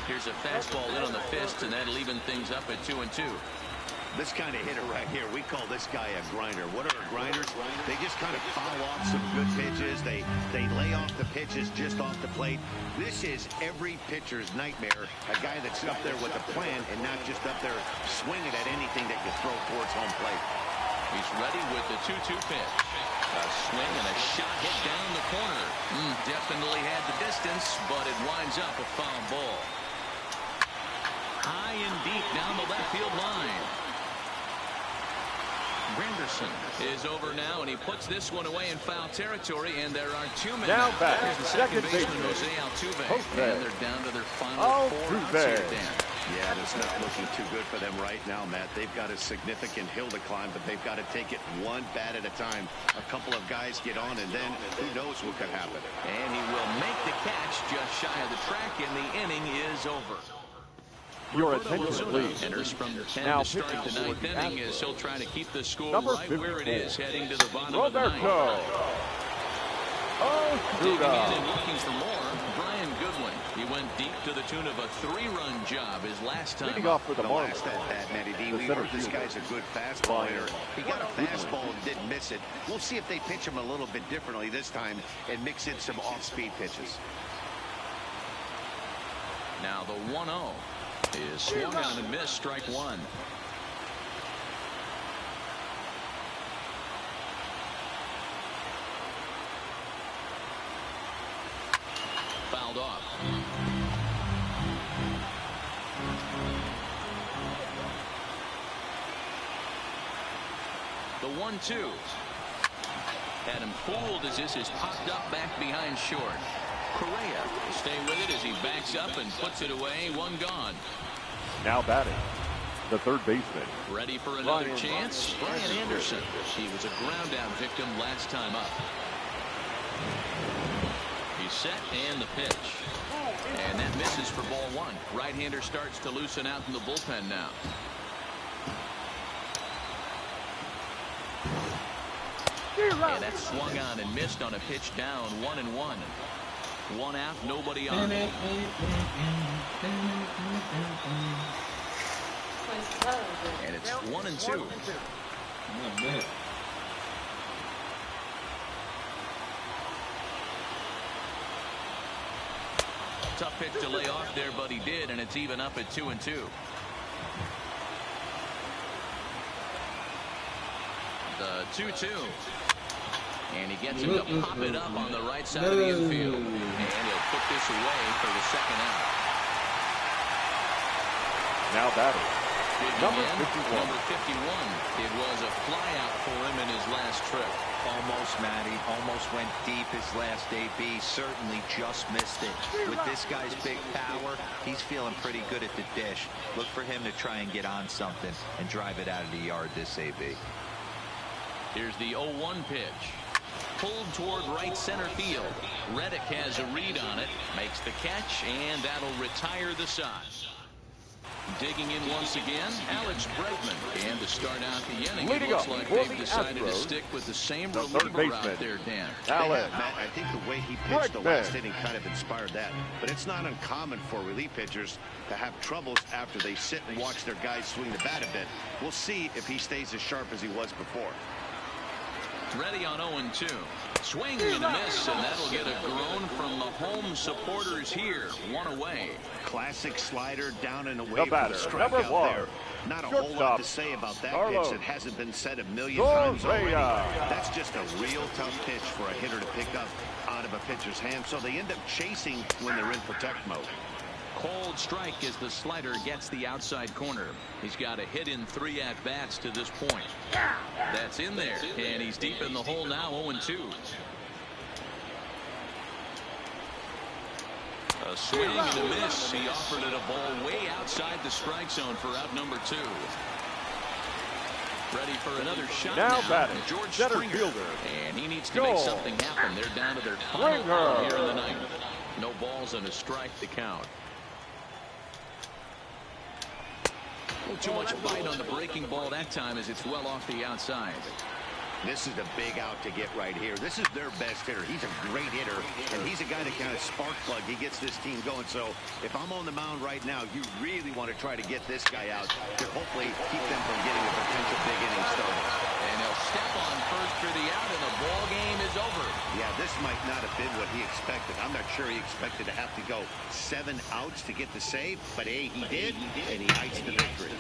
Here's a fastball in on the fist, and that'll even things up at 2-2. This kind of hitter right here, we call this guy a grinder. What are grinders? They just kind of foul off some good pitches. They lay off the pitches just off the plate. This is every pitcher's nightmare. A guy that's up there with a plan and not just up there swinging at anything that you throw towards home plate. He's ready with the 2-2 pitch. A swing and a shot hit down the corner. Definitely had the distance, but it winds up a foul ball. High and deep down the left field line. Henderson is over now, and he puts this one away in foul territory, and there are 2 men. Now back. Here's the second baseman, Jose Altuve. And they're down to their final 4 outs here, Dan. Yeah, it's not looking too good for them right now, Matt. They've got a significant hill to climb, but they've got to take it one bat at a time. A couple of guys get on, and then who knows what could happen. And he will make the catch just shy of the track, and the inning is over. Your attention, please. Enters from the 10 Now to start the 9th inning as he'll try to keep the score Number right 54. where it is, heading to the bottom of the 9th. Digging in and looking for more, Brian Goodwin. He went deep to the tune of a 3-run job his last time. Leading off for the last at bat, Matty D. We heard this guy's a good fastball hitter. He got a fastball and didn't miss it. We'll see if they pitch him a little bit differently this time and mix in some off-speed pitches. Now the 1-0 is swung on and missed, strike 1. Fouled off. The 1-2. Had him fooled as this is popped up back behind short. Correa will stay with it as he backs up and puts it away. 1 gone. Now batting, the third baseman. Ready for another chance? Brian Anderson. He was a ground out victim last time up. He's set and the pitch. And that misses for ball 1. Right-hander starts to loosen out in the bullpen now. And that's swung on and missed on a pitch down. 1-1. 1 out, nobody on. And it's 1-2. Tough pitch to lay off there, but he did, and it's even up at 2-2. The 2-2. And he gets him to pop it up on the right side of the infield. And he'll put this away for the second out. Now batting, number 51. Number 51. It was a fly out for him in his last trip. Almost, Matty. Almost went deep his last AB. Certainly just missed it. With this guy's big power, he's feeling pretty good at the dish. Look for him to try and get on something and drive it out of the yard this AB. Here's the 0-1 pitch. Pulled toward right center field. Reddick has a read on it. Makes the catch, and that'll retire the side. Digging in once again, Alex Bregman. And to start out the inning, it looks like they've decided to stick with the same reliever out there, Dan. Matt, I think the way he pitched the last inning kind of inspired that. But it's not uncommon for relief pitchers to have troubles after they sit and watch their guys swing the bat a bit. We'll see if he stays as sharp as he was before. Ready on 0-2. Swing and a miss, and that'll get a groan from the home supporters here. 1 away. Classic slider down and away from the strike number out 1. there. Not a whole lot to say about that pitch that hasn't been said a million times already. That's just a real tough pitch for a hitter to pick up out of a pitcher's hand, so they end up chasing when they're in protect mode. Cold strike as the slider gets the outside corner. He's got a hit in 3 at-bats to this point. That's in there, and he's deep in the hole now, 0-2. A swing and a miss. He offered it a ball way outside the strike zone for out number 2. Ready for another shot now. Batting, George center Springer. fielder. And he needs to make something happen. They're down to their final ball here in the 9th. No balls and a strike to count. Too much bite on the breaking ball that time as it's well off the outside. This is a big out to get right here. This is their best hitter. He's a great hitter, and he's a guy that kind of spark plug. He gets this team going. So if I'm on the mound right now, you really want to try to get this guy out to hopefully keep them from getting a potential big inning started. And he'll step on first for the out, and the ball game is over. Yeah, this might not have been what he expected. I'm not sure he expected to have to go 7 outs to get the save, but hey, he did, and he iced the victory.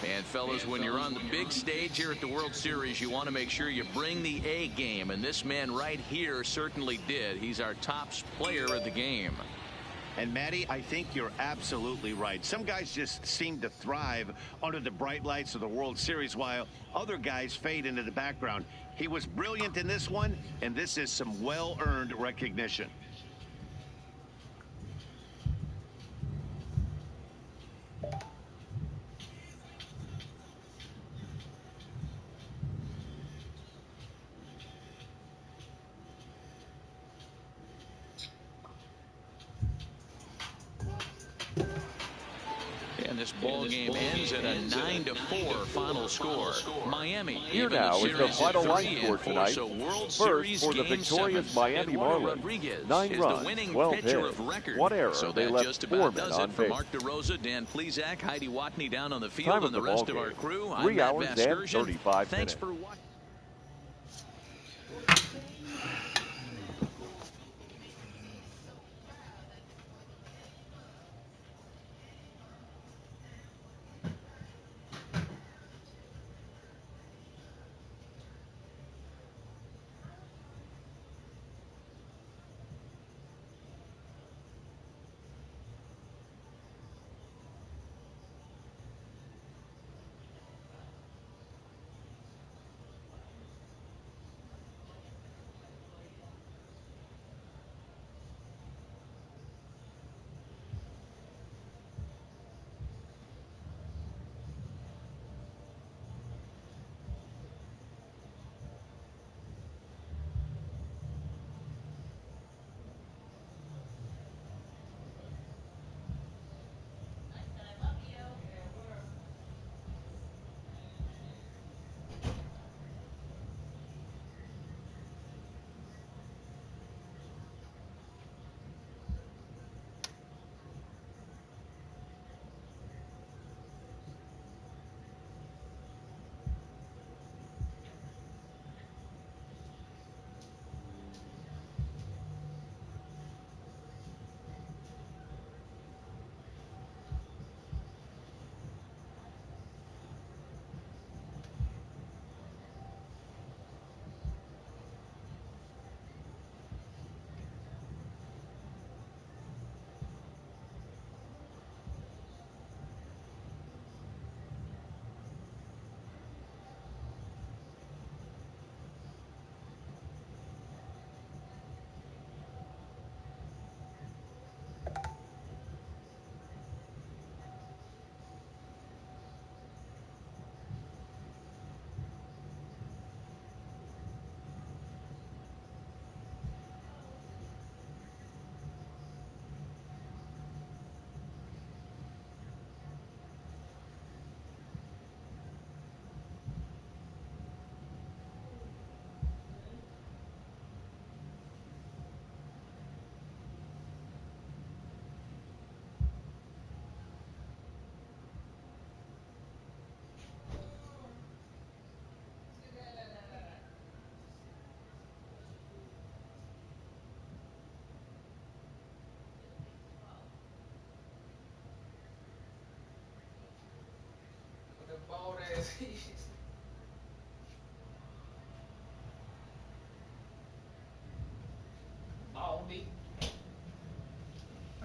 And fellas, when you're on the big stage here at the World Series, you want to make sure you bring the A game, and this man right here certainly did. He's our top player of the game. And Matty, I think you're absolutely right. Some guys just seem to thrive under the bright lights of the World Series, while other guys fade into the background. He was brilliant in this one, and this is some well-earned recognition. And this ball game ends at a 9-4 final score. Miami here now is the final line score tonight. So World First, Series for the Game victorious 7, Miami Eduardo Marlins, Rodriguez 9 is runs, the winning 12 pitcher hits, of record. 1 error. So They that left just 4 about men does on it for base. Mark DeRosa, Dan Plesac, Heidi Watney down on the field, Time and the rest of our crew. I'm 3 Matt hours and Vasgersian. 35 Thanks minutes. for watching.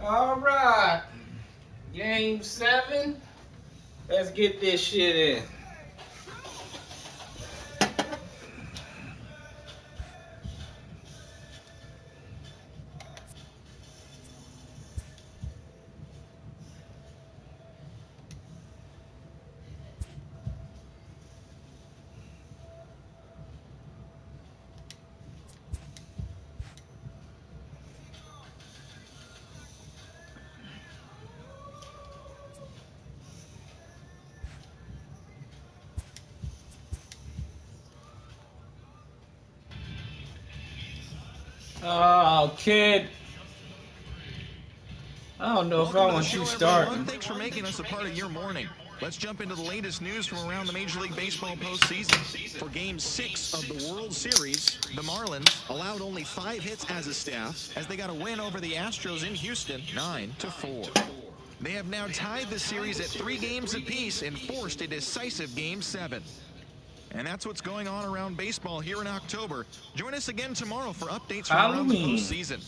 All right, Game 7. Let's get this shit in. Oh, kid. I don't know if I want you starting. Thanks for making us a part of your morning. Let's jump into the latest news from around the Major League Baseball postseason. For Game 6 of the World Series, the Marlins allowed only 5 hits as a staff as they got a win over the Astros in Houston, 9-4. They have now tied the series at 3 games apiece and forced a decisive Game 7. And that's what's going on around baseball here in October. Join us again tomorrow for updates from around the postseason.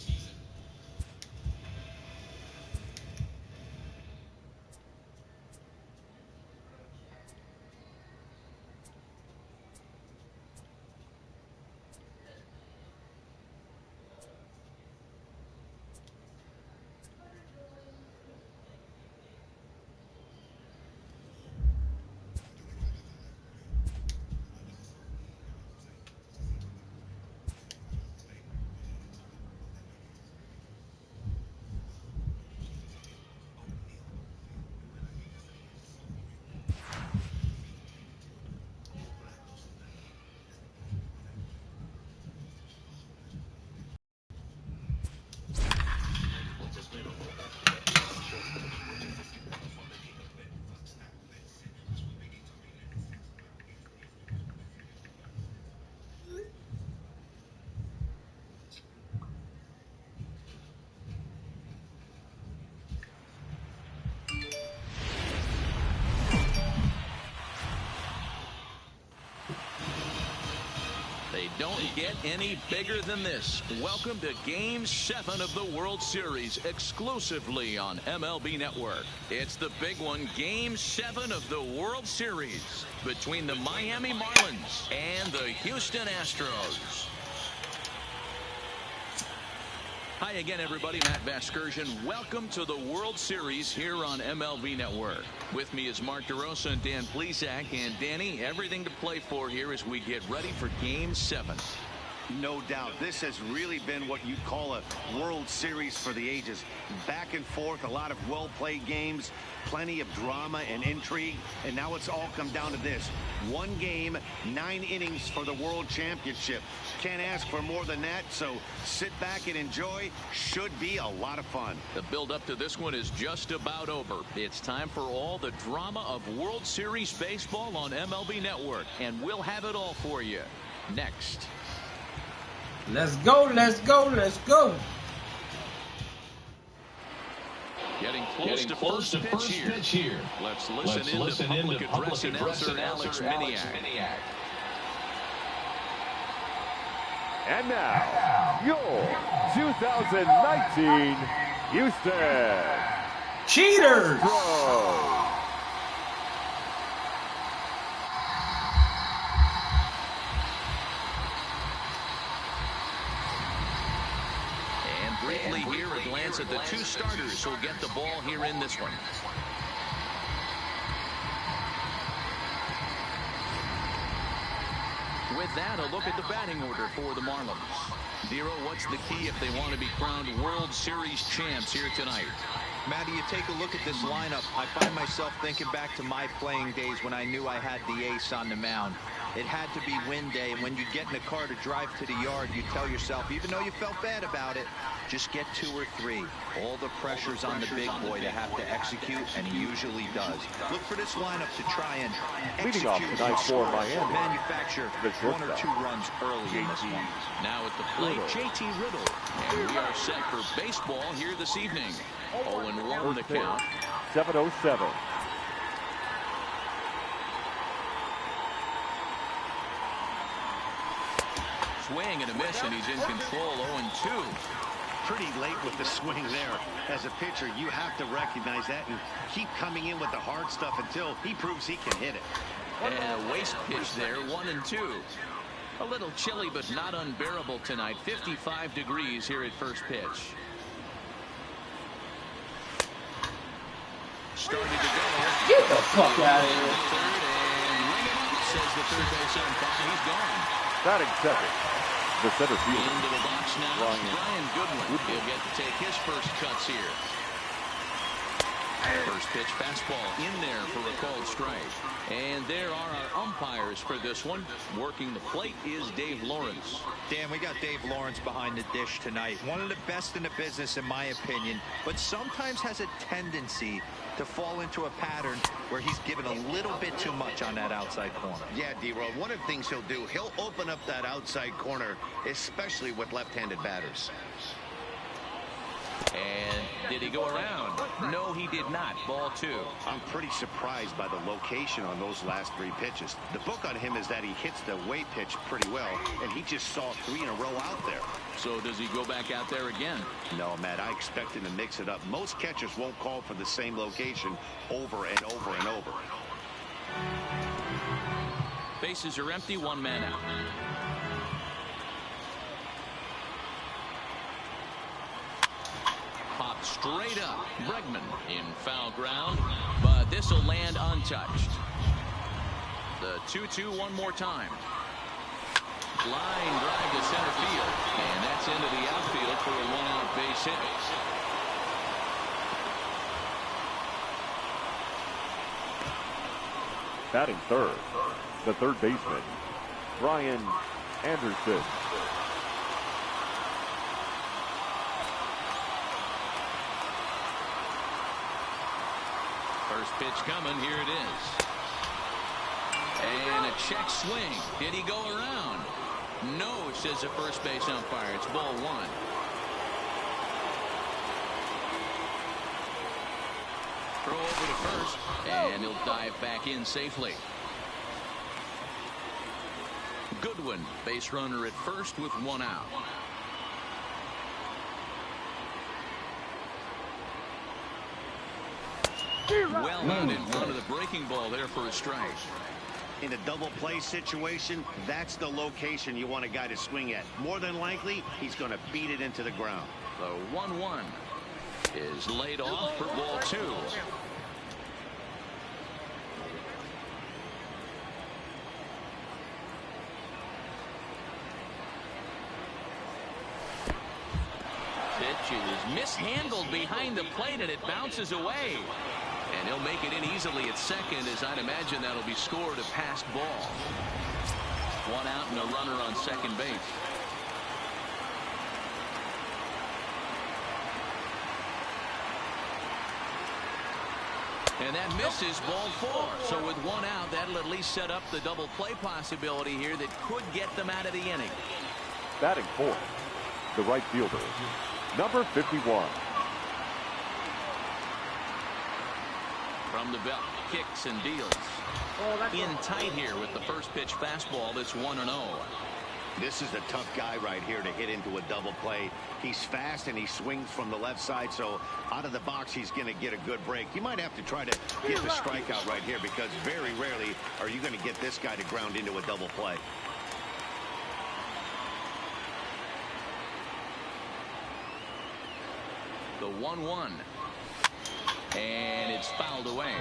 They don't get any bigger than this. Welcome to Game 7 of the World Series, exclusively on MLB Network. It's the big one, Game 7 of the World Series between the Miami Marlins and the Houston Astros. Hi again, everybody. Matt Vasgersian. Welcome to the World Series here on MLB Network. With me is Mark DeRosa and Dan Plesac. And Danny, everything to play for here as we get ready for Game 7. No doubt. This has really been what you'd call a World Series for the ages. Back and forth, a lot of well-played games, plenty of drama and intrigue, and now it's all come down to this. 1 game, 9 innings for the World Championship. Can't ask for more than that, so sit back and enjoy. Should be a lot of fun. The build-up to this one is just about over. It's time for all the drama of World Series baseball on MLB Network, and we'll have it all for you next. Let's go, let's go, let's go. Getting close to first pitch here. Let's listen in to public address announcer Alex Miniak. And now, your 2019 Houston Cheaters. Astros. Briefly here, a glance at the 2 starters who'll get the ball here in this one. With that, a look at the batting order for the Marlins. Dero, what's the key if they want to be crowned World Series champs here tonight? Matty, you take a look at this lineup. I find myself thinking back to my playing days when I knew I had the ace on the mound. It had to be win day, and when you get in a car to drive to the yard, you tell yourself, even though you felt bad about it, just get 2 or 3. All the pressure's on the big boy to have to execute, and he usually does. Look for this lineup to try and Leading off tonight for Miami, manufacture 1 or 2 runs early in this one. Now at the plate, JT Riddle. And we are set for baseball here this evening. 0-1 the count. 7:07. Swing and a miss, and he's in control. 0-2. Pretty late with the swing there. As a pitcher, you have to recognize that and keep coming in with the hard stuff until he proves he can hit it. And a waste pitch there, 1-2. A little chilly, but not unbearable tonight. 55 degrees here at first pitch. Started to go. Get the fuck out of here. Third, and ring it up, says the third base umpire. He's gone. Batting second, the center fielder. Into the box now, Brian Goodwin. He'll get to take his first cuts here. First pitch fastball in there for a called strike. And there are our umpires for this one. Working the plate is Dave Lawrence. Dan, we got Dave Lawrence behind the dish tonight. One of the best in the business, in my opinion, but sometimes has a tendency to fall into a pattern where he's given a little bit too much on that outside corner. Yeah, D-Roll, one of the things he'll do, he'll open up that outside corner, especially with left-handed batters. And did he go around? No, he did not. Ball 2. I'm pretty surprised by the location on those last 3 pitches. The book on him is that he hits the way pitch pretty well, and he just saw 3 in a row out there. So does he go back out there again? No, Matt, I expect him to mix it up. Most catchers won't call for the same location over and over and over. Bases are empty, 1 man out. Popped straight up. Bregman in foul ground, but this will land untouched. The 2-2 one more time. Line drive to center field, and that's into the outfield for a 1-out base hit. Batting third, the third baseman, Brian Anderson. First pitch coming. Here it is. And a check swing. Did he go around? No, says the first base umpire. It's ball 1. Throw over to first, and he'll dive back in safely. Goodwin, base runner at first with 1 out. Well out in front of the breaking ball there for a strike. In a double play situation, that's the location you want a guy to swing at. More than likely, he's going to beat it into the ground. The 1-1 is laid off for ball 2. Pitch is mishandled behind the plate, and it bounces away. And he'll make it in easily at second, as I'd imagine that'll be scored a passed ball. 1 out and a runner on second base. And that misses, ball 4. So with 1 out, that'll at least set up the double play possibility here that could get them out of the inning. Batting fourth, the right fielder, number 51. From the belt, kicks and deals. In tight here with the first pitch fastball that's 1-0. This is a tough guy right here to hit into a double play. He's fast and he swings from the left side, so out of the box he's going to get a good break. You might have to try to get the strikeout right here, because very rarely are you going to get this guy to ground into a double play. The 1-1. And it's fouled away.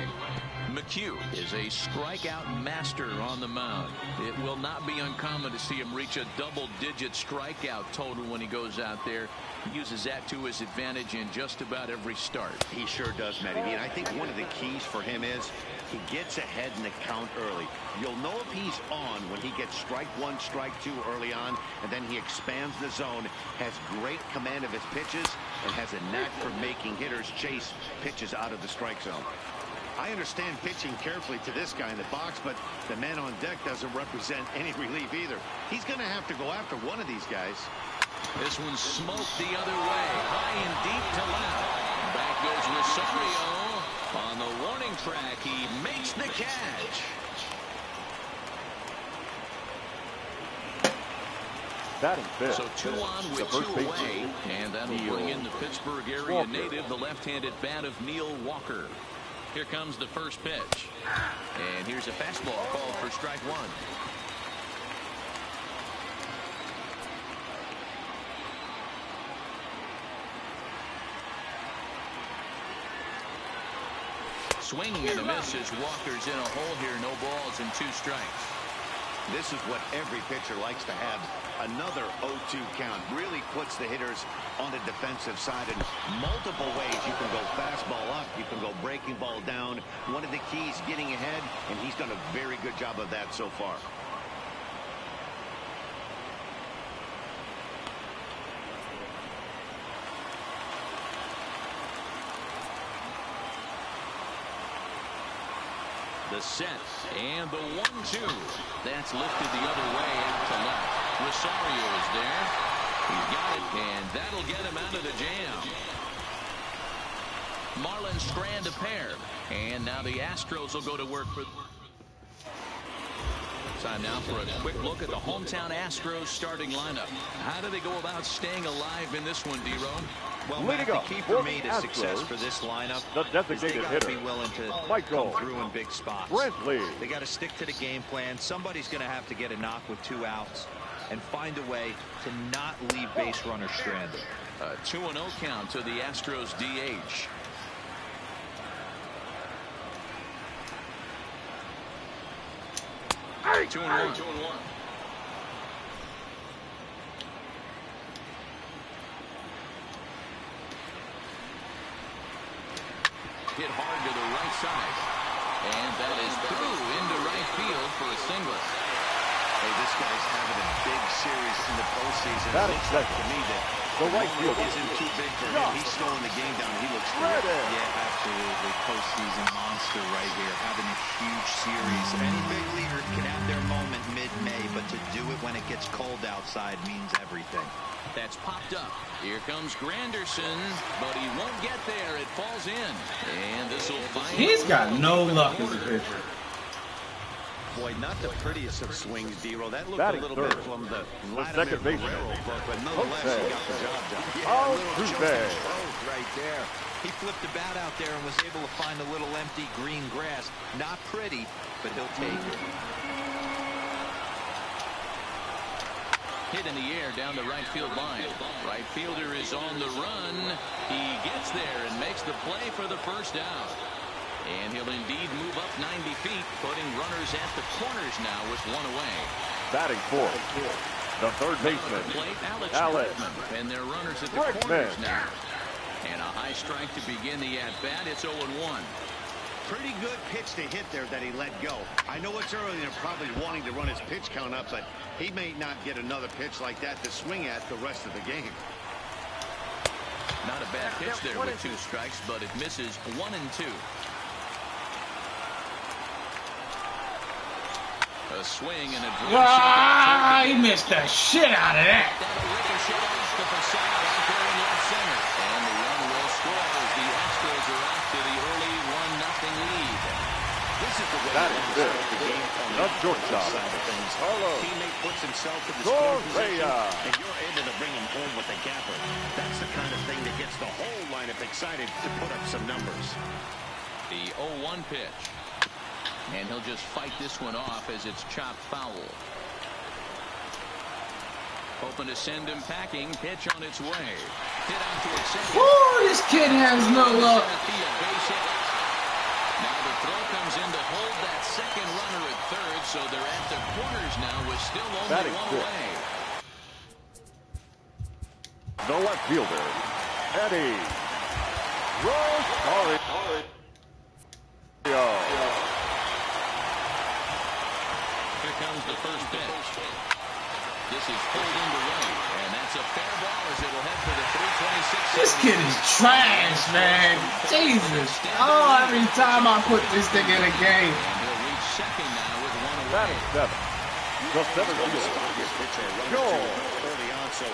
McHugh is a strikeout master on the mound. It will not be uncommon to see him reach a double-digit strikeout total when he goes out there. He uses that to his advantage in just about every start. He sure does, Matty. And I think one of the keys for him is he gets ahead in the count early. You'll know if he's on when he gets strike 1, strike 2 early on, and then he expands the zone, has great command of his pitches, and has a knack for making hitters chase pitches out of the strike zone. I understand pitching carefully to this guy in the box, but the man on deck doesn't represent any relief either. He's going to have to go after one of these guys. This one's smoked the other way, high and deep to left. Back goes Rosario. On the warning track, he makes the catch. Batting fifth. So 2 on with 2 away, and that'll bring in the Pittsburgh area native, the left-handed bat of Neil Walker. Here comes the first pitch, and here's a fastball called for strike 1. Swing and a miss as Walker's in a hole here. No balls and 2 strikes. This is what every pitcher likes to have. Another 0-2 count really puts the hitters on the defensive side in multiple ways. You can go fastball up, you can go breaking ball down. One of the keys, getting ahead, and he's done a very good job of that so far. The set and the 1-2. That's lifted the other way out to left. Rosario is there. He's got it, and that'll get him out of the jam. Marlins strand a pair, and now the Astros will go to work for. Time now for a quick look at the hometown Astros starting lineup. How do they go about staying alive in this one, D-Ro? Well, Matt, the key for me to success for this lineup is they got to be willing to come through in big spots. They got to stick to the game plan. Somebody's going to have to get a knock with 2 outs and find a way to not leave base runners stranded. A 2-0 count to the Astros DH. Hey, 2-1. Hit hard to the right side. And that is through into right field for a single. Hey, this guy's having a big series in the postseason. It looks like to me that the right field isn't too big for him. He's slowing the game down. He looks great. Yeah, absolutely. Postseason monster right here. Having a huge series. Any big leader can have their moment mid-May, but to do it when it gets cold outside means everything. That's popped up. Here comes Granderson, but he won't get there. It falls in. And this will find. He's got no luck as a pitcher. Boy, not the prettiest of swings, D-Ro. That looked a little bit from the second baseman, but nonetheless, he got the job done. Yeah, a little choke right there. He flipped the bat out there and was able to find a little empty green grass. Not pretty, but he'll take it. Hit in the air down the right field line. Right fielder is on the run. He gets there and makes the play for the first out. And he'll indeed move up 90 feet, putting runners at the corners now with 1 away. Batting fourth, the third baseman, Alex. And their runners at the corners now. And a high strike to begin the at-bat. It's 0-1. Pretty good pitch to hit there that he let go. I know it's early and they're probably wanting to run his pitch count up, but he may not get another pitch like that to swing at the rest of the game. Not a bad pitch there with 2 strikes, but it misses 1 and 2. A swing and a he missed the shit out of that. That'll ricochet off the facade out there in left center. And the run will score as the Astros are off to the early 1-0 lead. This is the way that is good. The game on the shortstop side of things. Teammate puts himself in the scoring position, and you're able to bring him home with a gapper. That's the kind of thing that gets the whole lineup excited to put up some numbers. The 0-1 pitch. And he'll just fight this one off as it's chopped foul. Hoping to send him packing. Pitch on its way. Hit out to second. Woo, this kid has no luck. Now the throw comes in to hold that second runner at third, so they're at the corners now with still only 1 away. The left fielder, Eddie Rosario. Here comes the first pitch. This is pulled into right, and that's a fair ball as it'll head for the 326. This kid is trash, man. Jesus. Oh, every time I put this thing in a game. And he'll reach second now with 1 away. That is 7. The center fielder,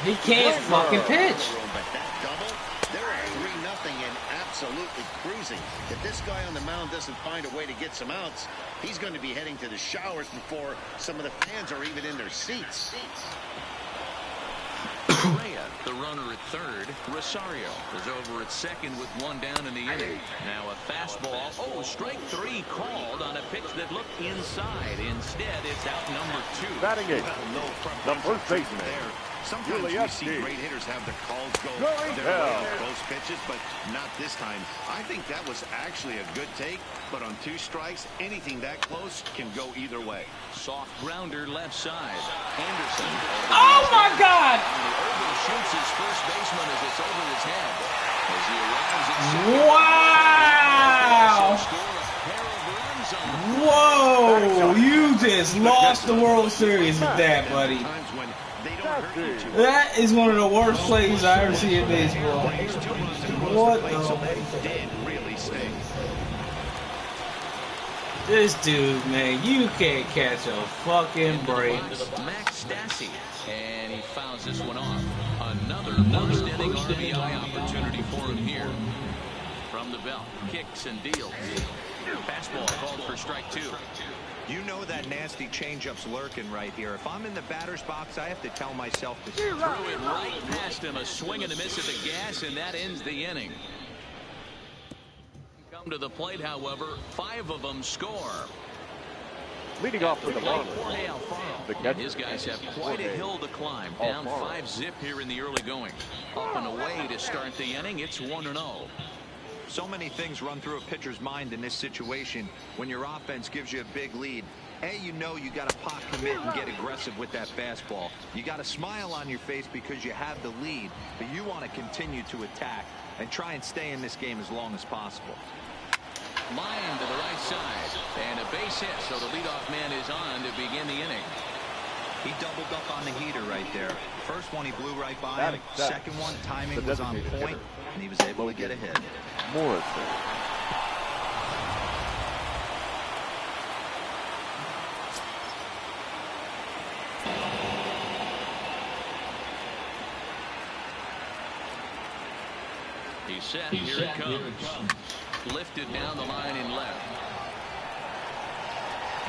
he can't fucking pitch. But that double, they're at 3-0 and absolutely cruising. If this guy on the mound doesn't find a way to get some outs, he's going to be heading to the showers before some of the fans are even in their seats. Correa, the runner at third. Rosario is over at second with 1 down in the inning. Now a fastball. Oh, strike 3 called on a pitch that looked inside. Instead, it's out number 2. Batting 8, the first baseman. Sometimes we see great hitters have their calls go their way on close pitches, but not this time. I think that was actually a good take, but on 2 strikes, anything that close can go either way. Soft grounder left side. Anderson. Oh my God! Overshoots his first baseman as it's over his head. As he arrives at wow! Whoa! You just lost the World Series with that, buddy. That is one of the worst plays I ever see in baseball. What the? This dude, man, you can't catch a fucking break. Max Stassi, and he he fouls this one off. Another first inning RBI opportunity for him here. From the belt, kicks and deals. Fastball called for strike 2. You know that nasty changeup's lurking right here. If I'm in the batter's box, I have to tell myself to throw it right past him. A swing and a miss at the gas, and that ends the inning. Come to the plate, however, 5 of them score. Leading off for the Marlins, the catcher. His guys have quite a hill to climb. Down 5-zip here in the early going. Up and away to start the inning. It's 1-0. So many things run through a pitcher's mind in this situation when your offense gives you a big lead. You know you got to pot commit and get aggressive with that fastball. You got a smile on your face because you have the lead, but you want to continue to attack and try and stay in this game as long as possible. Line to the right side, and a base hit, so the leadoff man is on to begin the inning. He doubled up on the heater right there. First one he blew right by him. Second one, timing was on point, and he was able to get a hit. Morrison. He's set. Here it comes. Lifted down the line in left.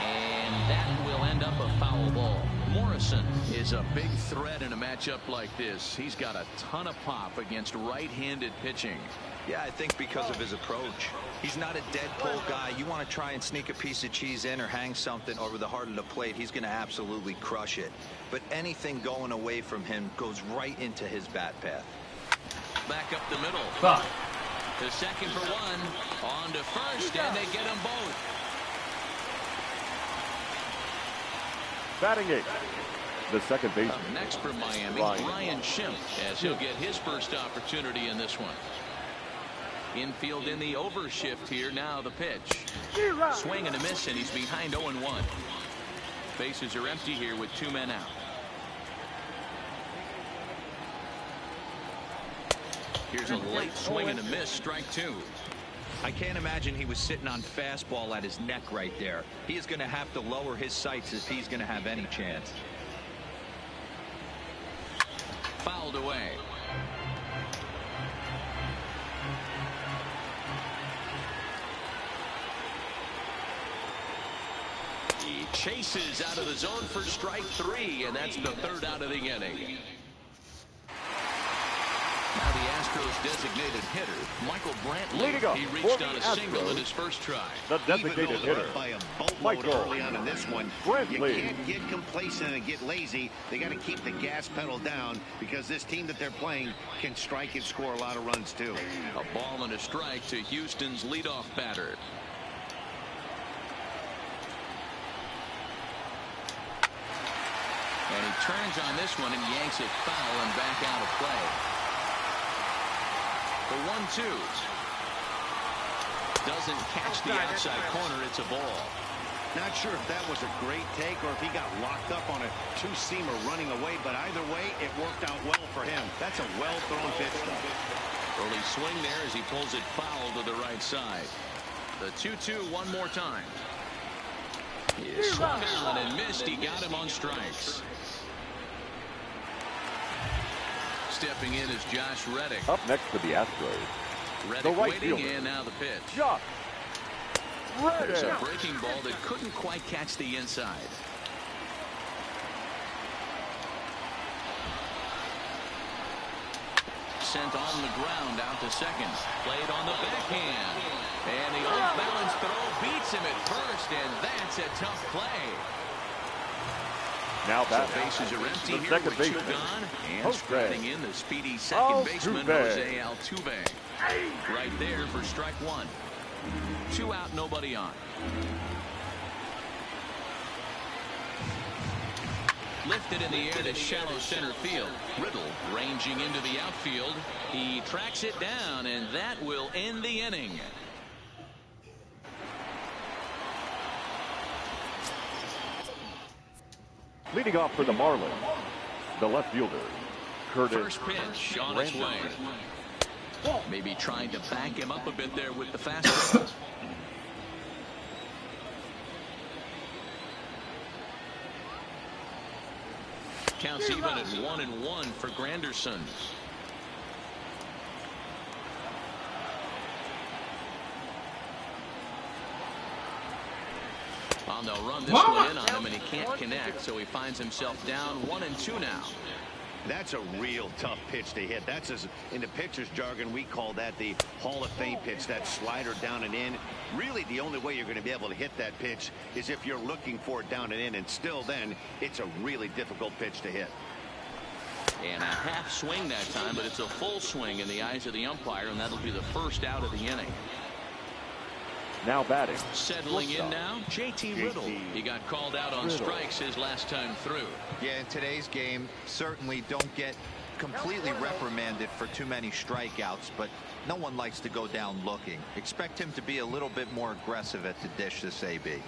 And that will end up a foul ball. Morrison is a big threat in a matchup like this. He's got a ton of pop against right-handed pitching. Yeah, I think because of his approach. He's not a dead pull guy. You want to try and sneak a piece of cheese in or hang something over the heart of the plate, he's going to absolutely crush it. But anything going away from him goes right into his bat path. Back up the middle. The second for one. On to first, and they get them both. Batting 8. The second baseman. Up next for Miami, Brian Schimpf, as he'll get his first opportunity in this one. Infield in the overshift here. Now the pitch. Swing and a miss, and he's behind 0-1. Bases are empty here with 2 men out. Here's a late swing and a miss, strike 2. I can't imagine he was sitting on fastball at his neck right there. He is going to have to lower his sights if he's going to have any chance. Fouled away. He chases out of the zone for strike 3, and that's the 3rd out of the inning. Now the Astros designated hitter, Michael Brantley. He reached on a single in his first try. The designated hitter, by a boatload early on in this one. Brantley. You can't get complacent and get lazy. They got to keep the gas pedal down because this team that they're playing can strike and score a lot of runs too. A ball and a strike to Houston's leadoff batter. And he turns on this one and yanks it foul and back out of play. The 1-2. Doesn't catch the outside corner. It's a ball. Not sure if that was a great take or if he got locked up on a two-seamer running away, but either way, it worked out well for him. That's a well-thrown pitch. Early swing there as he pulls it foul to the right side. The 2-2 one more time. He swung on and missed. He got him on strikes. Stepping in is Josh Reddick. Up next for the Astros, Reddick waiting, and now the pitch. Josh Reddick. There's a breaking ball that couldn't quite catch the inside. Sent on the ground out to second. Played on the backhand. And the off-balance throw beats him at first, and that's a tough play. Now that bases are empty here second with 2 baseman, gone, and striking in the speedy second baseman, Jose Altuve. Right there for strike 1. 2 out, nobody on. Lifted in the air to shallow center field. Riddle ranging into the outfield. He tracks it down, and that will end the inning. Leading off for the Marlins, the left fielder, Curtis. First pitch on its way. Maybe trying to back him up a bit there with the fastball. Counts even at 1-1 for Granderson. They'll run this one in on him, and he can't connect, so he finds himself down 1-2 now. That's a real tough pitch to hit. That's, in the pitcher's jargon, we call that the Hall of Fame pitch, that slider down and in. Really, the only way you're going to be able to hit that pitch is if you're looking for it down and in, and still then, it's a really difficult pitch to hit. And a half swing that time, but it's a full swing in the eyes of the umpire, and that'll be the first out of the inning. Now batting. Settling in now, JT Riddle. He got called out on strikes his last time through. Yeah, in today's game, certainly don't get completely reprimanded for too many strikeouts, but no one likes to go down looking. Expect him to be a little bit more aggressive at the dish this AB.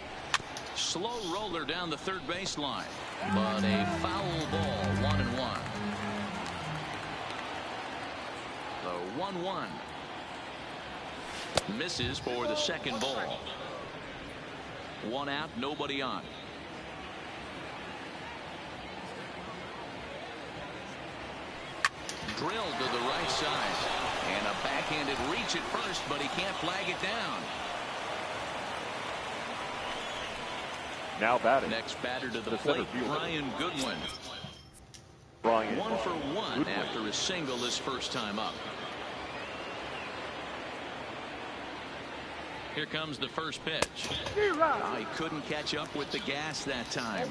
Slow roller down the third baseline, but a foul ball, 1-1. The 1-1. Misses for the second ball. One out, nobody on. Drilled to the right side. And a backhanded reach at first, but he can't flag it down. Now batting. Next batter to the plate, Brian Goodwin. 1 for 1 after a single his first time up. Here comes the first pitch. Oh, he couldn't catch up with the gas that time.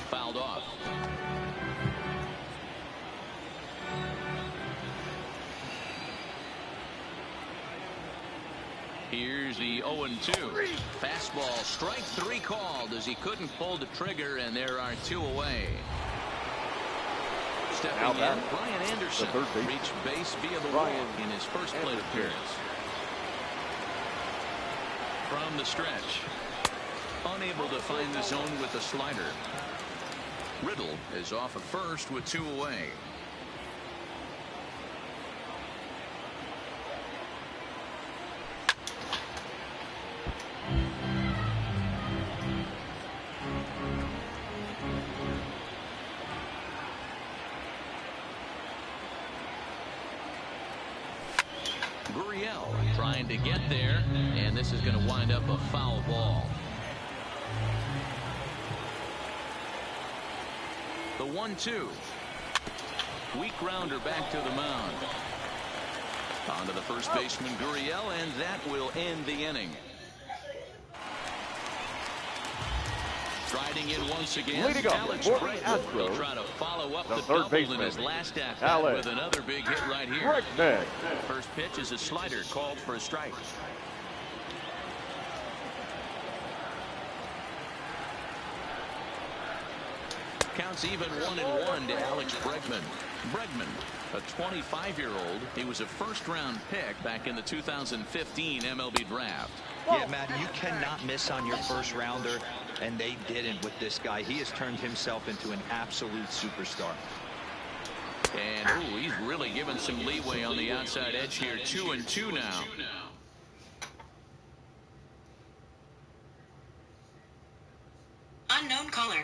Fouled off. Here's the 0-2. Fastball, strike 3 called as he couldn't pull the trigger, and there are 2 away. Stepping in, Brian Anderson reached base via the walk in his first plate appearance. From the stretch, unable to find the zone with the slider. Riddle is off at first with 2 away. Trying to get there, and this is going to wind up a foul ball. The 1-2. Weak grounder back to the mound. On to the first baseman, Gurriel, and that will end the inning. Striding in once again, Alex Bregman will try to follow up the double in his last at-bat with another big hit right here. First pitch is a slider called for a strike. Counts even 1-1 to Alex Bregman. Bregman, a 25-year-old. He was a first-round pick back in the 2015 MLB draft. Yeah, Matt, you cannot miss on your first rounder, and they didn't with this guy. He has turned himself into an absolute superstar. And he's really given some leeway on the outside edge here. 2-2 now. Unknown caller.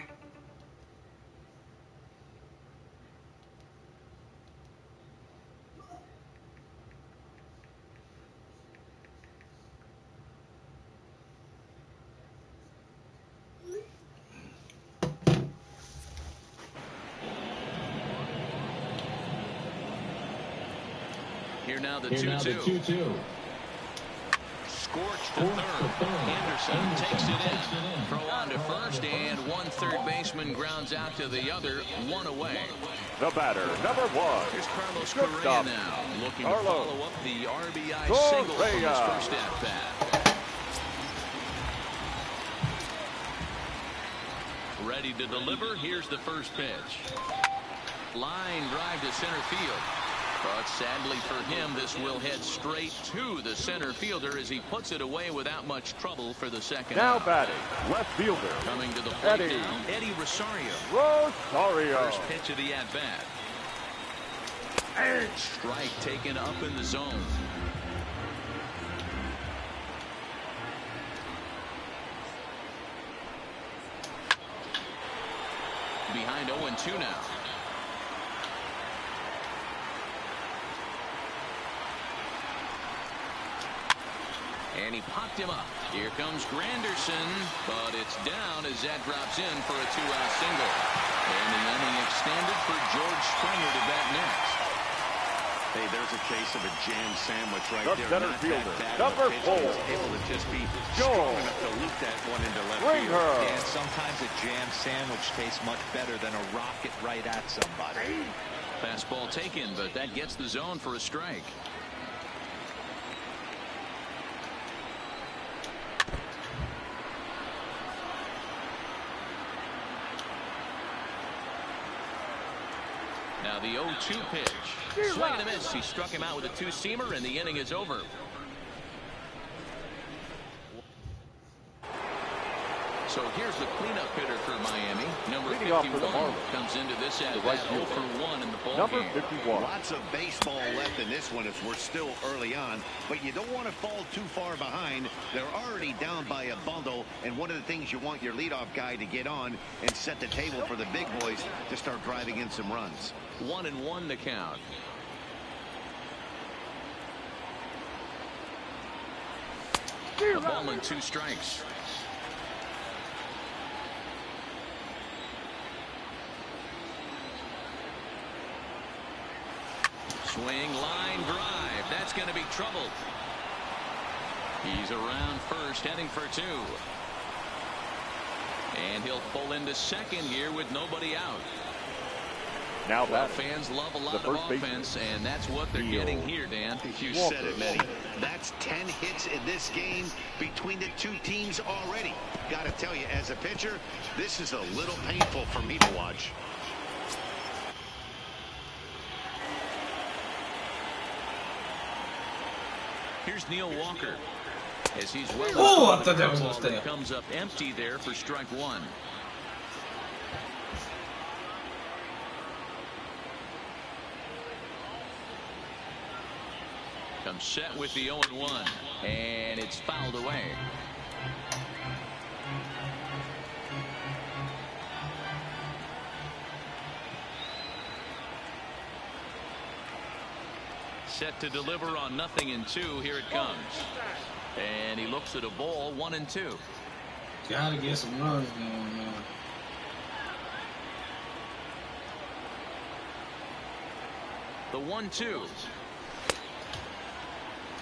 Here now the 2-2. Scorched to third. Anderson takes it in. Throw on to first, and one third baseman grounds out to the other. 1 away. The batter, number 1. Here's Carlos Correa now, looking to follow up the RBI single from his first at-bat. Ready to deliver. Here's the first pitch. Line drive to center field. But sadly for him, this will head straight to the center fielder as he puts it away without much trouble for the second out. Batting, left fielder. Coming to the plate now, Eddie Rosario. First pitch of the at-bat. Strike taken up in the zone. behind 0-2 now. And he popped him up. Here comes Granderson, but it's down as that drops in for a 2-out single. And the inning extended for George Springer to bat next. Hey, there's a case of a jam sandwich right the there. Center Not fielder, that bad number of a pitch. 4. He's able to just be strong enough to loop that one into left field. Yeah, and sometimes a jam sandwich tastes much better than a rocket right at somebody. Fastball taken, but that gets the zone for a strike. Now the 0-2 pitch. Swing and a miss. He struck him out with a two-seamer, and the inning is over. So here's the cleanup hitter for Miami. Number 51 comes into this at bat 0 for 1 in the ball Number game. 51. Lots of baseball left in this one as we're still early on, but you don't want to fall too far behind. They're already down by a bundle, and one of the things you want your leadoff guy to get on and set the table for the big boys to start driving in some runs. 1-1 the count. A ball and 2 strikes. Swing, line, drive. That's going to be trouble. He's around first, heading for 2. And he'll pull into second here with nobody out. Now well, fans love a lot of offense, and that's what they're getting here, Dan. You said it, Matty. That's 10 hits in this game between the two teams already. Got to tell you, as a pitcher, this is a little painful for me to watch. Here's Neil Walker. As he's well. Oh, I thought that was going to stay. Comes up empty there for strike 1. Comes set with the 0-1, and it's fouled away. Set to deliver on 0-2. Here it comes. And he looks at a ball, 1-2. Gotta get some runs going now. The 1-2.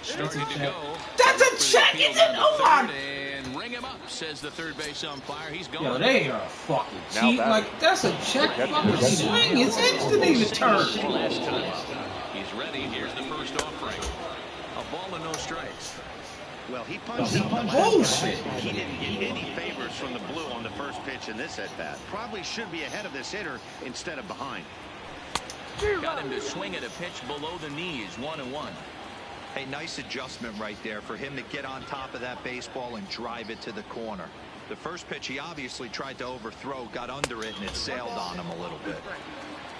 Starting to go. That's a check, is it? Oh my! And ring him up, says the third base umpire. He's going. Yo, they are fucking cheap. Like, that's a check fucking swing. His hips didn't even turn. Last time. He's ready. Here's the first offering. A ball and no strikes. Well, he punched out the last guy. He didn't get any favors from the blue on the first pitch in this at-bat. Probably should be ahead of this hitter instead of behind. Got him to swing at a pitch below the knees, 1-1. Hey, nice adjustment right there for him to get on top of that baseball and drive it to the corner. The first pitch he obviously tried to overthrow, got under it, and it sailed on him a little bit.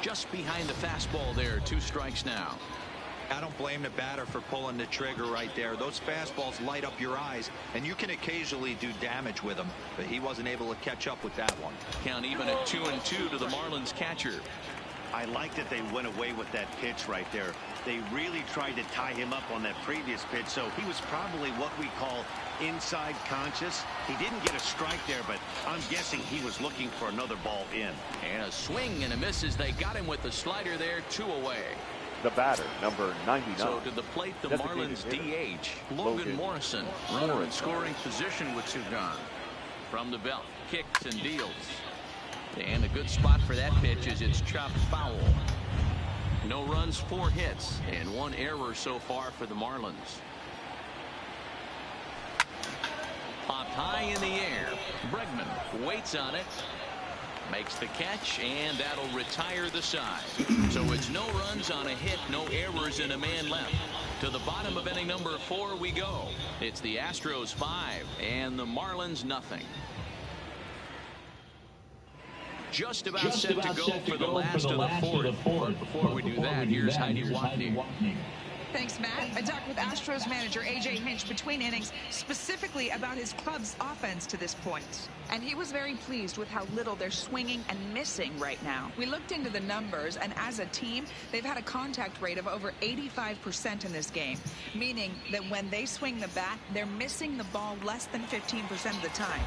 Just behind the fastball there, 2 strikes now. I don't blame the batter for pulling the trigger right there. Those fastballs light up your eyes, and you can occasionally do damage with them, but he wasn't able to catch up with that one. Count even at 2-2 to the Marlins catcher. I like that they went away with that pitch right there. They really tried to tie him up on that previous pitch, so he was probably what we call inside conscious. He didn't get a strike there, but I'm guessing he was looking for another ball in. And a swing and a miss as they got him with the slider there, 2 away. The batter, number 99. So to the plate, the Marlins DH, Logan Morrison. Runner in scoring position with 2 gone. From the belt, kicks and deals. And a good spot for that pitch is it's chopped foul. No runs, 4 hits, and 1 error so far for the Marlins. Popped high in the air. Bregman waits on it. Makes the catch, and that'll retire the side. So it's no runs on a hit, no errors, and a man left. To the bottom of inning number 4 we go. It's the Astros 5 and the Marlins nothing. Just about set to go for the last of the fourth. But before we do that, here's Heidi Watney. Thanks, Matt. I talked with Astros manager A.J. Hinch between innings specifically about his club's offense to this point. And he was very pleased with how little they're swinging and missing right now. We looked into the numbers, and as a team, they've had a contact rate of over 85% in this game, meaning that when they swing the bat, they're missing the ball less than 15% of the time.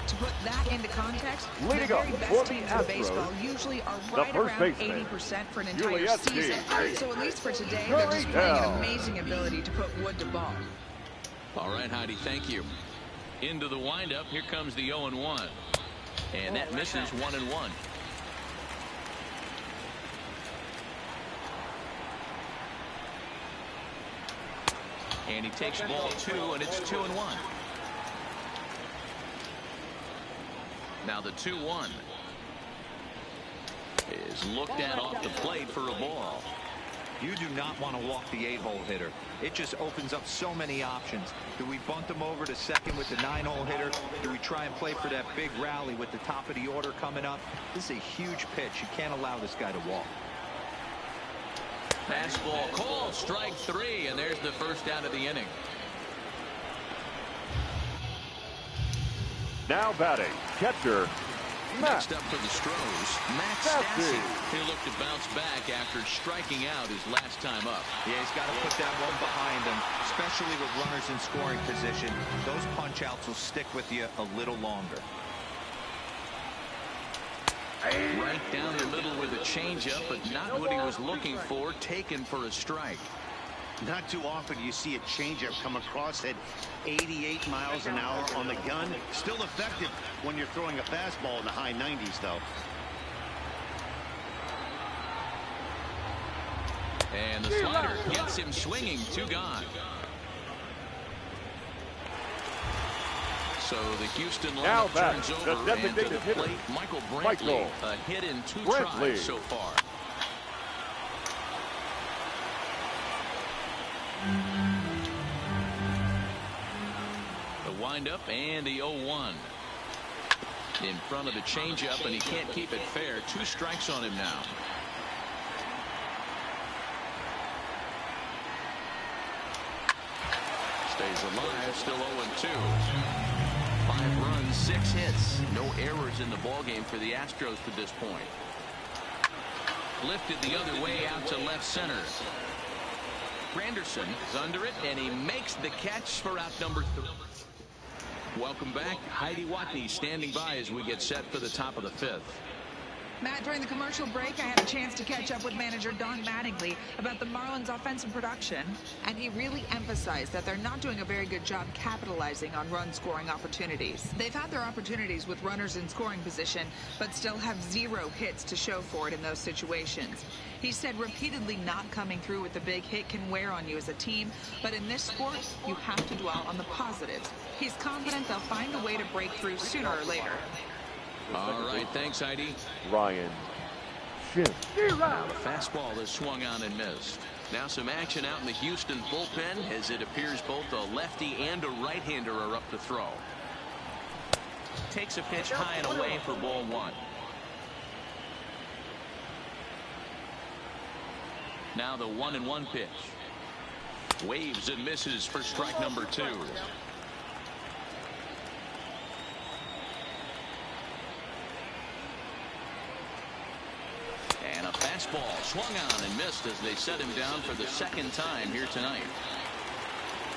To put that into context, the very best teams in baseball usually are right around 80% for an entire season. So at least for today, they're displaying an amazing ability to put wood to ball. All right, Heidi, thank you. Into the windup, here comes the 0-1. And that misses 1-1. And he takes ball 2, and it's 2-1. Now the 2-1 is looked at off the plate for a ball. You do not want to walk the 8-hole hitter. It just opens up so many options. Do we bunt them over to second with the 9-hole hitter? Do we try and play for that big rally with the top of the order coming up? This is a huge pitch. You can't allow this guy to walk. Fastball called, strike 3, and there's the first out of the inning. Now batting, catcher, Next up for the Stros, Matt Stassi. He'll look to bounce back after striking out his last time up. Yeah, he's got to put that one behind him, especially with runners in scoring position. Those punch-outs will stick with you a little longer. Right down the middle with a changeup, but not what he was looking for, taken for a strike. Not too often you see a changeup come across at 88 miles an hour on the gun. Still effective when you're throwing a fastball in the high 90s, though. And the slider gets him swinging, 2 gone. So the Houston lineup turns over, and to the plate, Michael Brantley, a hit in 2 tries so far. The windup and the 0-1 in front of the changeup, and he can't keep it fair. 2 strikes on him now. Stays alive, still 0-2. 5 runs, 6 hits, no errors in the ballgame for the Astros to this point. Lifted the other way out to left center. Granderson is under it, and he makes the catch for out number 3. Welcome back. Heidi Watney standing by as we get set for the top of the 5th. Matt, during the commercial break, I had a chance to catch up with manager Don Mattingly about the Marlins' offensive production, and he really emphasized that they're not doing a very good job capitalizing on run-scoring opportunities. They've had their opportunities with runners in scoring position, but still have 0 hits to show for it in those situations. He said repeatedly not coming through with the big hit can wear on you as a team, but in this sport, you have to dwell on the positives. He's confident they'll find a way to break through sooner or later. All right, thanks, Heidi. Ryan Schiff. The fastball is swung on and missed. Now some action out in the Houston bullpen, as it appears both a lefty and a right-hander are up to throw. Takes a pitch high and away for ball 1. Now the 1-1 pitch. Waves and misses for strike number 2. And a fastball swung on and missed as they set him down for the 2nd time here tonight.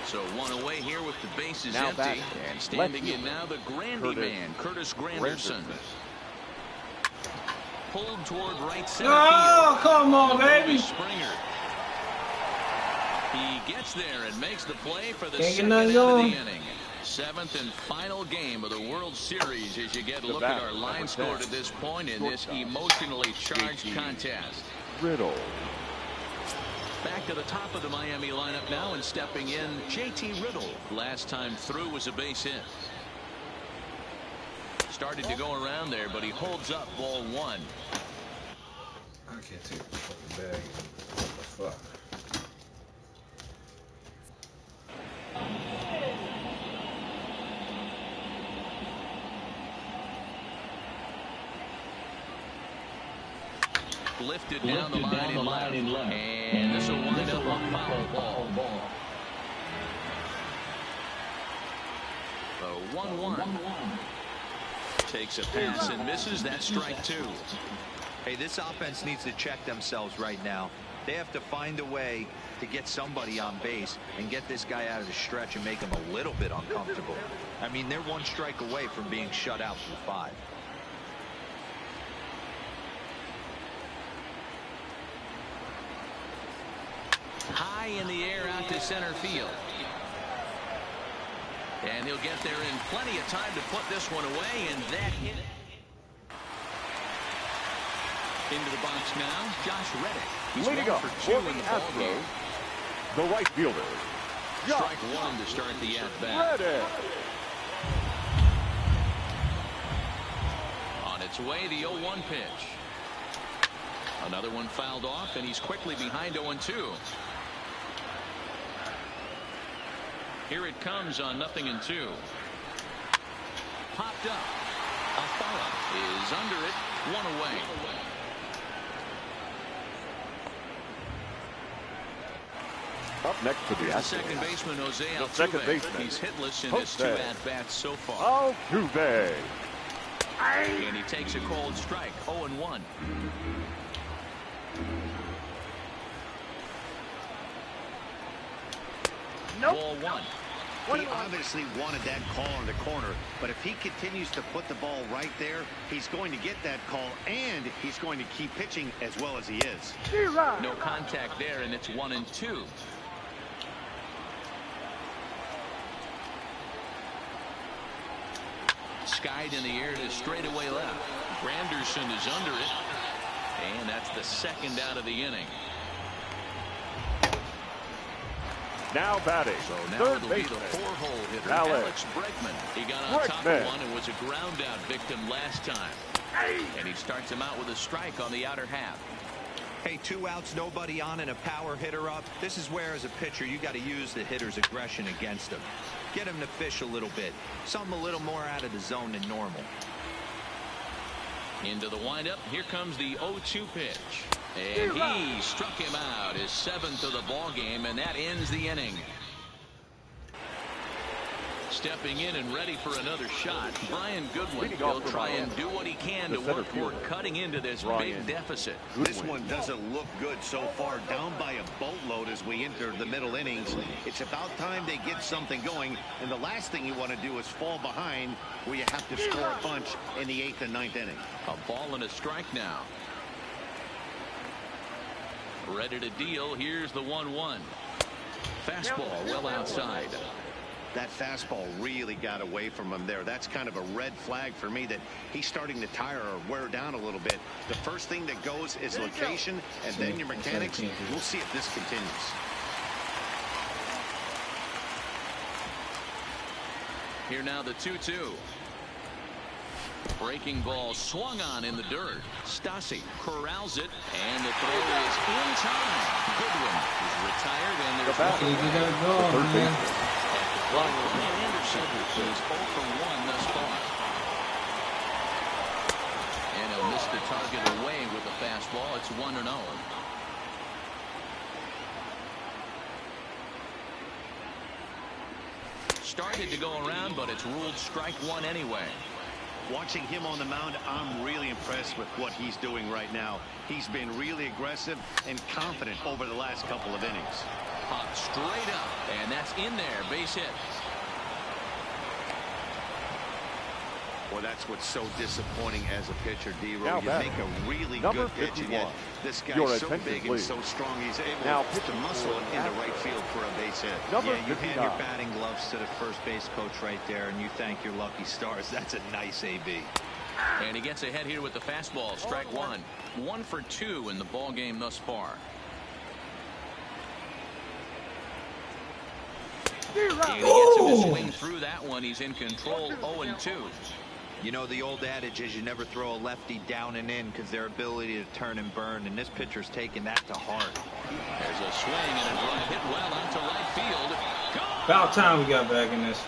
So 1 away here with the bases empty. And standing in now the Grandy man, Curtis Granderson. Pulled toward right center field. Oh, come on, baby. Springer. He gets there and makes the play for the 2nd out of the inning. 7th and final game of the World Series as you get a look at our line score to this point in this emotionally charged contest. Riddle. Back to the top of the Miami lineup now, and stepping in, JT Riddle. Last time through was a base hit. Started to go around there, but he holds up ball 1. I can't take the fucking bag. What the fuck? lifted down the line in left. And this will wind up a foul ball. The 1-1. Takes a pass and misses. That's strike 2. Hey, this offense needs to check themselves right now. They have to find a way to get somebody on base and get this guy out of the stretch and make him a little bit uncomfortable. I mean, they're one strike away from being shut out from 5. High in the air out to center field. And he'll get there in plenty of time to put this one away, and that hit. Into the box now, Josh Reddick. He's leading up for 2 for in the the ball game. Astros, the right fielder, Strike 1 to start the at-bat. Reddick. On its way, the 0-1 pitch. Another one fouled off, and he's quickly behind 0-2. Here it comes on 0-2. Popped up. Alfara is under it. 1 away. Up next to the Astros, Second baseman Jose the second Altuve. baseman, He's hitless in his 2 at-bats so far. Altuve. And he takes a cold strike. 0-1. Nope. Ball 1. He obviously wanted that call in the corner, but if he continues to put the ball right there, he's going to get that call, and he's going to keep pitching as well as he is. No contact there, and it's 1-2. Skied in the air to straightaway left. Granderson is under it, and that's the second out of the inning. Now batting, So now third it'll be the baseman, 4-hole hitter, Alex Bregman. He got on top of one and was a ground out victim last time. And he starts him out with a strike on the outer half. Hey, 2 outs, nobody on, and a power hitter up. This is where, as a pitcher, you got to use the hitter's aggression against him. Get him to fish a little bit. Something a little more out of the zone than normal. Into the windup. Here comes the 0-2 pitch. And he struck him out, his 7th of the ball game, and that ends the inning. Stepping in and ready for another shot, Brian Goodwin will try and do what he can to work toward cutting into this big deficit. This one doesn't look good so far, down by a boatload as we enter the middle innings. It's about time they get something going, and the last thing you want to do is fall behind where you have to score a bunch in the 8th and 9th inning. A ball and a strike now. Ready to deal. Here's the 1-1. Fastball well outside. That fastball really got away from him there. That's kind of a red flag for me that he's starting to tire or wear down a little bit. The first thing that goes is location, and then your mechanics. We'll see if this continues. Here now the 2-2. Breaking ball swung on in the dirt. Stassi corrals it, and the throw is in time. Goodwin is retired, and there's Ryan Anderson is 0 for 1 thus far. And he'll miss the target away with the fastball. It's 1-0. Started to go around, but it's ruled strike 1 anyway. Watching him on the mound, I'm really impressed with what he's doing right now. He's been really aggressive and confident over the last couple of innings. Popped straight up, and that's in there. Base hit. Well, that's what's so disappointing as a pitcher, D-Row. You make a really good pitch, and yet this guy's so big and so strong, he's able to muscle it into right field for a base hit. Yeah, you hand your batting gloves to the first base coach right there, and you thank your lucky stars. That's a nice AB. And he gets ahead here with the fastball. Strike 1. 1 for 2 in the ball game thus far. And he gets him to swing through that one. He's in control. 0-2. You know, the old adage is you never throw a lefty down and in because their ability to turn and burn, and this pitcher's taking that to heart. There's a swing and a drive hit well out to right field. Go! About time we got back in this.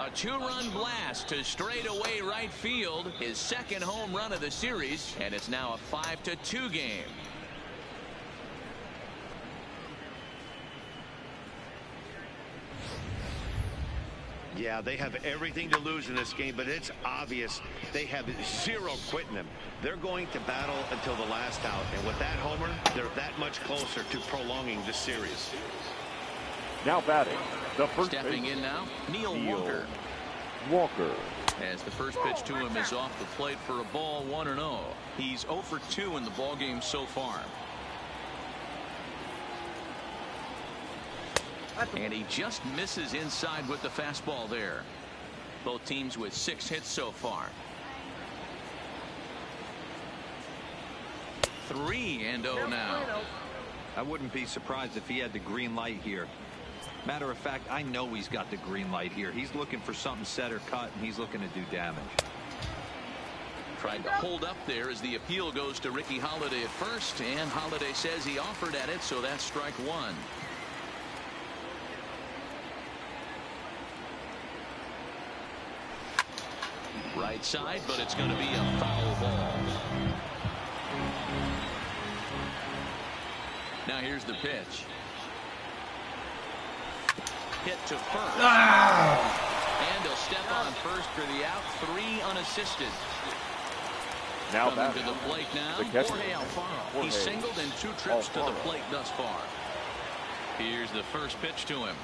A two-run blast to straightaway right field, his second home run of the series, and it's now a 5-2 game. Yeah, they have everything to lose in this game, but it's obvious they have zero quitting them. They're going to battle until the last out, and with that homer, they're that much closer to prolonging the series. Now batting, the first Stepping in now, Neil Walker. As the first pitch to him is off the plate for a ball, 1-0. He's 0 for 2 in the ballgame so far. And he just misses inside with the fastball there. Both teams with 6 hits so far. 3-0 now. I wouldn't be surprised if he had the green light here. Matter of fact, I know he's got the green light here. He's looking for something set or cut, and he's looking to do damage. Tried to hold up there as the appeal goes to Ricky Holiday at first, and Holiday says he offered at it, so that's strike 1. Right side, but it's going to be a foul ball. Now here's the pitch. Hit to first. And he'll step on first for the out. 3 unassisted. Now coming to the plate now, Jorge Alfaro. He's singled in 2 trips to the plate thus far. Here's the first pitch to him.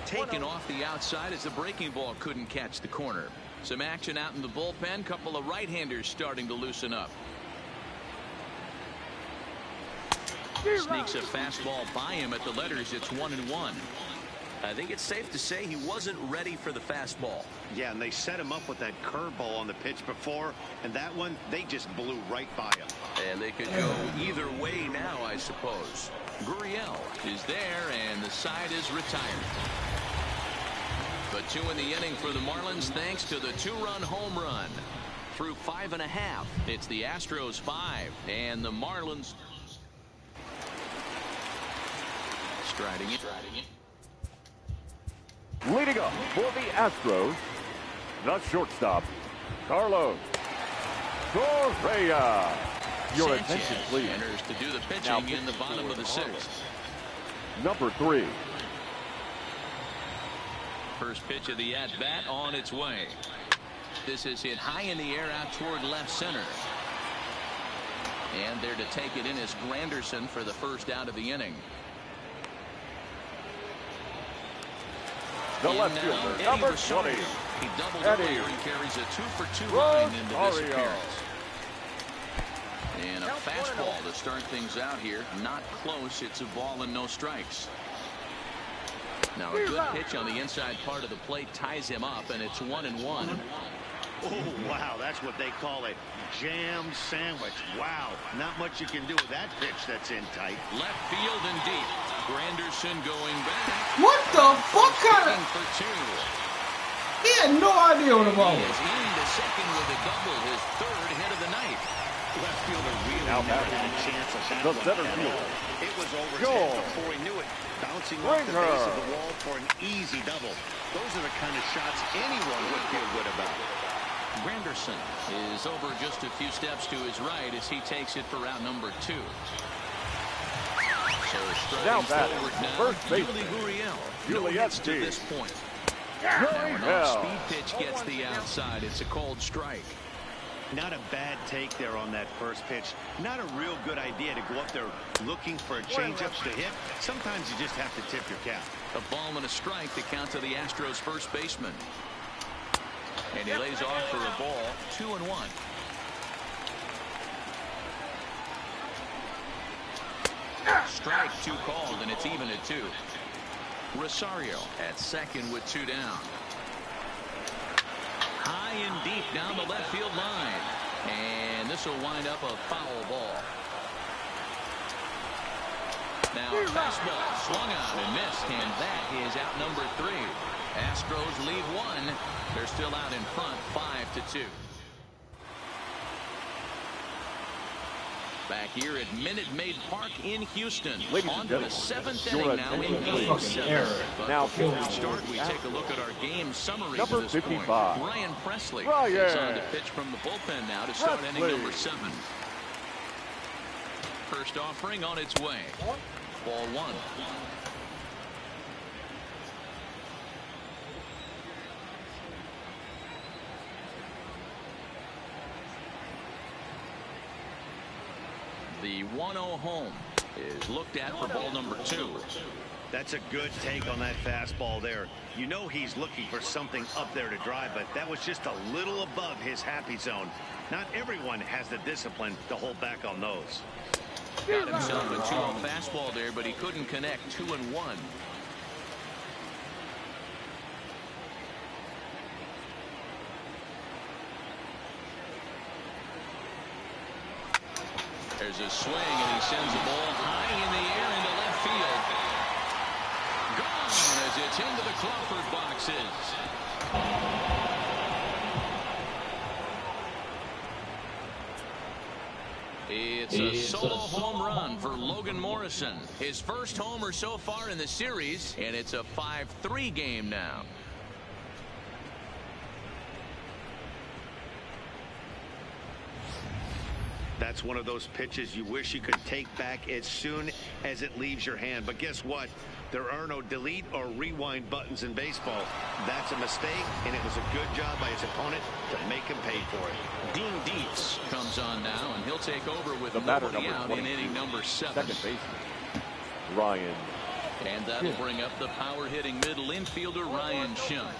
Taken off the outside as the breaking ball couldn't catch the corner. Some action out in the bullpen. Couple of right-handers starting to loosen up. Sneaks a fastball by him at the letters. It's 1-1. I think it's safe to say he wasn't ready for the fastball. Yeah, and they set him up with that curveball on the pitch before, and that one, they just blew right by him. And they could go either way now, I suppose. Gurriel is there, and the side is retired. But 2 in the inning for the Marlins, thanks to the 2-run home run. Through 5.5, it's the Astros 5, and the Marlins striding it. Leading up for the Astros, the shortstop, Carlos Correa. Your Sanchez attention, please. Enters to do the pitching in the bottom of the 6th. Number 3. First pitch of the at-bat on its way. This is hit high in the air out toward left center. And there to take it in is Granderson for the first out of the inning. The left fielder, number 20. He doubled earlier and carries a 2-for-2 line into this appearance. And a fastball to start things out here. Not close. It's a ball and no strikes. Now a good pitch on the inside part of the plate ties him up, and it's 1-1. Oh, wow, that's what they call a jam sandwich. Wow, not much you can do with that pitch that's in tight. Left field and deep. Granderson going back. What the fuck kind of? For 2. He had no idea what the ball He was. is into second with a double, his 3rd hit of the night. Left fielder really Now never had a chance at that the one center at fielder. all. It was over his head before he knew it. Bouncing off the base of the wall for an easy double. Those are the kind of shots anyone would feel good about. Granderson is over just a few steps to his right as he takes it for route number 2. So now striding forward now, first baseman, Gurriel. No Juliet hits to this point. Now an off-speed pitch gets the outside. It's a called strike. Not a bad take there on that first pitch. Not a real good idea to go up there looking for a changeup to hit. Sometimes you just have to tip your cap. A ball and a strike to count to the Astros first baseman. And he lays off for a ball. 2-1. Strike 2 called, and it's even at 2. Rosario at second with 2 down. High and deep down the left field line. And this will wind up a foul ball. Now a fastball swung on and missed, and that is out number 3. Astros lead 1. They're still out in front 5-2. Back here at Minute Maid Park in Houston. Ladies On and to the gentlemen, 7th your inning now in attention, Game please. 7. But Now, before we start, we take a look at our game summary Number to this 55. point. Ryan Presley is on to pitch from the bullpen now to start inning number 7. First offering on its way. Ball 1. The 1-0 home is looked at for ball number 2. That's a good take on that fastball there. You know he's looking for something up there to drive, but that was just a little above his happy zone. Not everyone has the discipline to hold back on those. Got himself a 2-0 fastball there, but he couldn't connect. 2-1. There's a swing, and he sends the ball high in the air into left field. Gone as it's into the Crawford boxes. It's a solo home run for Logan Morrison. His first homer so far in the series, and it's a 5-3 game now. That's one of those pitches you wish you could take back as soon as it leaves your hand. But guess what? There are no delete or rewind buttons in baseball. That's a mistake, and it was a good job by his opponent to make him pay for it. Dean Dietz comes on now, and he'll take over with The batter, nobody number out 22, in inning number 7. Second baseman, Ryan. And that'll bring up the power-hitting middle infielder, Ryan Schimpf.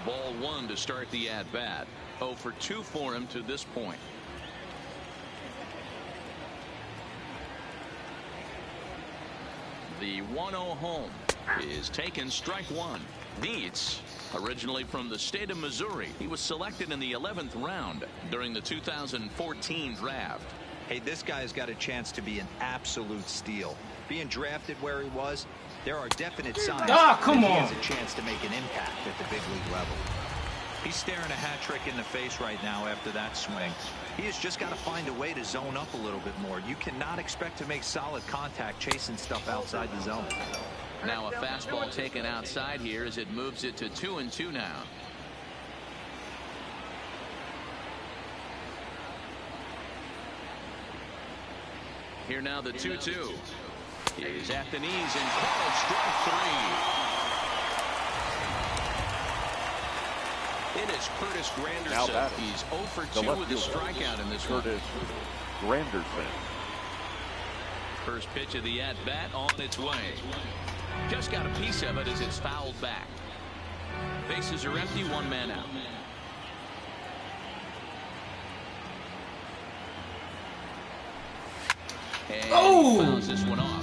Ball 1 to start the at-bat. 0 for 2 for him to this point. The 1-0 home is taken, strike 1. Dietz, originally from the state of Missouri. He was selected in the 11th round during the 2014 draft. Hey, this guy's got a chance to be an absolute steal. Being drafted where he was, there are definite signs that he has a chance to make an impact at the big league level. He's staring a hat trick in the face right now after that swing. He has just got to find a way to zone up a little bit more. You cannot expect to make solid contact chasing stuff outside the zone. Now a fastball taken outside here as it moves it to 2-2 now. Here now the 2-2. He's at the knees and called strike 3. It is Curtis Granderson. He's 0 for 2 with a strikeout in this one. Curtis Granderson. First pitch of the at-bat on its way. Just got a piece of it as it's fouled back. Bases are empty, 1 man out. And he fouls this one off.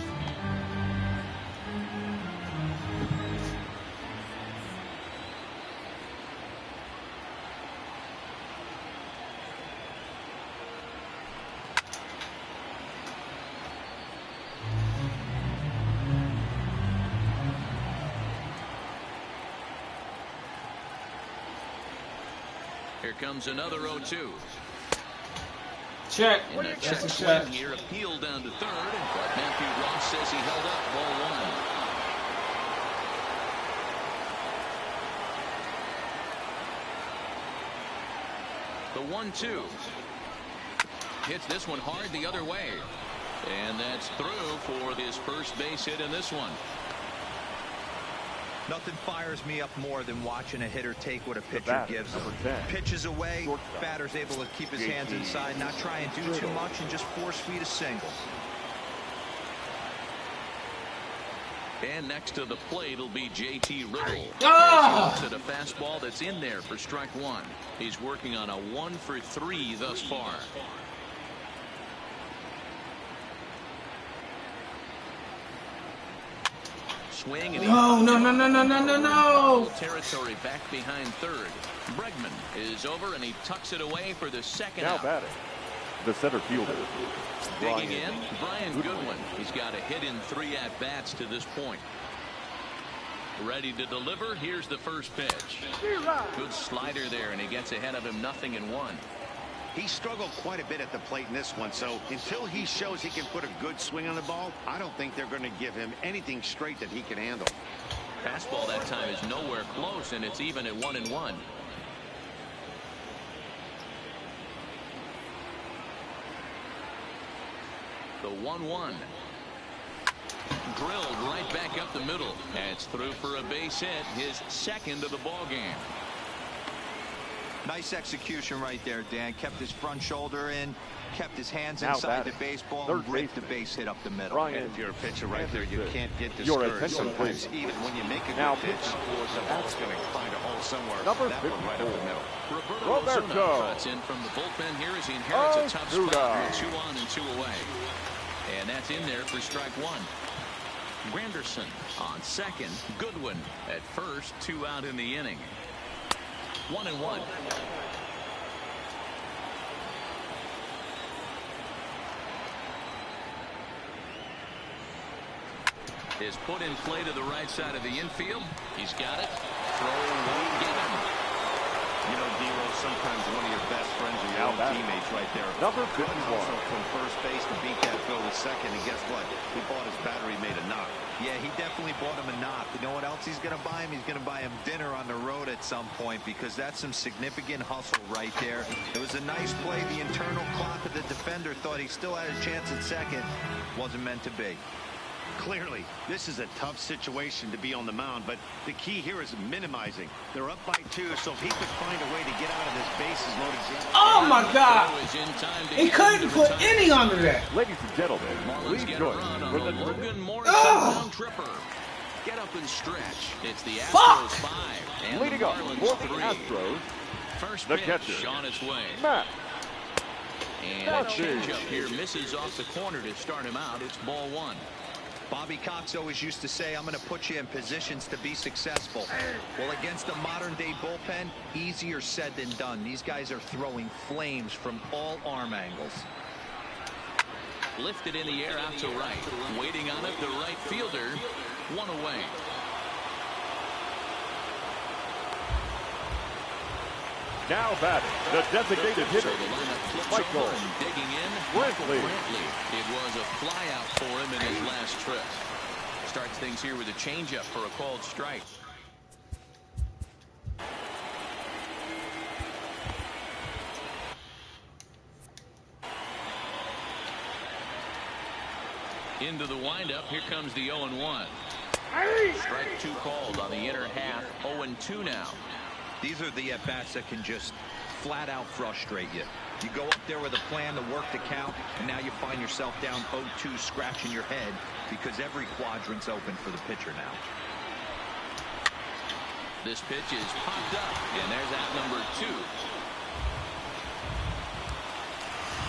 Here comes another 0-2. Check. In a check swing here, appeal down to third, but Matthew Ross says he held up. Ball 1. The 1-2. Hits this one hard the other way. And that's through for his first base hit in this one. Nothing fires me up more than watching a hitter take what a pitcher gives him. Pitches away, batter's able to keep his hands inside, not try and do too much, and just force feed a single. And next to the plate will be JT Riddle. Looks at a fastball that's in there for strike 1. He's working on a 1 for 3 thus far. Swing and no. Territory back behind third. Bregman is over and he tucks it away for the second out. Now batting, the center fielder. Digging in, Brian Goodwin. He's got a hit in 3 at-bats to this point. Ready to deliver. Here's the first pitch. Good slider there, and he gets ahead of him 0-1. He struggled quite a bit at the plate in this one, so until he shows he can put a good swing on the ball, I don't think they're going to give him anything straight that he can handle. Fastball that time is nowhere close, and it's even at 1-1. The 1-1. Drilled right back up the middle. And it's through for a base hit, his second of the ball game. Nice execution right there, Dan. Kept his front shoulder in, kept his hands Now inside the batting, baseball, third and ripped the base hit up the middle. Brian, And if you're a pitcher right there, you can't get Your discouraged. attention, Sometimes please. even when you make a Now good pitch, the ball's going to find a hole somewhere. Number That one right up the middle. Roberto trots in from the bullpen here as he inherits a tough spot with 2 on and 2 away. And that's in there for strike 1. Granderson on second. Goodwin at first. 2 out in the inning. 1-1. Is put in play to the right side of the infield. He's got it. Throw won't get him. You know, D-Lo, sometimes one of your best friends are your own teammates right there. Number 51. Also from first base to beat that throw to second, and guess what? He bought his battery, made a knock. Yeah, he definitely bought him a knock. You know what else he's going to buy him? He's going to buy him dinner on the road at some point, because that's some significant hustle right there. It was a nice play. The internal clock of the defender thought he still had a chance at second. Wasn't meant to be. Clearly, this is a tough situation to be on the mound, but the key here is minimizing. They're up by 2, so if he could find a way to get out of this bases loaded. Oh my God! He couldn't put any under that. Ladies and gentlemen, please join me for the Logan Morrison round tripper. Get up and stretch. It's the Astros 5 and leading the up Marlins for the 3. Astros, First the pitch catcher, on its way. Matt. And a changeup here misses off the corner to start him out. It's ball 1. Bobby Cox always used to say, I'm going to put you in positions to be successful. Well, against a modern-day bullpen, easier said than done. These guys are throwing flames from all arm angles. Lifted in the air out to right. Waiting on it, the right fielder. 1 away. Now batting, the designated hitter, So the lineup flips Michael over and digging in. Brantley. It was a flyout for him in his last trip. Starts things here with a changeup for a called strike. Into the windup. Here comes the 0-1. Strike 2 called on the inner half. 0-2 now. These are the at-bats that can just flat out frustrate you. You go up there with a plan to work the count, and now you find yourself down 0-2 scratching your head because every quadrant's open for the pitcher now. This pitch is popped up, and there's out number 2.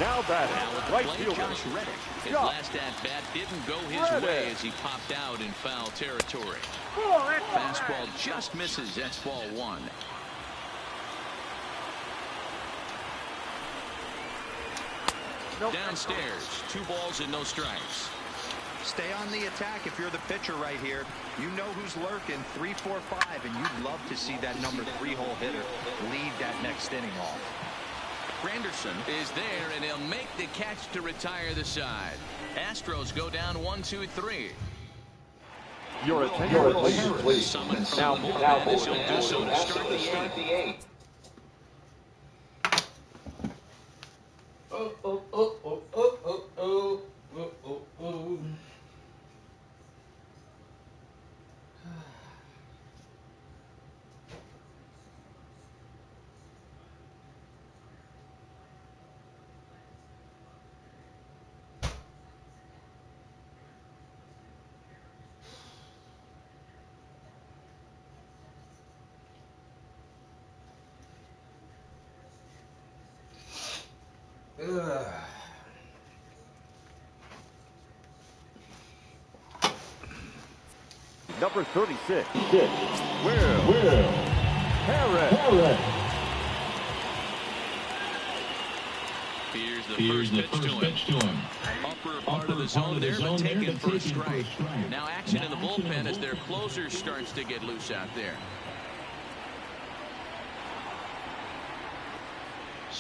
Now batting, Now at the right plate, fielder, Josh Reddick. His last at-bat didn't go his way as he popped out in foul territory. Fastball just misses. That's ball 1. Downstairs, 2 balls and no strikes. Stay on the attack if you're the pitcher right here. You know who's lurking, 3, 4, 5, and you'd love to see that number 3-hole hitter lead that next inning off. Granderson is there, and he'll make the catch to retire the side. Astros go down 1-2-3. Your attention, please. Summoned from the bullpen as he'll do so to start the 8th. Oh, oh, oh, oh, oh, oh, oh, oh, oh, oh. Number 36, Will Harris. Here's the first pitch to him. Upper part of the zone there, but taken for a strike. Now action in the bullpen as their closer starts to get loose out there.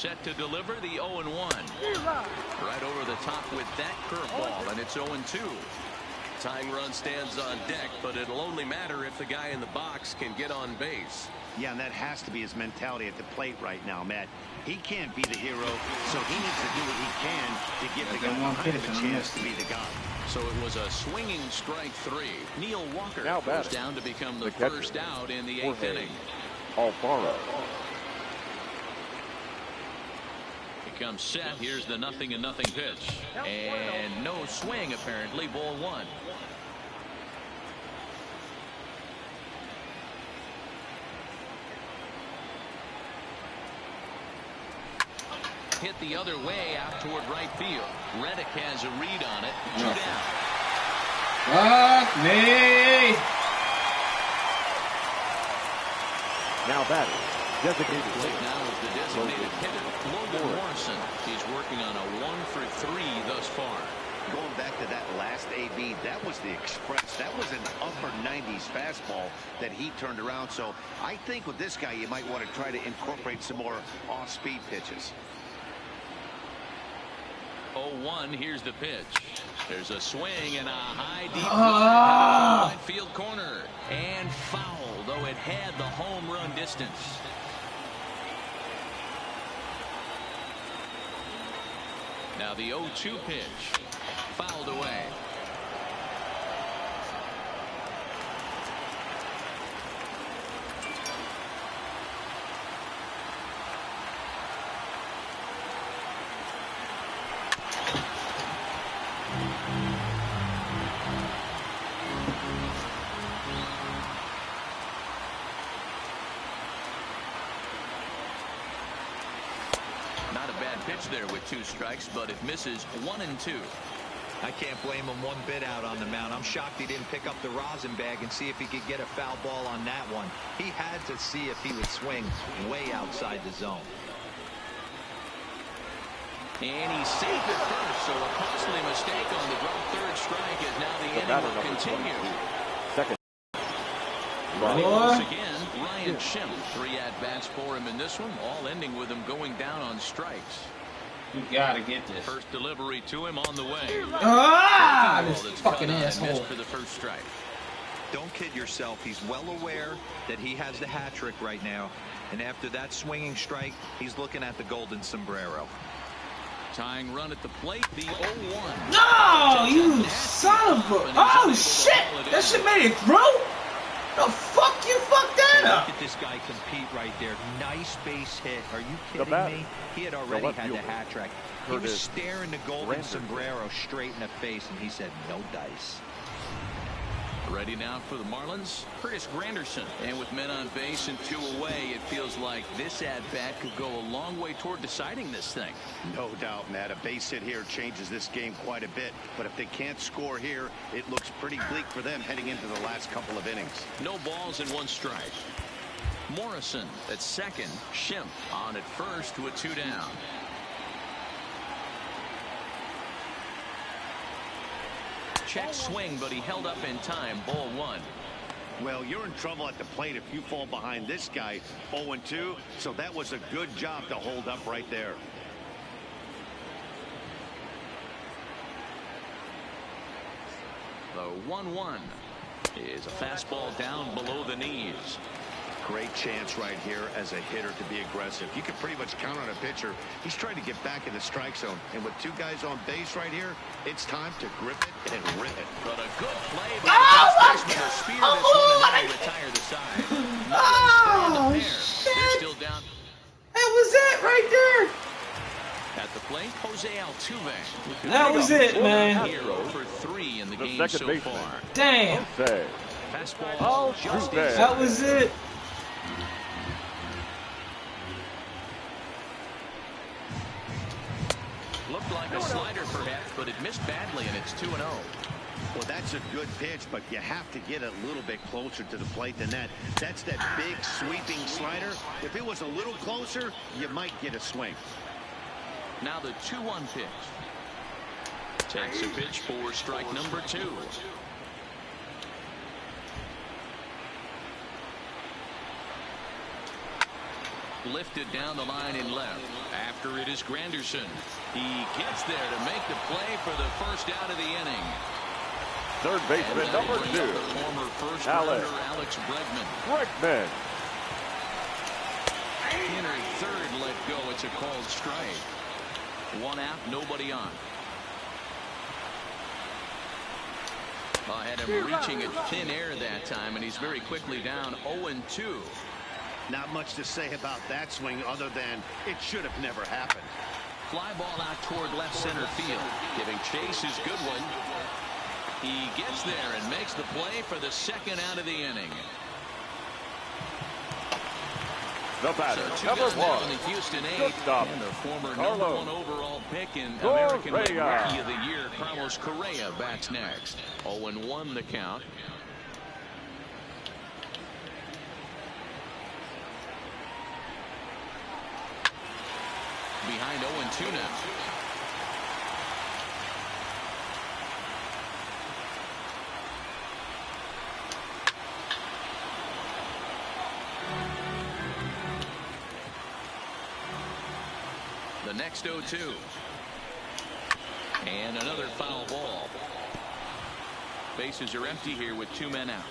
set to deliver the 0-1. Right over the top with that curveball, and it's 0-2. Tying run stands on deck, but it'll only matter if the guy in the box can get on base. Yeah, and that has to be his mentality at the plate right now, Matt. He can't be the hero, so he needs to do what he can to give the guy behind him a chance to be the guy. So it was a swinging strike 3. Neil Walker goes down to become the first out in the 8th inning. Alfaro. He comes set. Here's the 0-0 pitch. And no swing, apparently. Ball 1. Hit the other way out toward right field. Reddick has a read on it. 2 down. Fuck me. Now batting. Designated Plate now with the designated hitter, Logan Morrison. He's working on a 1-for-3 thus far. Going back to that last AB, that was the express. That was an upper 90s fastball that he turned around. So I think with this guy, you might want to try to incorporate some more off-speed pitches. 0-1, here's the pitch. There's a swing and a high deep right field corner. And foul, though it had the home run distance. Now the 0-2 pitch. Fouled away. Not a bad pitch there with 2 strikes, but it misses 1-2. I can't blame him one bit out on the mound. I'm shocked he didn't pick up the rosin bag and see if he could get a foul ball on that one. He had to see if he would swing way outside the zone. And he's safe at first, so a costly mistake on the drop third strike as now the inning will continue. Second. Once again, Ryan Schimm. 3 at-bats for him in this one, all ending with him going down on strikes. You gotta get this. First delivery to him on the way. This fucking asshole. For the first strike. Don't kid yourself. He's well aware that he has the hat trick right now. And after that swinging strike, he's looking at the golden sombrero. Tying run at the plate, the 0-1. No, you son of a... Oh, shit! That shit made it through? The fuck you fucked that up? Look at this guy compete right there. Nice base hit. Are you kidding me? He had already had the hat trick. He was staring the golden sombrero straight in the face, and he said, no dice. Ready now for the Marlins, Curtis Granderson. And with men on base and 2 away, it feels like this at-bat could go a long way toward deciding this thing. No doubt, Matt. A base hit here changes this game quite a bit. But if they can't score here, it looks pretty bleak for them heading into the last couple of innings. No balls and 1 strike. Morrison at second. Schimm on at first with 2 down. Check swing, but he held up in time. Ball 1. Well, you're in trouble at the plate if you fall behind this guy 0-2. So that was a good job to hold up right there. The 1-1 is a fastball down below the knees. Great chance right here as a hitter to be aggressive. You can pretty much count on a pitcher. He's trying to get back in the strike zone. And with 2 guys on base right here, it's time to grip it and rip it. But a good play by the first baseman to spear this one and now retire the side. Oh, shit. They're still down. That was it right there. At the plate, Jose Altuve. That was it, man. Here over 3 in the game so far. Damn. Fastball. That was it. Looked like a slider perhaps, but it missed badly, and it's 2-0. Well, that's a good pitch, but you have to get a little bit closer to the plate than that. That's that big sweeping slider. If it was a little closer, you might get a swing. Now the 2-1 pitch. Takes a pitch for strike number 2. lifted down the line in left. After it is Granderson. He gets there to make the play for the first out of the inning. Third baseman number 2. Former first rounder Alex Bregman. Bregman. Inner third let go. It's a called strike. 1 out, nobody on. Had him reaching at thin air that time, and he's very quickly down 0-2. Not much to say about that swing other than it should have never happened. Fly ball out toward left center field. Giving chase his good one. He gets there and makes the play for the second out of the inning. The batter, so number 1, in the Houston 8, and the former Carlos. #1 overall pick in American League Rookie of the Year, Carlos Correa, bats next. 0-1 the count. Behind 0-2 now. The next 0-2. And another foul ball. Bases are empty here with 2 men out.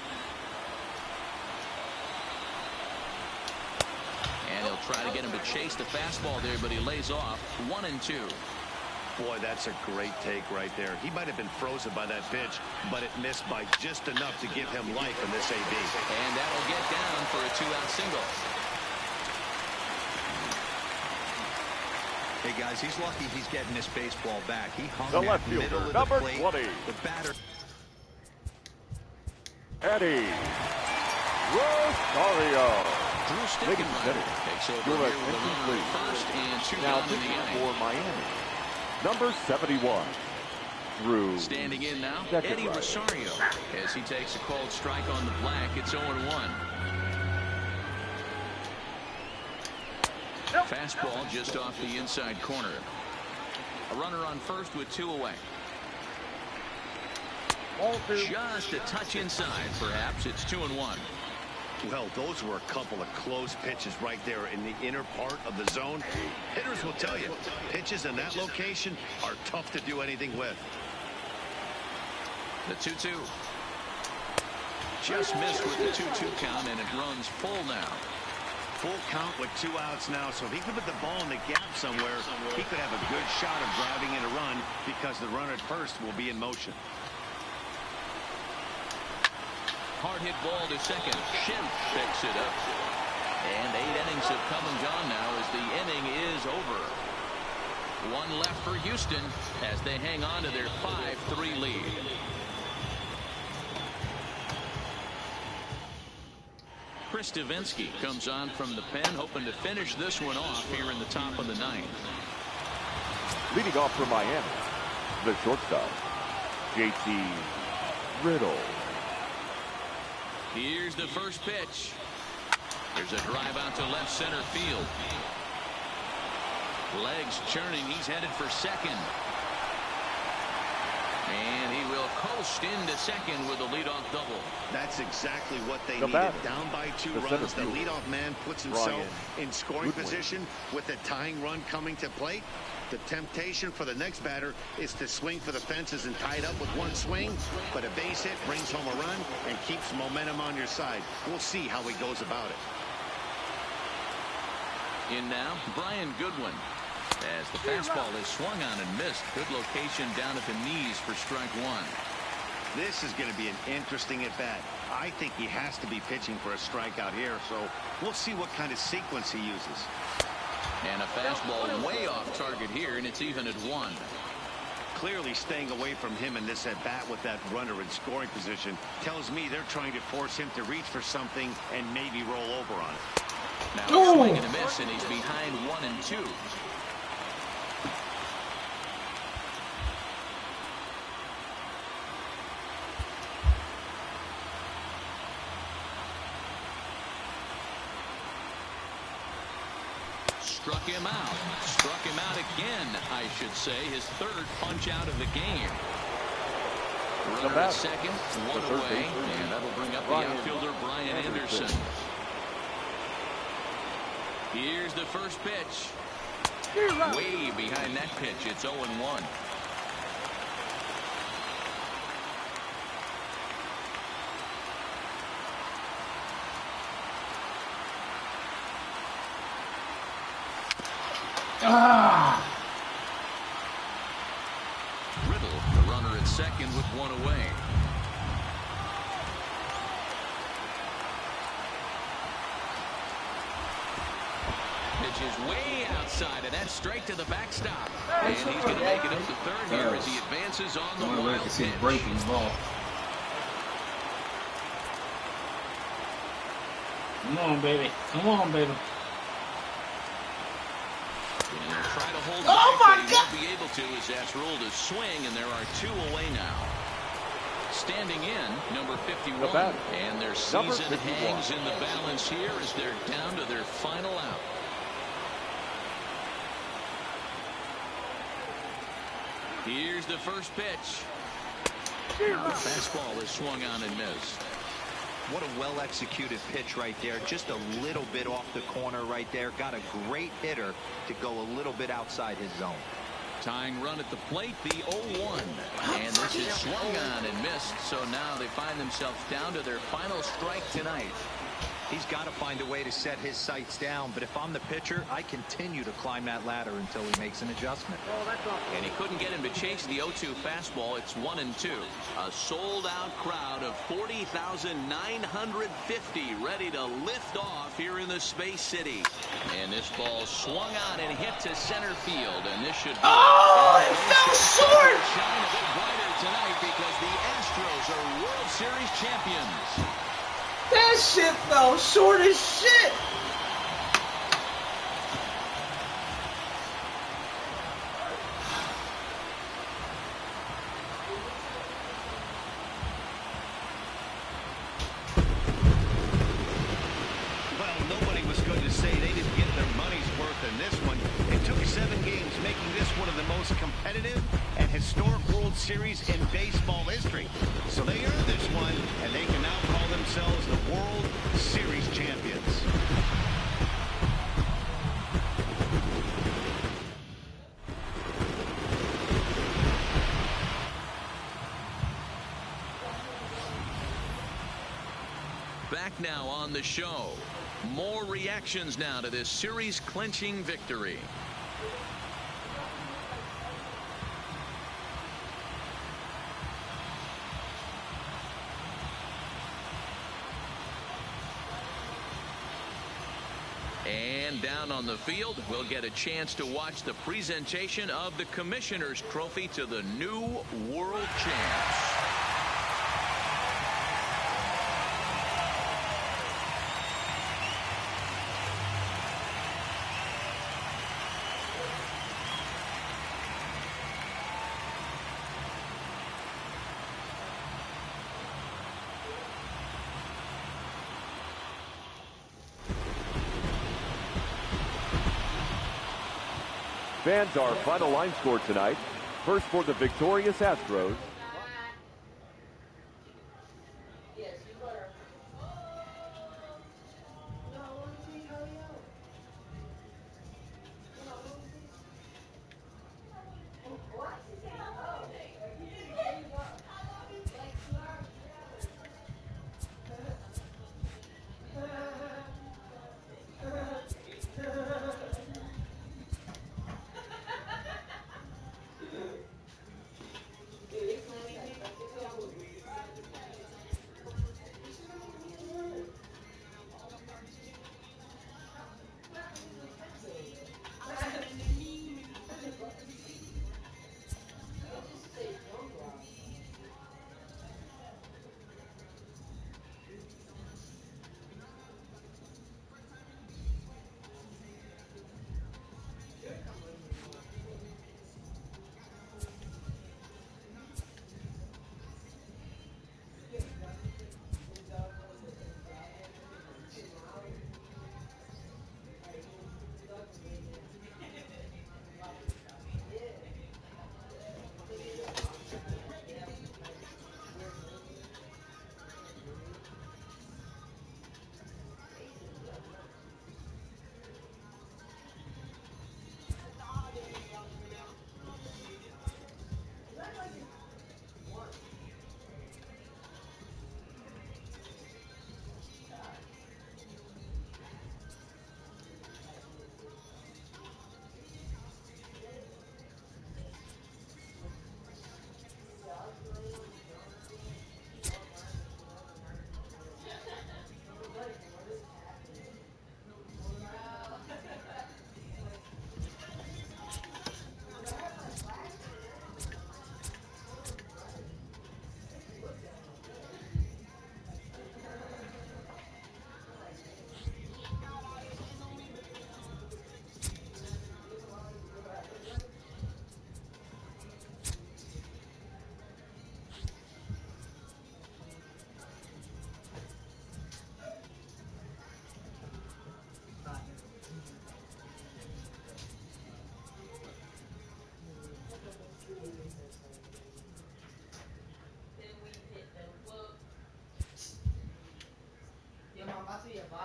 And he'll try to get him to chase the fastball there, but he lays off. 1-2. Boy, that's a great take right there. He might have been frozen by that pitch, but it missed by just enough to give him life in this AB. And that'll get down for a 2-out single. Hey guys, he's lucky he's getting this baseball back. He hung the that left middle fielder, of number the plate. 20. The batter. Eddie Rosario. Drew Steckenrider takes over here with a runner at first and 2 now down in the inning. for Miami, number 71. Drew. Standing in now, Steckenrider. Eddie Rosario, as he takes a called strike on the black. It's 0-1. Fastball just off the inside corner. A runner on first with 2 away. Just a touch inside, perhaps. It's 2-1. Well, those were a couple of close pitches right there in the inner part of the zone. Hitters will tell you, pitches in that location are tough to do anything with. The 2-2. Just missed with the 2-2 count, and it runs full now. Full count with 2 outs now, so if he could put the ball in the gap somewhere, he could have a good shot of driving in a run because the runner at first will be in motion. Hard hit ball to second. Schimpf picks it up. And 8 innings have come and gone now as the inning is over. 1 left for Houston as they hang on to their 5-3 lead. Chris Davinsky comes on from the pen, hoping to finish this one off here in the top of the 9th. Leading off for Miami, the shortstop, JT Riddle. Here's the first pitch. There's a drive out to left center field. Legs churning. He's headed for second. And he will coast into second with a leadoff double. That's exactly what they The needed. batter, Down by 2 the runs, the center leadoff man puts himself in scoring position with the tying run coming to plate. The temptation for the next batter is to swing for the fences and tie it up with 1 swing, but a base hit brings home a run and keeps momentum on your side. We'll see how he goes about it. In now, Brian Goodwin. As the fastball is swung on and missed. Good location down at the knees for strike 1. This is going to be an interesting at-bat. I think he has to be pitching for a strikeout here, so we'll see what kind of sequence he uses. And a fastball way off target here, and it's even at 1. Clearly staying away from him in this at-bat with that runner in scoring position tells me they're trying to force him to reach for something and maybe roll over on it. Now swing and a miss, and he's behind 1-2. Struck him out. Struck him out again, I should say. His 3rd punch out of the game. Runner at second, 1 away, and that'll bring up the outfielder Brian Anderson. Here's the first pitch. Way behind that pitch. It's 0-1. Riddle, the runner at second with one away. Pitch is way outside, and that's straight to the backstop. And he's going to make it up to third here as he advances on the wild pitch. Breaking ball. Come on, baby. Come on, baby. Try to hold oh back, my but he God! won't be able to as that's ruled a swing, and there are two away now. Standing in, number 51, and their season hangs in the balance here as they're down to their final out. Here's the first pitch. The fastball is swung on and missed. What a well-executed pitch right there. Just a little bit off the corner right there. Got a great hitter to go a little bit outside his zone. Tying run at the plate, the 0-1. And this is swung on and missed. So now they find themselves down to their final strike tonight. He's got to find a way to set his sights down. But if I'm the pitcher, I continue to climb that ladder until he makes an adjustment. And he couldn't get him to chase the 0-2 fastball. It's 1-2. A sold-out crowd of 40,950 ready to lift off here in the Space City. And this ball swung on and hit to center field. And this should be it fell short. Shine a bit brighter tonight because the Astros are World Series champions. That shit fell short as shit. Well, nobody was going to say they didn't get their money's worth in this one. It took 7 games, making this one of the most competitive and historic World Series in baseball history. So they earned this one, and they can now call themselves the World Series champions. Back now on the show. More reactions now to this series-clinching victory. And down on the field, we'll get a chance to watch the presentation of the Commissioner's Trophy to the new world champs. Fans, our final line score tonight. First for the victorious Astros.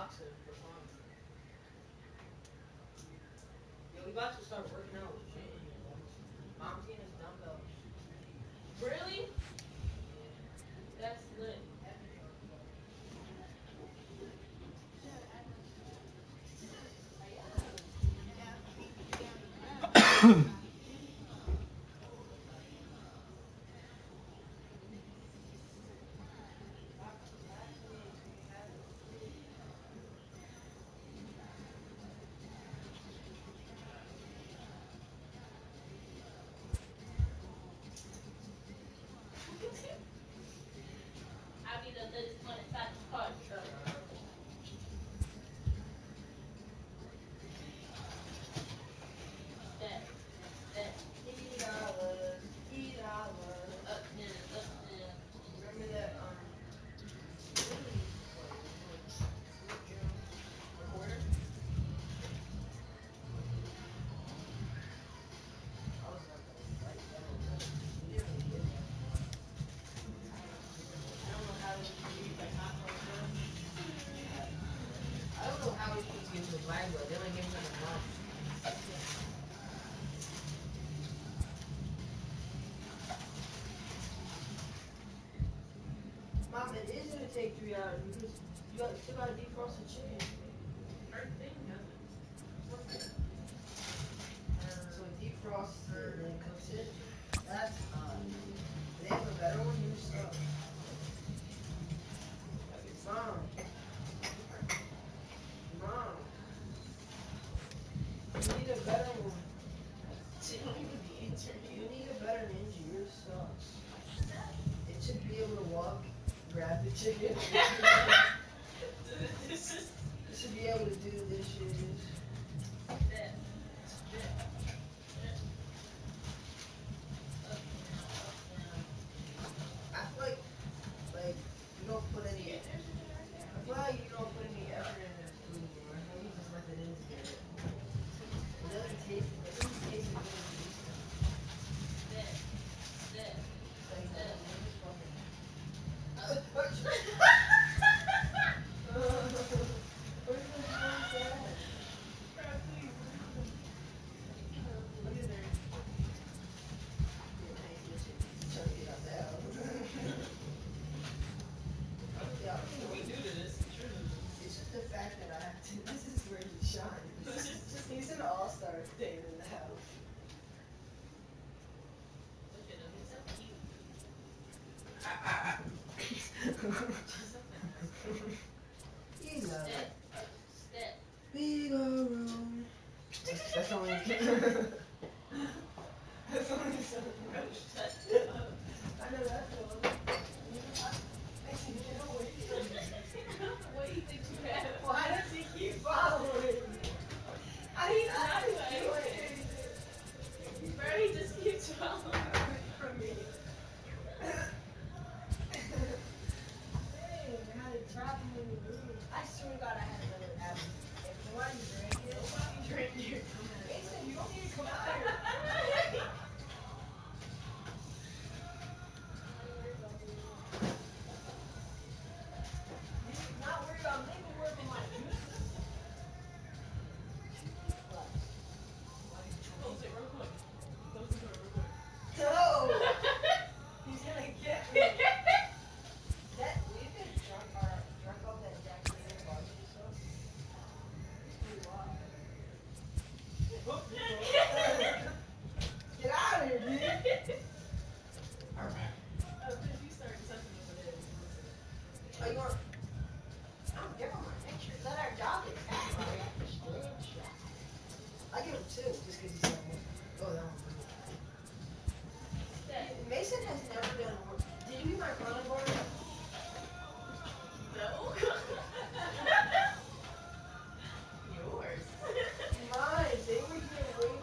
boxing for fun. Yo, we about to start working out with shit in here, bro. Mom's getting us dumbbells. Really? That's lit. I'll be the latest one inside the car. That. $80. Up there, up there. Remember that, recorder? I was like, right down, but we didn't really get that far. I don't know how we can use like hot sauce. I don't know how we can use the black belt. They like give me like a month. Mom, it is gonna take 3 hours because you still gotta defrost the chicken. Everything doesn't. So it defrosts it and then cooks it. That's odd. They have a better one, new stuff. Mom. Mom. You need a better one. She don't even be answering You you. need a better ninja. Yours sucks. It should be able to walk, grab the chicken. It should be able to do the dishes. I feel like you don't put any. I feel like you don't put any effort in this food anymore. I feel like you just let the ninja get it. It doesn't taste. It doesn't taste as good as it used to. Like the ninja's fucking. Where's the dad? Look at there. Trying to get out the house. We new to this. It's just the fact that I have to. This is where he shines. He's an all-star staying in the house. Look at him. He's so cute. He's a Step. big old room. That's only. That's only so. I know that's all. What do you think you have? Why does he keep following? He's not doing anything. Bro, he just keeps following. From me. Hey, I had to trap him in the room. I swear to God, I had another apple. If nobody drank it, drink it. Mason, you don't need to come out here. Not worried about me, but worried about my juices. Close it real quick. Close the door real quick. No! He's gonna get me. We've been drunk off that Jack Daniels barbecue sauce. It's pretty wild. Get out of here, dude! Alright. If you start touching over there, Oh, you want? I don't give him my picture. Is that our job? It's I give him 2 just because he's like, oh, that one's pretty. Mason has never done work. Did you eat my front board? No. Yours. Mine. They were here waiting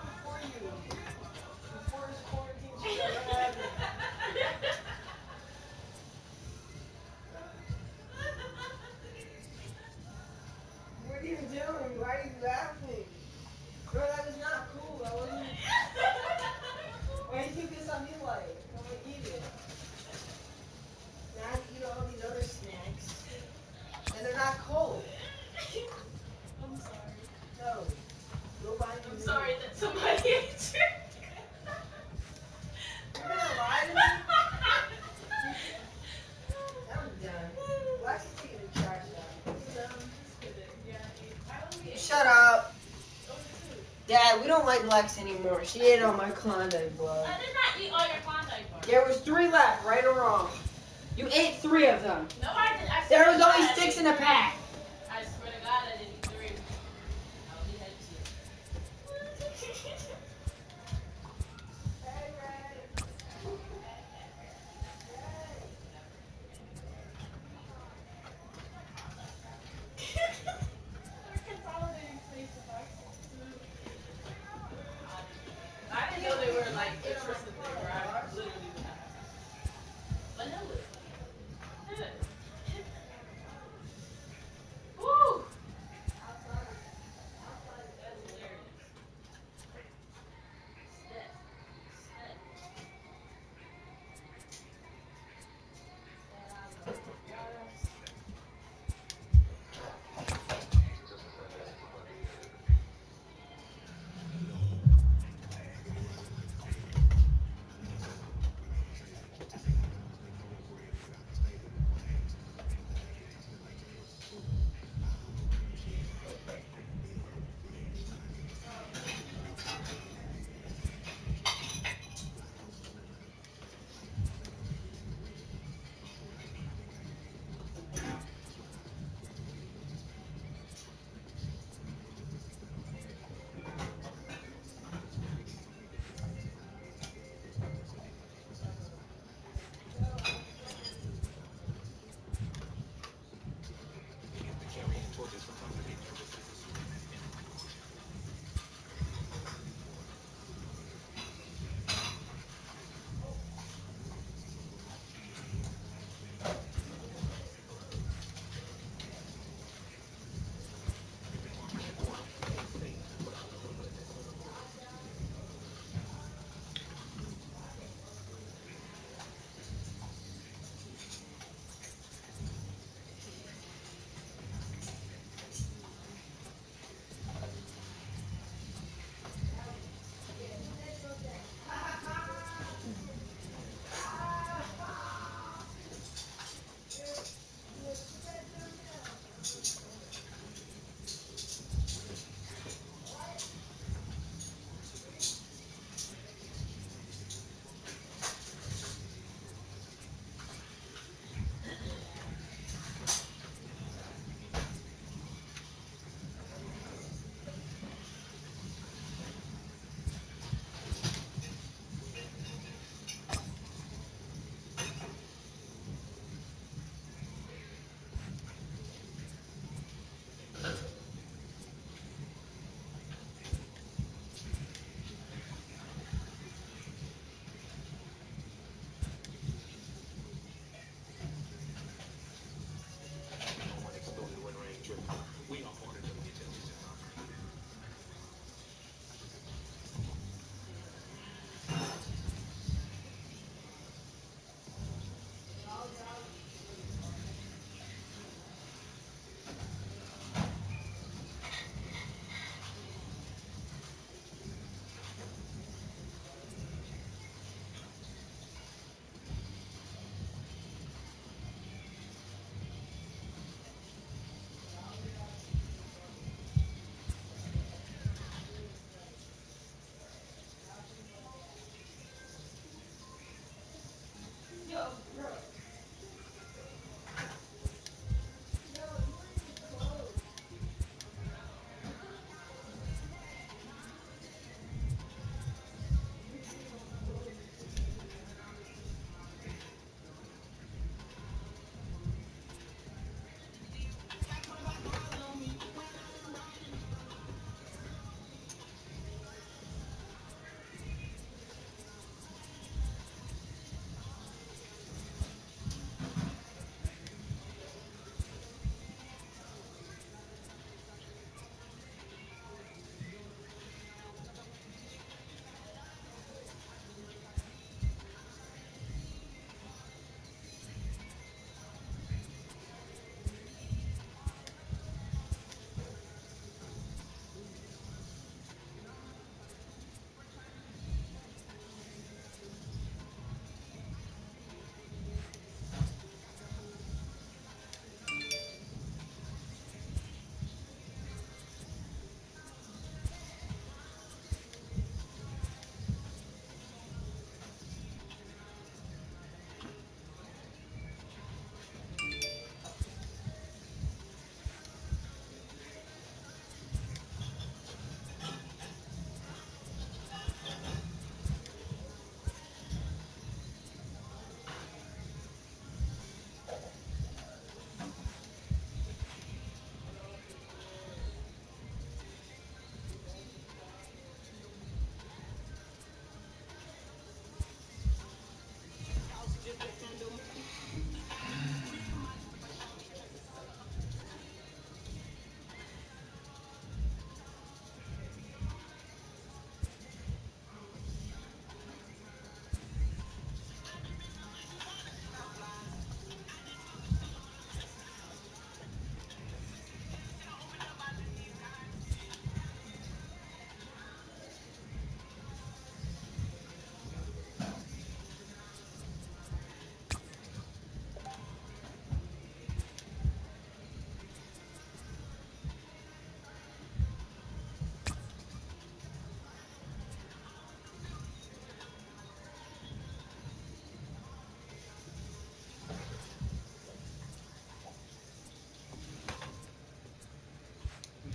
don't like Lex anymore. She ate all my Klondike bar. I did not eat all your Klondike bars. There was 3 left, right or wrong. You ate 3 of them. No, I didn't. There was only 6 in a pack. I swear to God, I didn't eat 3. I only had 2. I didn't know they were like interested in where I literally would have. Vanilla.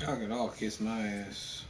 Y'all could all kiss my ass.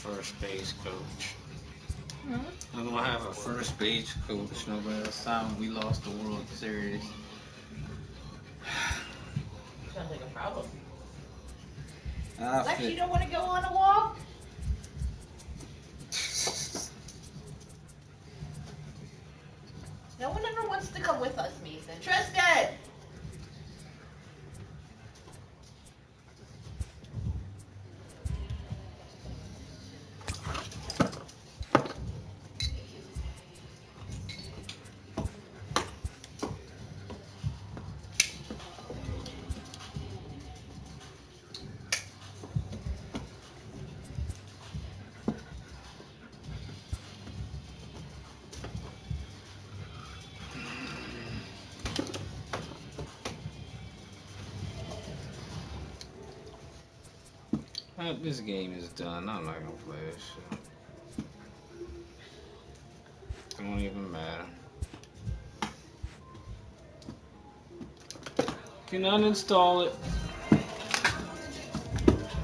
first base coach. Hmm? I'm gonna have a first base coach no matter the time we lost the World Series. Sounds like a problem. I Lex, fit- you don't want to go on a walk? No one ever wants to come with us, Mason. Tristan! This game is done. I'm not gonna play this shit. Don't even matter. Can uninstall it.